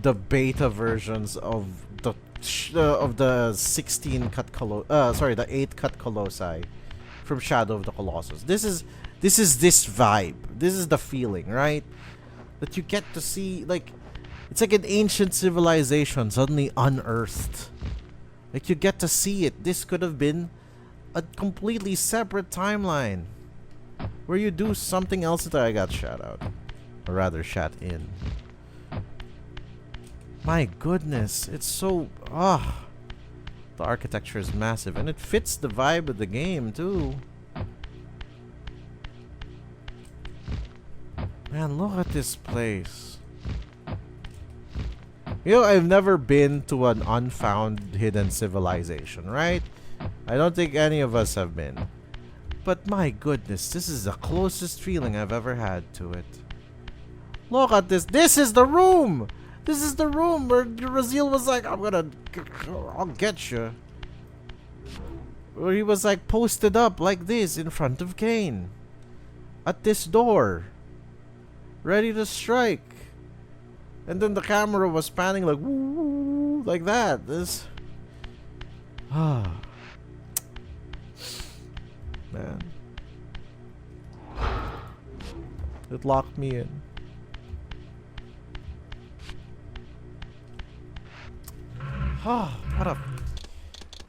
the beta versions of the 16 cut the 8 cut colossi from Shadow of the Colossus. This is this vibe. This is the feeling, right? That you get to see, like, it's like an ancient civilization suddenly unearthed. Like, you get to see it. This could have been a completely separate timeline where you do something else that I got shot out. Or rather, shot in. My goodness, it's so... the architecture is massive, and it fits the vibe of the game, too. Man, look at this place. You know, I've never been to an unfound hidden civilization, right? I don't think any of us have been. But my goodness, this is the closest feeling I've ever had to it. Look at this. This is the room! This is the room where Raziel was like, I'll get you. Where he was like posted up like this in front of Cain. At this door. Ready to strike. And then the camera was panning like, woo, like that. This... Man. It locked me in.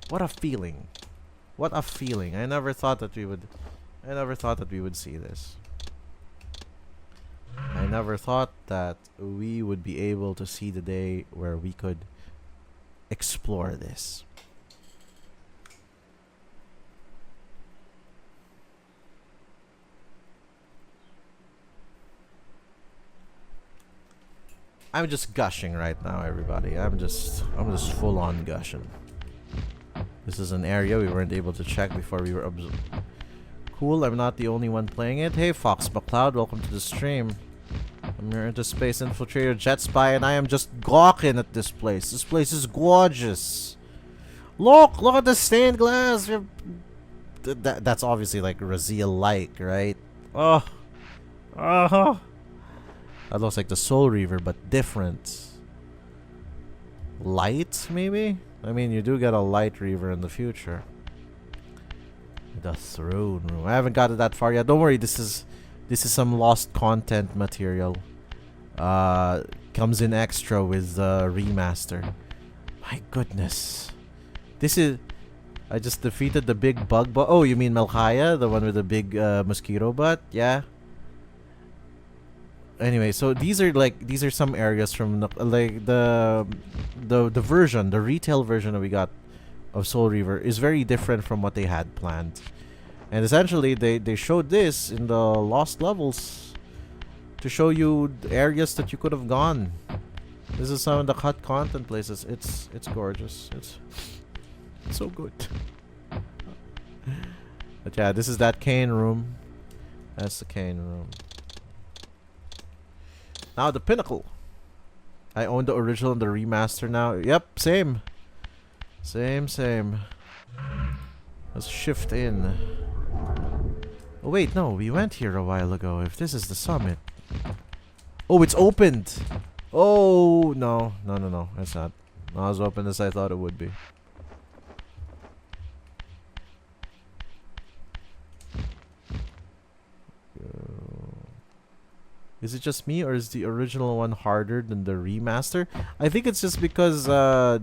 What a feeling. What a feeling. I never thought that we would see this. I never thought that we would be able to see the day where we could explore this. I'm just gushing right now, everybody. I'm just full on gushing. This is an area we weren't able to check before we were cool. I'm not the only one playing it. Hey, Fox McCloud, welcome to the stream. I'm your interspace infiltrator Jetspy, and I am just gawking at this place. This place is gorgeous. Look at the stained glass. That's obviously like Raziel-like, right? That looks like the Soul Reaver, but different. Light, maybe? I mean, you do get a Light Reaver in the future. The throne room. I haven't got it that far yet. Don't worry, this is some lost content material. Comes in extra with the remaster. My goodness. This is... I just defeated the big bug. Oh, you mean Melchaya? The one with the big mosquito butt? Yeah. Anyway, so these are some areas from the retail version that we got of Soul Reaver is very different from what they had planned. And essentially they showed this in the lost levels to show you the areas that you could have gone. This is some of the cut content places. It's gorgeous. It's so good. But yeah, this is that Cain room. That's the Cain room. Now the pinnacle. I own the original and the remaster now. Yep, same. Same. Let's shift in. Oh wait, no, we went here a while ago. If this is the summit. Oh, it's opened. Oh, no, it's not. Not as open as I thought it would be. Is it just me, or is the original one harder than the remaster? I think it's just because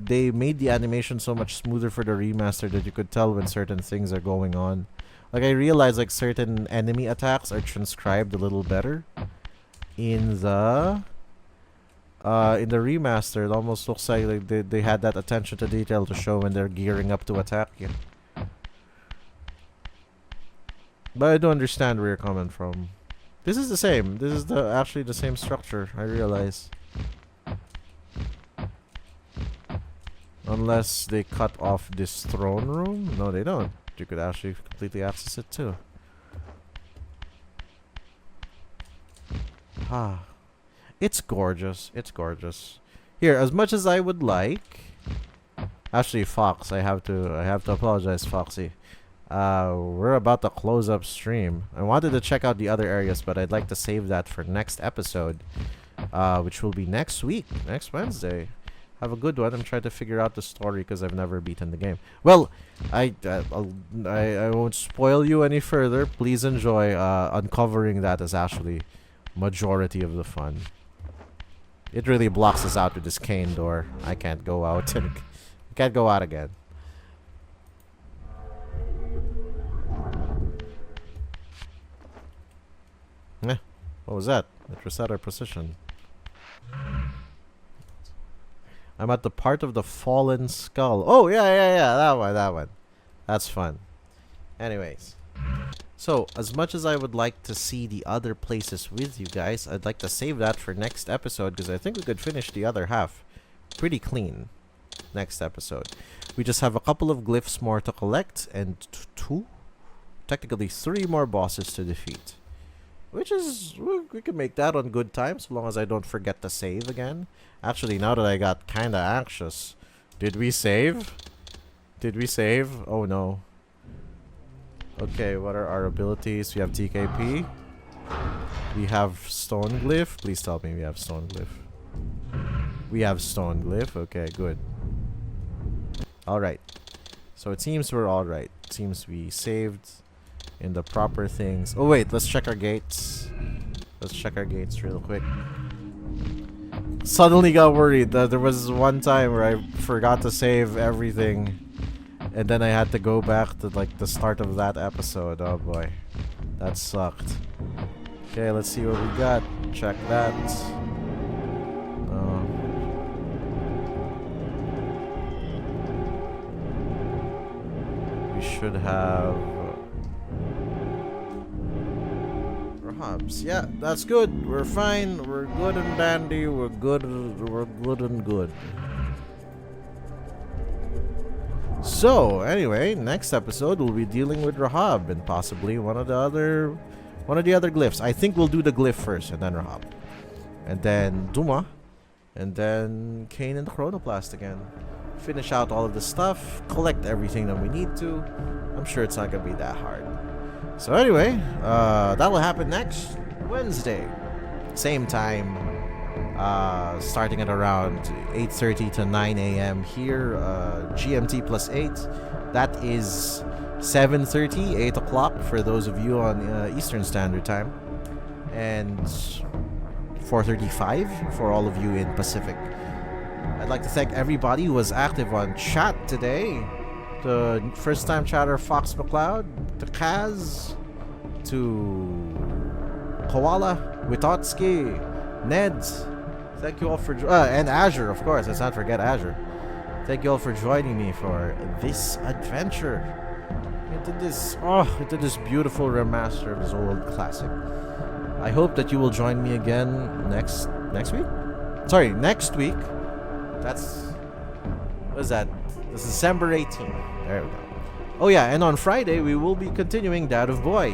they made the animation so much smoother for the remaster that you could tell when certain things are going on. Like, I realized like certain enemy attacks are transcribed a little better in the remaster. It almost looks like they had that attention to detail to show when they're gearing up to attack you. But I don't understand where you're coming from. This is the same. This is actually the same structure, I realize. Unless they cut off this throne room. No, they don't. You could actually completely access it too. Ah, it's gorgeous. It's gorgeous. Here, as much as I would like. Actually, Fox, I have to apologize, Foxy. We're about to close up stream. I wanted to check out the other areas, but I'd like to save that for next episode, which will be next week, next Wednesday. Have a good one. I'm trying to figure out the story because I've never beaten the game. Well, I won't spoil you any further. Please enjoy. Uncovering that is actually majority of the fun. It really blocks us out with this cane door. I can't go out and can't go out again. What was that? It reset our position. I'm at the part of the fallen skull. Oh, yeah. That one. That's fun. Anyways. So, as much as I would like to see the other places with you guys, I'd like to save that for next episode because I think we could finish the other half pretty clean next episode. We just have a couple of glyphs more to collect and technically 3 more bosses to defeat. Which is, we can make that on good time so long as I don't forget to save again. Actually, now that I got kinda anxious. Did we save? Did we save? Oh no. Okay, what are our abilities? We have TKP. We have Stone Glyph. Please tell me we have Stone Glyph. We have Stone Glyph. Okay, good. Alright. So it seems we're alright. It seems we saved in the proper things. Oh wait, let's check our gates. Let's check our gates real quick. Suddenly got worried that there was one time where I forgot to save everything. And then I had to go back to like the start of that episode. Oh boy. That sucked. Okay, let's see what we got. Check that. We should have Rahabs. Yeah, that's good. We're fine. We're good and dandy. We're good and good. So, anyway, next episode we'll be dealing with Rahab and possibly one of the other glyphs. I think we'll do the glyph first and then Rahab. And then Duma. And then Cain and Chronoplast again. Finish out all of the stuff, collect everything that we need to. I'm sure it's not gonna be that hard. So anyway, that will happen next Wednesday. Same time. Starting at around 8:30 to 9 a.m. here, GMT plus 8. That is 7:30, 8 o'clock for those of you on Eastern Standard Time. And 4:35 for all of you in Pacific. I'd like to thank everybody who was active on chat today. The first-time chatter Fox McLeod, to Kaz, to Koala, Witotsky, Ned. Thank you all for and Azure, of course. Let's not forget Azure. Thank you all for joining me for this adventure into this beautiful remaster of this old classic. I hope that you will join me again next week. Sorry, next week. What is that? This is December 18th. There we go. Oh yeah, and on Friday we will be continuing God of War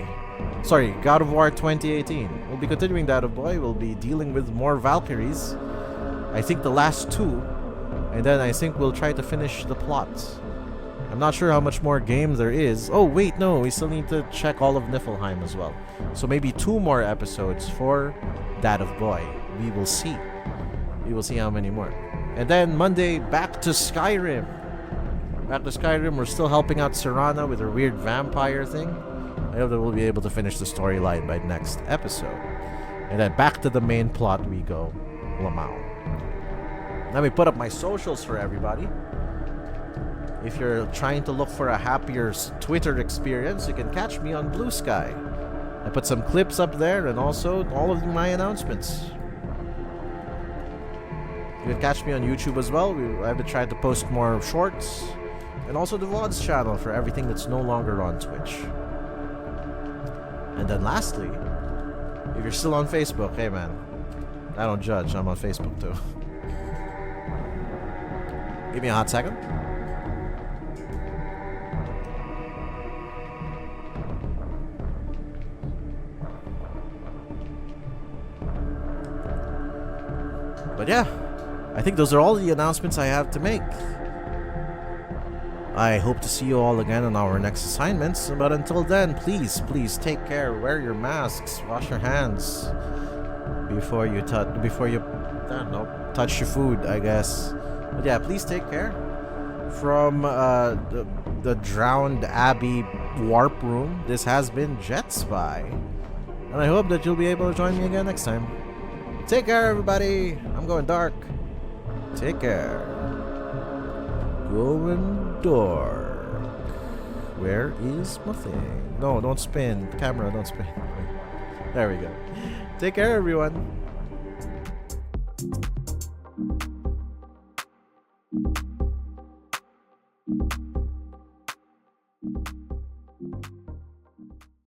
2018. We'll be continuing Dad of Boy. We'll be dealing with more Valkyries. I think the last 2. And then I think we'll try to finish the plot. I'm not sure how much more game there is. Oh, wait, no. We still need to check all of Niflheim as well. So maybe 2 more episodes for Dad of Boy. We will see. We will see how many more. And then Monday, back to Skyrim. We're still helping out Serana with her weird vampire thing. I hope that we'll be able to finish the storyline by next episode. And then back to the main plot we go. Lamau. Let me put up my socials for everybody. If you're trying to look for a happier Twitter experience, you can catch me on Blue Sky. I put some clips up there and also all of my announcements. You can catch me on YouTube as well. I've been trying to post more shorts. And also the VODs channel for everything that's no longer on Twitch. And then lastly, if you're still on Facebook, hey man, I don't judge, I'm on Facebook too. Give me a hot second. But yeah, I think those are all the announcements I have to make. I hope to see you all again on our next assignments. But until then, please take care. Wear your masks. Wash your hands before you touch your food, I guess. But yeah, please take care. From the drowned Abbey warp room, this has been Jetspy, and I hope that you'll be able to join me again next time. Take care, everybody. I'm going dark. Take care. Going dark. Where is my thing? No, don't spin. Camera, don't spin. There we go. Take care, everyone.